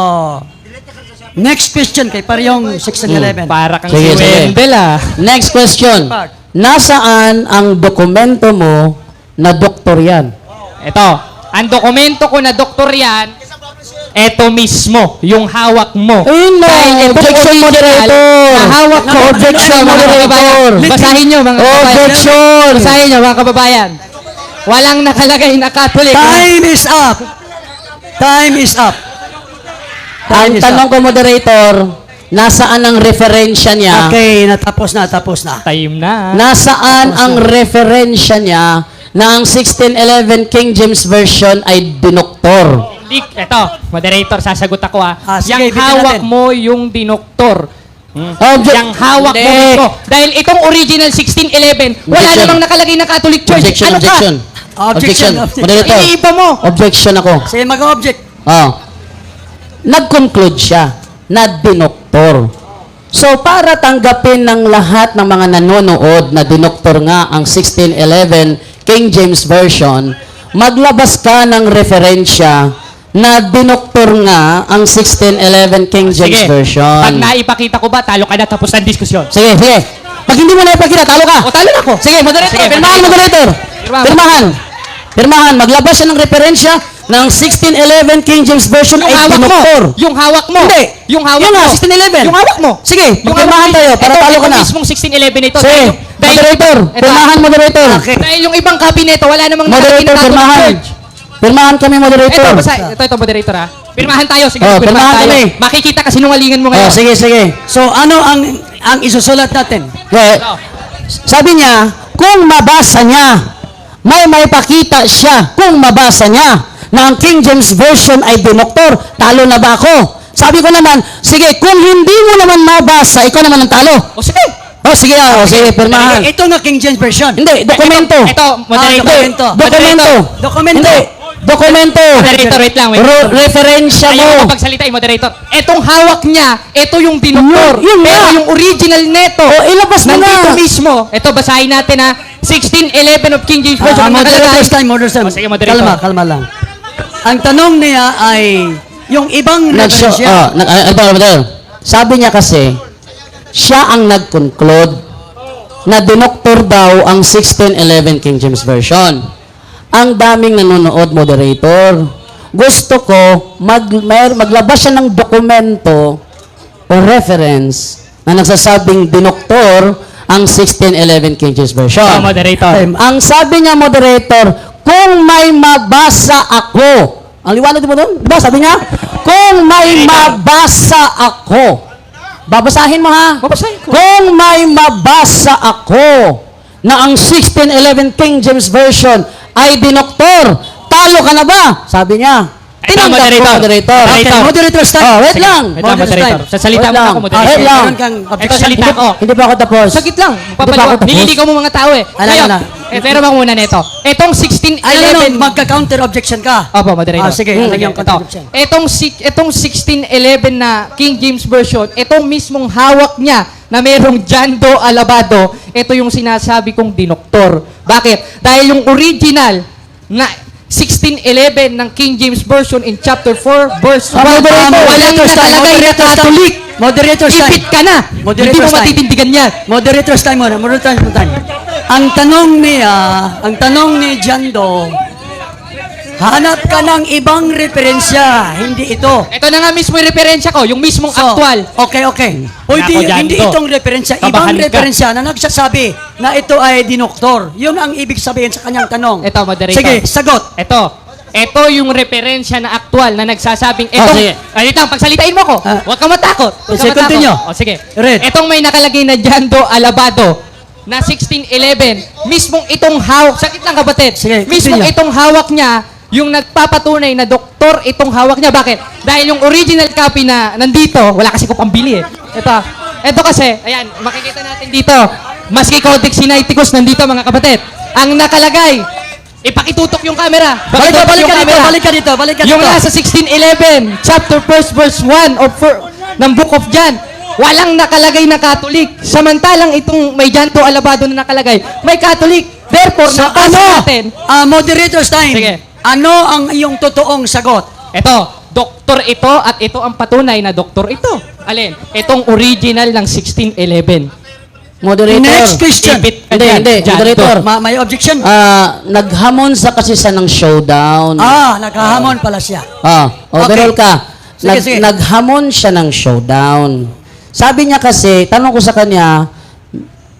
A: next question kay parehong 1611.
B: Para kang
C: Sige,
B: si
C: sige.
B: Wendell,
C: Next question. Nasaan ang dokumento mo na doktor yan?
B: Ito. Ang dokumento ko na doktor yan, eto mismo, yung hawak mo.
C: Ayun na,
B: Dahil itong
C: objection,
B: original
C: moderator.
B: na hawak ko.
C: Objection,
B: Mga
C: moderator.
B: kababayan, basahin nyo, mga kababayan.
C: Objection.
B: Basahin nyo, mga kababayan. Walang nakalagay na Catholic.
A: Time is up. Time is up.
C: Ang tanong ko, moderator, nasaan ang referensya niya?
A: Okay, natapos na.
B: Time na.
C: Nasaan ang referensya niya na ang 1611 King James Version ay dinoktor?
B: Eto, moderator, sasagot ako
A: sige,
B: Yang
A: bigyan
B: hawak
A: natin.
B: mo yung dinoktor. Yang hawak mo
C: Hindi.
B: ito. Dahil itong original 1611, wala
C: Objection.
B: namang nakalagay na Catholic Church.
C: Objection,
B: Ano
C: objection.
B: ka?
A: Objection.
C: Moderator.
B: Iniiba mo.
C: Objection ako.
A: Sige, mag-object.
C: Oh. Nag-conclude siya na dinoktor. So, para tanggapin ng lahat ng mga nanonood na dinoktor nga ang 1611 King James Version, maglabas ka ng referensya na dinoktor nga ang 1611 King James
B: Sige.
C: Version.
B: Pag naipakita ko ba, talo ka na tapos ng diskusyon.
C: Sige, sige. Pag hindi mo na ipakita, talo ka.
B: O, talo na ako.
C: Sige, moderator.
B: Sige,
C: Pirmahan, moderator.
B: Pirmahan.
C: Pirmahan. Pirmahan. Maglabas siya ng referensya ng 1611 King James Version
B: Yung
C: ay
B: hawak mo.
C: dinoktor.
B: Yung hawak mo.
C: Hindi.
B: Yung hawak
C: Yun
B: mo.
C: nga, 1611.
B: Yung hawak mo.
C: Sige,
B: Yung
C: magpirmahan
B: hawak mo.
C: tayo para
B: Ito,
C: talo ka
B: ito
C: na.
B: mismong 1611 ito.
C: Sige, moderator.
B: Ito,
C: Pirmahan, moderator.
B: Dahil yung ibang copy nito, wala namang
C: Moderator,
B: nakalagay na
C: pirmahan.
B: George.
C: Pirmahan kami, moderator.
B: Ito, basta, ito, moderator ha. Pirmahan tayo. Sige,
C: Oh, pirmahan
B: tayo.
C: kami.
B: Makikita kasi nungalingan mo
C: Oh,
B: ngayon.
C: sige, sige.
A: So, ano ang isusulat natin?
C: Okay. Sabi niya, kung mabasa niya, may pakita siya kung mabasa niya na ang King James Version ay dinoktor, talo na ba ako? Sabi ko naman, sige, kung hindi mo naman mabasa, ikaw naman ang talo.
B: O sige.
C: Oh, sige, sige, pirmahan.
A: Ito na King James Version.
C: Hindi, dokumento.
B: Ito, moderator.
A: dokumento.
C: Dokumento.
A: Dokumento.
C: Hindi, dokumento.
B: Moderator, wait lang, wait.
C: Referensya
B: Ayaw
C: mo.
B: ko pagsalita yung moderator. Etong hawak niya, ito yung dinoktor.
C: Yun
B: Pero
C: nga.
B: yung original neto,
C: O, ilabas mo
B: nandito
C: na.
B: mismo. Ito, basahin natin ha. 1611 of King James Version. Ang
A: Moderator's
B: nakalagay.
A: time, moderator's time.
B: O, sige, moderator.
A: Kalma lang. Ang tanong niya ay, yung ibang
C: Nag-show,
A: referensya.
C: sabi niya kasi, siya ang nag-conclude na dinoktor daw ang 1611 King James Version. Ang daming nanonood, moderator. Gusto ko, maglabas siya ng dokumento o reference na nagsasabing dinoktor ang 1611 King James Version.
B: Ito, moderator.
C: Ang sabi niya, moderator, kung may mabasa ako, ang liwanag di mo doon? Diba, sabi niya, kung may mabasa ako, babasahin mo ha?
B: Babasahin ko.
C: Kung may mabasa ako na ang 1611 King James Version ay dinoktor, talo ka na ba? Sabi niya.
B: Ito,
C: Tinanggap ko,
B: moderator.
C: moderator.
A: Okay, moderator's time.
C: Oh, wait
B: Sige.
C: lang.
B: Ito,
A: Moderator's
B: moderator.
A: time.
B: Sasalita
C: Wait
B: mo
C: lang.
B: ako,
C: Ah,
B: moderator.
C: wait lang.
A: Meron kang
B: Ito,
A: objection.
B: salita ko.
C: Hindi pa ako tapos.
B: Sagit lang.
C: Hindi pa ako
B: Papalo.
C: tapos.
B: Nililigaw mo mga tao eh.
A: Ala,
B: Ngayon,
A: ala.
B: pero bang muna nito. Etong 1611.
A: Magka-counter objection ka.
B: Opo, moderator.
A: Sige,
B: Sige,
A: ano yung
B: ito.
A: contribution?
B: Etong 1611 na King James Version, itong mismong hawak niya na merong John Doe Alabado, ito yung sinasabi kong dinoktor. Bakit? Dahil yung original na 1611 ng King James Version in chapter 4, verse 1, walang
A: Moderator's time.
B: nakalagay na Catholic.
A: Moderator's time.
B: Ipit ka na.
A: Moderator's
B: Hindi mo
A: time.
B: matitindigan yan.
A: Moderator's time muna. Moderator's time. Ang tanong ni Jando, hanap ka ng ibang referensya, hindi ito.
B: Ito na nga mismo yung referensya ko, yung mismong actual.
A: Okay. Pwede,
B: Nako, Jando.
A: hindi itong referensya, ibang
B: Kabahan ka.
A: referensya na nagsasabi na ito ay dinoktor. Yun ang ibig sabihin sa kanyang tanong.
B: Ito, moderator.
A: Sige, sagot.
B: Ito yung referensya na aktual na nagsasabing
C: sige.
B: Dito, pagsalitain mo ko.
A: Ah.
B: Huwag ka matakot. Huwag ka
A: Sige,
B: matakot.
A: continue.
B: O, sige.
A: Read.
B: Itong may nakalagay na John Doe Alabado na 1611, mismong itong hawak, sakit lang kapatid,
A: Sige,
B: mismong
A: continue.
B: itong hawak niya, yung nagpapatunay na doktor itong hawak niya. Bakit? Dahil yung original copy na nandito, wala kasi ko pambili eh. Ito kasi, ayan, makikita natin dito, maski Codex Sinaiticus nandito mga kapatid. Ang nakalagay, ipakitutok yung camera.
A: Balik
B: Pakitutok yung camera.
A: balik ka dito.
B: Yung nasa 1611, chapter 1, verse 1 ng Book of John, walang nakalagay na Catholic. Samantalang itong may John Doe Alabado na nakalagay, may Catholic. Therefore,
A: So,
B: nabasa natin,
A: moderator's time.
B: Sige.
A: Ano ang iyong totoong sagot?
B: ito, doktor ito at ito ang patunay na doktor ito. Alin? Itong original ng 1611.
C: Moderator.
A: Next question.
B: Ipit ka
C: Hindi,
B: dyan,
C: hindi.
B: John
C: Moderator.
B: Doe.
A: May objection?
C: Naghamon sa kasi sa ng showdown.
A: Nakahamon pala siya.
C: Overall
A: Okay.
C: ka.
A: Sige, sige.
C: Naghamon siya ng showdown. Sabi niya kasi, tanong ko sa kanya,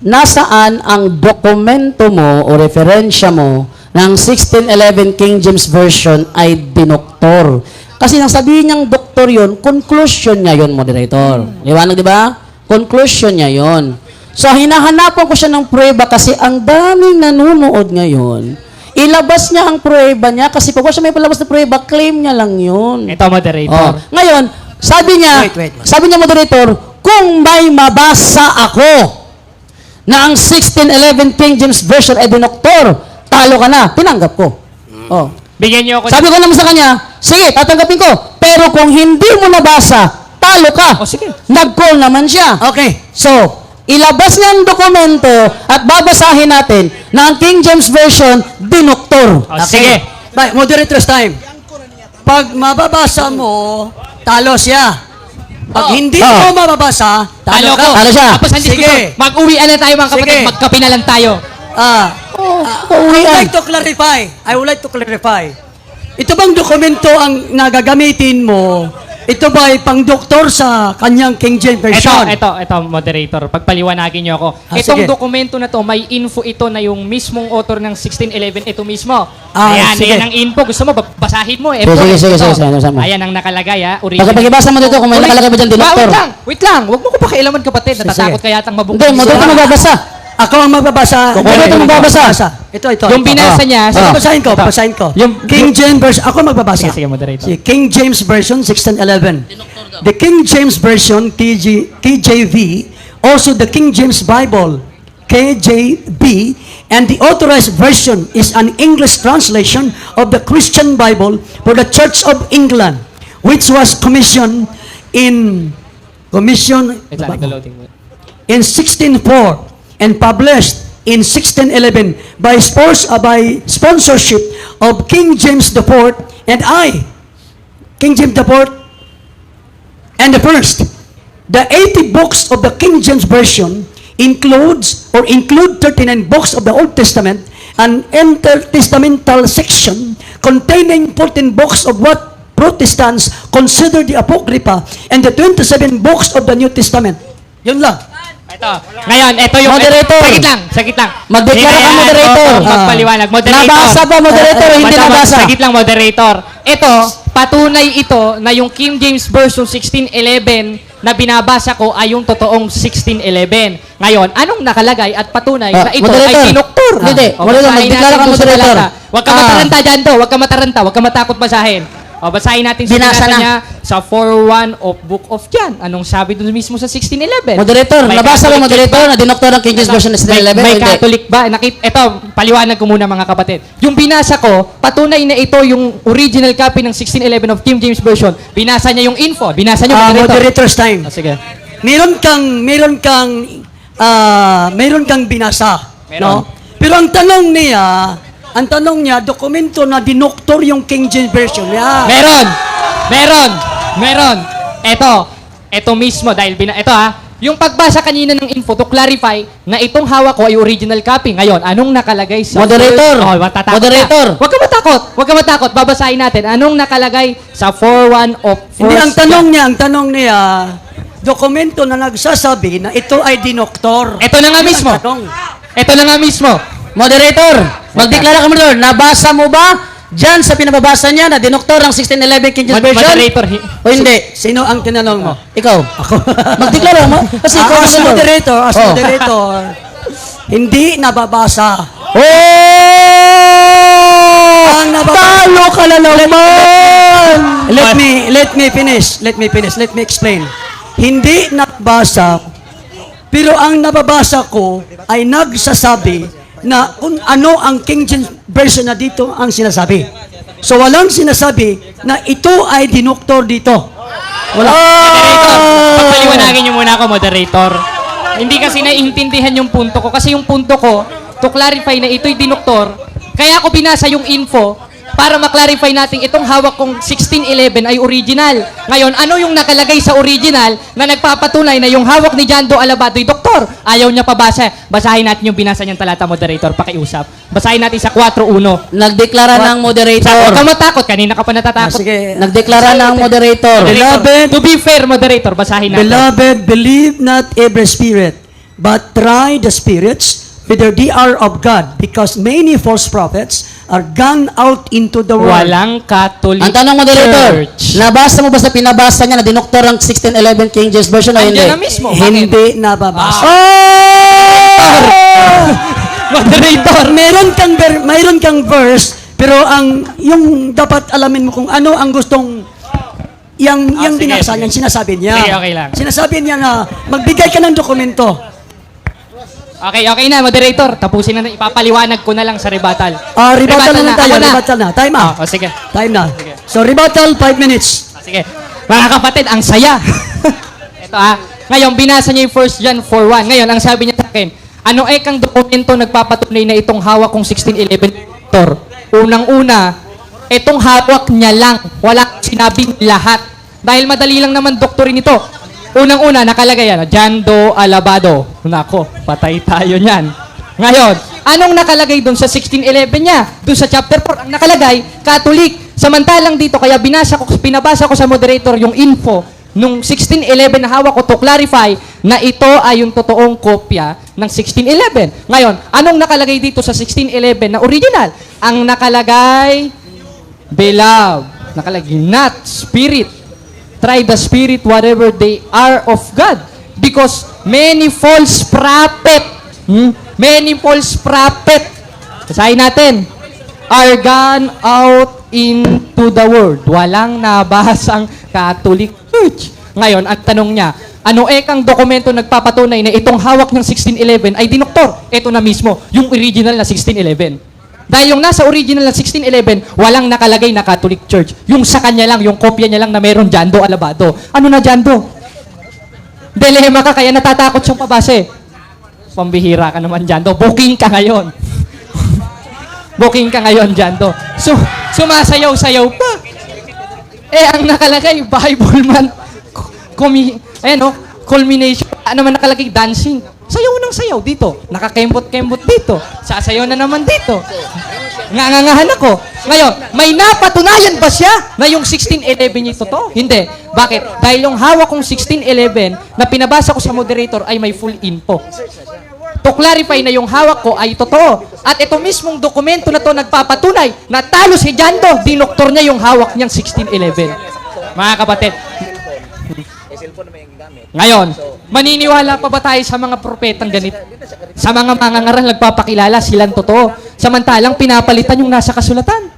C: nasaan ang dokumento mo o referensya mo ng 1611 King James Version ay dinoktor? Kasi nang sabihin niyang doktor yun, conclusion niya yun, moderator. Liwanag, di ba? Conclusion niya yun. So, hinahanapan ko siya ng prueba kasi ang daming nanonood ngayon. Ilabas niya ang prueba niya kasi pag siya may palabas na prueba, claim niya lang yun.
B: Ito, moderator.
C: Ngayon, sabi niya,
A: Wait.
C: sabi niya, moderator, kung may mabasa ako na ang 1611 King James Version ay dinoktor, talo ka na. Tinanggap ko. Oh.
B: Bigyan niyo ako.
C: Sabi ko naman sa kanya, sige, tatanggapin ko. Pero kung hindi mo nabasa, talo ka.
B: O, sige.
C: Nag-call naman siya.
A: Okay.
C: So, ilabas niya ang dokumento at babasahin natin na ang King James Version, dinoktor.
B: O, sige.
A: Bye, moderator's time. Pag mababasa mo, talo siya. Pag hindi mo mababasa,
B: Talo
A: talo
B: ko.
A: ka.
C: Talo siya.
B: Tapos ang
A: Sige.
B: diskusyon, mag-uwian na tayo mga kapatid,
A: Sige.
B: magkape na lang tayo.
A: I would like to clarify. I would like to clarify. Ito bang dokumento ang nagagamitin mo? Ito ba ay pang-doktor sa kanyang King James Version?
B: Ito, moderator. Pagpaliwanagin niyo ako. Itong
A: Sige.
B: dokumento na to, may info ito na yung mismong author ng 1611, ito mismo.
A: Sige.
B: Ayan ang info. Gusto mo, basahin mo.
C: Sige.
B: Ayan ang nakalagay, original.
C: Pagkabasa mo dito kung may nakalagay ba dyan, dinoktor.
B: Wait lang. Huwag mo ko pakialaman, kapatid. Natatakot ka yatang mabukod.
C: Hindi, moderator magbabasa.
A: Ako ang magbabasa.
C: Moderator magbabasa.
A: Ito.
B: Yung binasa niya,
A: Sige, basahin ko.
B: Ito.
A: Basahin ko.
B: Yung-
A: King James Version. Ako magbabasa.
B: Sige, moderator.
A: Si King James Version 1611. The King James Version KJV, also the King James Bible KJB, and the authorized version is an English translation of the Christian Bible for the Church of England, which was commissioned in
B: Wait lang, loading.
A: in 1604 and published in 1611 by sponsorship of King James IV and I, King James IV and the first. The 80 books of the King James Version include 39 books of the Old Testament, an intertestamental section containing 14 books of what Protestants consider the Apocrypha, and the 27 books of the New Testament. Yun lang.
B: Ito. Ngayon, ito yung...
C: Moderator.
B: Sagit lang.
C: Magdeklara ka,
B: Hinayaan
C: moderator.
B: ko magpaliwanag. Moderator.
C: Nabasa ba, moderator, o hindi nabasa?
B: Sagit lang, moderator. Ito, patunay ito na yung King James Version 1611 na binabasa ko ay yung totoong 1611. Ngayon, anong nakalagay at patunay na ito
C: moderator.
B: ay dinoktor?
C: Hindi, moderator, magdeklara ka, moderator.
B: Huwag ka mataranta dyan to. Huwag ka mataranta. Huwag ka matakot basahin. O, basahin natin sa
C: Binasa
B: binasa
C: na.
B: niya sa 4.1 of Book of John. Anong sabi doon mismo sa 1611?
C: Moderator,
B: May
C: nabasa ba,
B: Catholic
C: moderator,
B: ba?
C: na dinoktor ang King James Version na 1611?
B: May
C: o hindi?
B: Catholic ba? Ito, paliwanag ko muna mga kapatid. Yung binasa ko, patunay na ito yung original copy ng 1611 of King James Version. Binasa niya yung info. Binasa niyo, moderator.
A: Moderator's time.
B: Sige.
A: Meron kang binasa,
B: Meron.
A: no? Pero ang tanong niya, dokumento na dinoktor yung King James Version. Yeah.
B: Meron. Ito mismo dahil ito yung pagbasa kanina ng info to clarify na itong hawak ko ay original copy. Ngayon, anong nakalagay sa
C: Moderator.
B: matatakot
C: Moderator.
B: ka. Huwag ka matakot. Babasahin natin. Anong nakalagay sa 4.1 of
A: Hindi, ang
B: First
A: tanong niya, dokumento na nagsasabi na ito ay dinoktor.
B: Ito na nga
A: Yun ang
B: mismo.
A: tanong.
B: Ito na nga mismo.
C: Moderator, magdeklara ka, moderator. Nabasa mo ba dyan sa pinababasa niya na dinoktor ang 1611 King James Version?
B: Moderator.
C: O hindi?
A: Sino ang tinanong mo?
C: Ikaw. Ako. Magdeklara mo. Kasi ikaw
A: As
C: ang
A: moderator,
C: Oh.
A: hindi nababasa.
C: Oh!
A: Ang nababasa.
C: Talo ka na naman!
A: Let me finish. Let me explain. Hindi nabasa, pero ang nababasa ko ay nagsasabi na kung ano ang King James Version na dito ang sinasabi. So walang sinasabi na ito ay dinoktor dito. Wala.
B: Moderator, pagpaliwanagin niyo muna ako, moderator. Hindi kasi naiintindihan yung punto ko. Kasi yung punto ko, to clarify na ito'y dinoktor, kaya ako binasa yung info para maklarify natin itong hawak kong 1611 ay original. Ngayon, ano yung nakalagay sa original na nagpapatunay na yung hawak ni John Doe Alabado'y doktor? Ayaw niya pabasa. Basahin natin yung binasa niyang talata, moderator, pakiusap. Basahin natin sa 4.1.
C: Nagdeklara ng moderator.
B: Huwag ka matakot. Kanina ka pa natatakot.
A: Sige.
C: Nagdeklara ng moderator.
B: Beloved, to be fair, moderator, basahin natin.
A: Beloved, believe not every spirit, but try the spirits whether they are of God, because many false prophets are gone out into the world.
B: Walang Catholic
C: Ang tanong, moderator,
B: Church.
C: nabasa mo ba sa pinabasa niya na dinoktor ang 1611 King James Version o hindi?
B: Andiyan na mismo. Bakit?
A: Hindi nababasa.
B: Moderator.
A: Mayroon kang verse, pero yung dapat alamin mo kung ano ang gustong yung
B: sige,
A: binasa
B: sige.
A: niya, sinasabi niya.
B: Sige, okay lang.
A: Sinasabi niya na magbigay ka ng dokumento.
B: Okay na, moderator. Tapusin na, ipapaliwanag ko na lang sa rebuttal.
A: Rebuttal na tayo,
B: Ako
A: rebuttal na. Time out.
B: Sige.
A: Time na. So, rebuttal, 5 minutes.
B: Sige. Mga kapatid, ang saya. Ito Ngayon, binasa niya yung 1 John 4:1. Ngayon, ang sabi niya sa akin, ano kang dokumento nagpapatunay na itong hawak kong 1611 doktor? Unang-una, itong hawak niya lang. Wala sinabing lahat. Dahil madali lang naman doktorin ito. Unang-una, nakalagay yan, Jando Alabado. Nako, patay tayo niyan. Ngayon, anong nakalagay doon sa 1611 niya? Doon sa chapter 4, ang nakalagay, Catholic. Samantalang dito, kaya pinabasa ko sa moderator yung info nung 1611 na hawak ko to clarify na ito ay yung totoong kopya ng 1611. Ngayon, anong nakalagay dito sa 1611 na original? Ang nakalagay, beloved. Nakalagay, not spirit. Try the spirit whatever they are of God. Because many false prophet, many false prophet, basahin natin, are gone out into the world. Walang nabasang Catholic Church. Ngayon, ang tanong niya, ano kang dokumento nagpapatunay na itong hawak ng 1611 ay dinoktor? Ito na mismo, yung original na 1611. Dahil yung nasa original na 1611, walang nakalagay na Catholic Church. Yung sa kanya lang, yung kopya niya lang na meron Jando Alabado. Ano na Jando? Dilema ka, kaya natatakot siyang pabase. Pambihira ka naman, Jando. Booking ka ngayon. Booking ka ngayon, Jando. So, sumasayaw-sayaw pa. Ang nakalagay, Bible man. Culmination. Ano naman nakalagay? Dancing. Sayaw ng sayaw dito. Nakakembot-kembot dito. Sasayaw na naman dito. Ngangangahan ako. Ngayon, may napatunayan ba siya na yung 1611 niya totoo? Hindi. Bakit? Dahil yung hawak kong 1611 na pinabasa ko sa moderator ay may full info. To clarify na yung hawak ko ay totoo. At ito mismong dokumento na to nagpapatunay na talo si Jando, dinoktor niya yung hawak niyang 1611. Mga kapatid, ngayon, maniniwala pa ba tayo sa mga propetang ganito? Sa mga mangangaral nagpapakilala, silang totoo. Samantalang pinapalitan yung nasa kasulatan.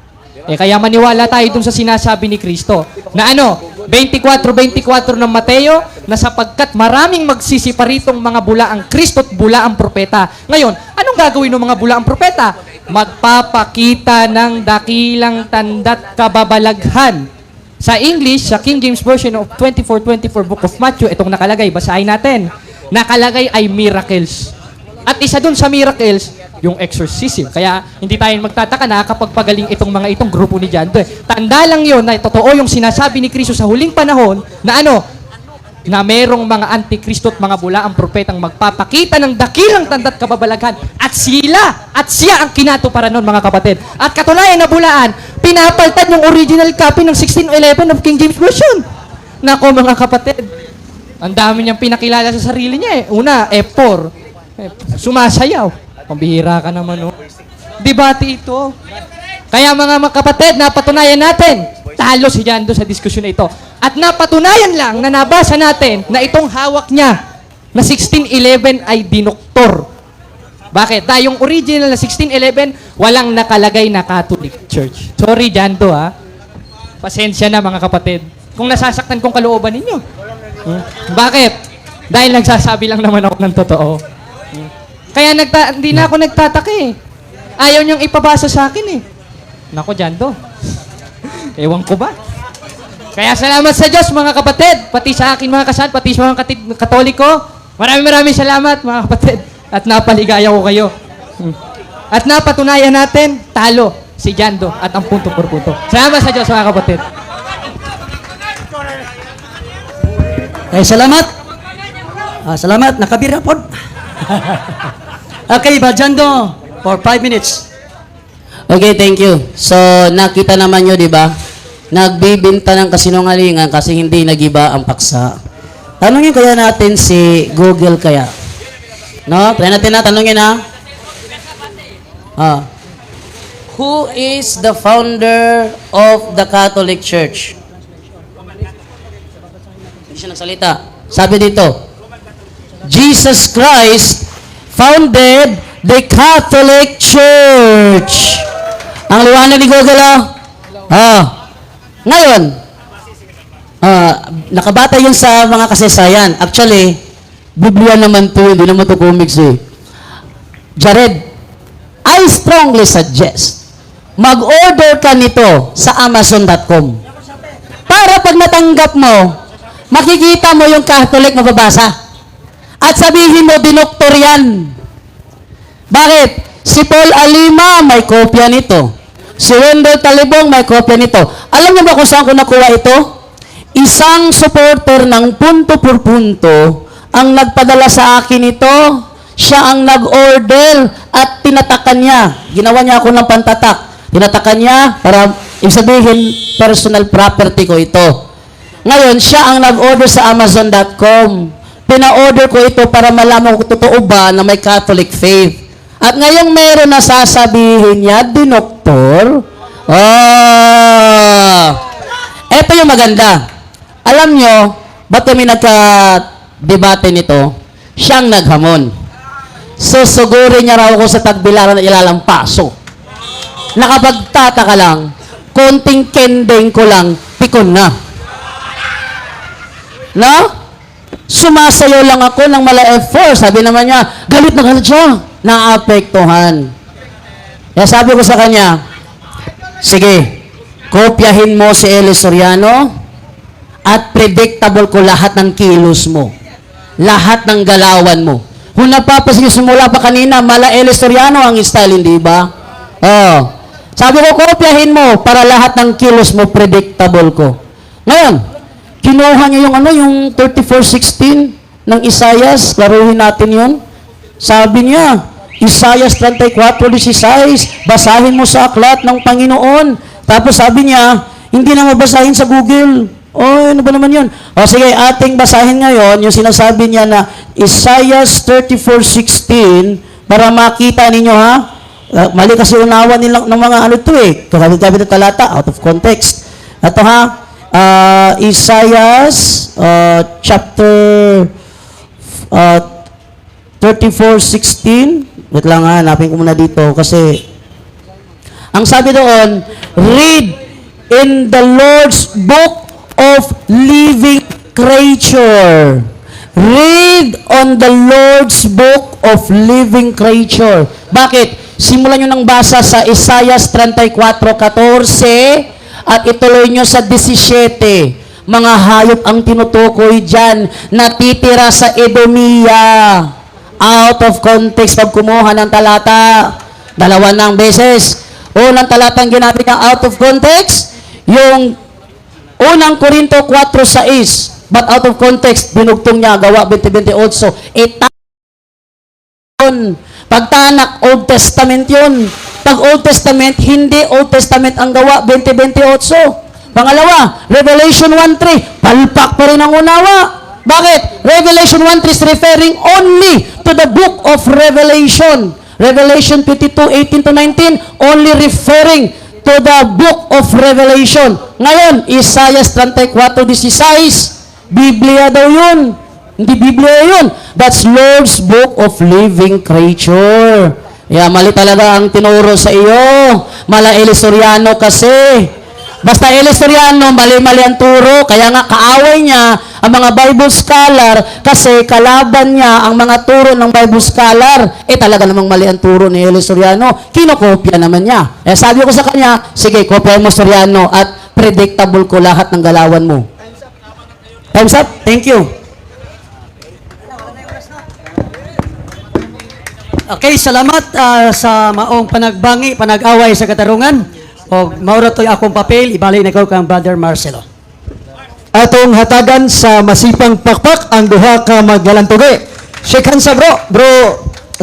B: Kaya maniwala tayo dun sa sinasabi ni Kristo. Na 24:24 ng Mateo, na sapagkat maraming magsisiparitong mga bulaang Kristo at bulaang propeta. Ngayon, anong gagawin ng mga bulaang propeta? Magpapakita ng dakilang tanda't kababalaghan. Sa English, sa King James Version of 24:24 Book of Matthew, itong nakalagay, basahin natin. Nakalagay ay miracles. At isa dun sa miracles, yung exorcism. Kaya hindi tayo magtataka na kapag pagaling itong mga itong grupo ni Jando. Tanda lang yun na totoo yung sinasabi ni Kristo sa huling panahon na na merong mga antikristo at mga bulaang propetang magpapakita ng dakilang tanda't kababalaghan at siya ang kinatuparan nun, mga kapatid. At katunayan na bulaan, pinapaltan yung original copy ng 1611 of King James Version. Nako, mga kapatid, ang dami niyang pinakilala sa sarili niya . Una, F4, sumasayaw. Pambihira ka naman, Debate ito. Kaya mga kapatid, napatunayan natin, talo si Jando sa diskusyon na ito. At napatunayan lang na nabasa natin na itong hawak niya na 1611 ay dinoktor. Bakit? Dahil yung original na 1611, walang nakalagay na Catholic Church. Sorry, Jando, Pasensya na, mga kapatid. Kung nasasaktan kong kalooban ninyo. Bakit? Dahil nagsasabi lang naman ako ng totoo. Kaya hindi na ako nagtataka . Ayaw niyang ipabasa sa akin . Nako, Jando. Ewan ko ba? Kaya salamat sa Diyos, mga kapatid. Pati sa akin, mga kasal, pati sa mga Katoliko. Maraming salamat, mga kapatid. At napaligaya ko kayo. At napatunayan natin, talo si Jando at ang punto por punto. Salamat sa Diyos, mga kapatid.
A: Salamat. Salamat. Nakabira po. Okay, Jando, for 5 minutes.
C: Okay, thank you. So, nakita naman nyo, di ba? Nagbibinta ng kasinungalingan kasi hindi nagiba ang paksa. Tanungin kaya natin si Google kaya. No? Try natin tanungin Who is the founder of the Catholic Church? Hindi siya nagsalita. Sabi dito, Jesus Christ founded the Catholic Church. Ang liwanag ni Google, Ngayon, nakabata yun sa mga kasaysayan. Actually, Biblia naman to, hindi naman to comics . Jared, I strongly suggest, mag-order ka nito sa Amazon.com. Para pag natanggap mo, makikita mo yung Catholic na babasa. At sabihin mo, dinoktor yan. Bakit? Si Paul Alima, may kopya nito. Si Wendell Talibong, may kopya nito. Alam niyo ba kung saan ko nakuha ito? Isang supporter ng punto por punto ang nagpadala sa akin ito. Siya ang nag-order at tinatakan niya. Ginawa niya ako ng pantatak. Tinatakan niya para ibig sabihin personal property ko ito. Ngayon, siya ang nag-order sa Amazon.com. Pina-order ko ito para malaman kung totoo ba na may Catholic faith. At ngayong meron na sasabihin niya, dinoktor. Ito yung maganda. Alam nyo, ba't kami nagka-debate nito? Siyang naghamon. Susugurin niya raw ako sa tagbilaran na ilalampaso. Nakapagtataka lang, konting kendeng ko lang, pikon na. No? Sumasayaw lang ako ng mala F4. Sabi naman niya, galit na galit siya. Naapektuhan. Kaya sabi ko sa kanya, sige, kopyahin mo si Eli Soriano at predictable ko lahat ng kilos mo. Lahat ng galawan mo. Kung napapasin simula pa kanina, mala Eli Soriano ang style, hindi ba? Oh. Sabi ko, kopyahin mo para lahat ng kilos mo predictable ko. Ngayon, kinuha niya yung 34:16 ng Isaias. Laruhin natin yun. Sabi niya, Isaias 34:16, basahin mo sa aklat ng Panginoon. Tapos sabi niya, hindi na mabasahin sa Google. Oh, ano ba naman yun? O sige, ating basahin ngayon yung sinasabi niya na Isaias 34:16 para makita ninyo ha. Mali kasi unawa nilang ng mga ano to eh. Katabi-tabi na talata, out of context. Ito ha, Isaiah chapter 34:16. Wait lang ha, hanapin ko muna dito kasi ang sabi doon, read in the Lord's book of living creature. Read on the Lord's book of living creature. Bakit? Simulan nyo ng basa sa Isaiah 34:14 at ituloy nyo sa 17. Mga hayop ang tinutukoy dyan, natitira sa Edomia. Out of context pag kumuha ng talata. Dalawa ng beses. Unang talatang ginamit ng out of context, yung unang Korinto 4:6. But out of context, binugtong niya, gawa 20:28. Pagtanak, Old Testament yun. Pag Old Testament, hindi Old Testament ang gawa 20:28. Pangalawa, Revelation 1:3, palpak pa rin ang unawa. Bakit? Revelation 1:3 is referring only to the book of Revelation. Revelation 22:18-19, only referring to the book of Revelation. Ngayon, Isaiah 34:16, Biblia daw yun. Hindi Biblia yun. That's Lord's book of living creature. Mali talaga ang tinuro sa iyo. Mala Eli Soriano kasi. Basta Eli Soriano, mali-mali ang turo. Kaya nga kaaway niya ang mga Bible scholar kasi kalaban niya ang mga turo ng Bible scholar. Talaga namang mali ang turo ni Eli Soriano. Kinokopya naman niya. Sabi ko sa kanya, sige, kopya mo Soriano at predictable ko lahat ng galawan mo. Time's up. Thank you.
A: Okay, salamat sa maong panagbangi, panag-away sa katarungan. O maura to'y akong papel, ibalik na ko kang Brother Marcelo.
D: Atong hatagan sa masipang pakpak ang duha ka maggalantugi. Shake hands sa bro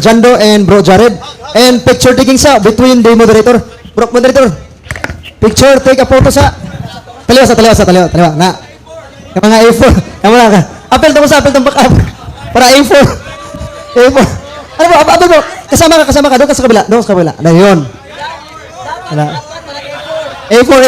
D: Jando and bro Jared. And picture taking sa between the moderator. Bro moderator. Picture take a photo sa taliwa. Na. Yung mga A4. Yung mga ka. Apel tong backup. Para A4. Ano ba? Apel mo. Kasama ka. Doon ka sa kabila. Na yun. A4.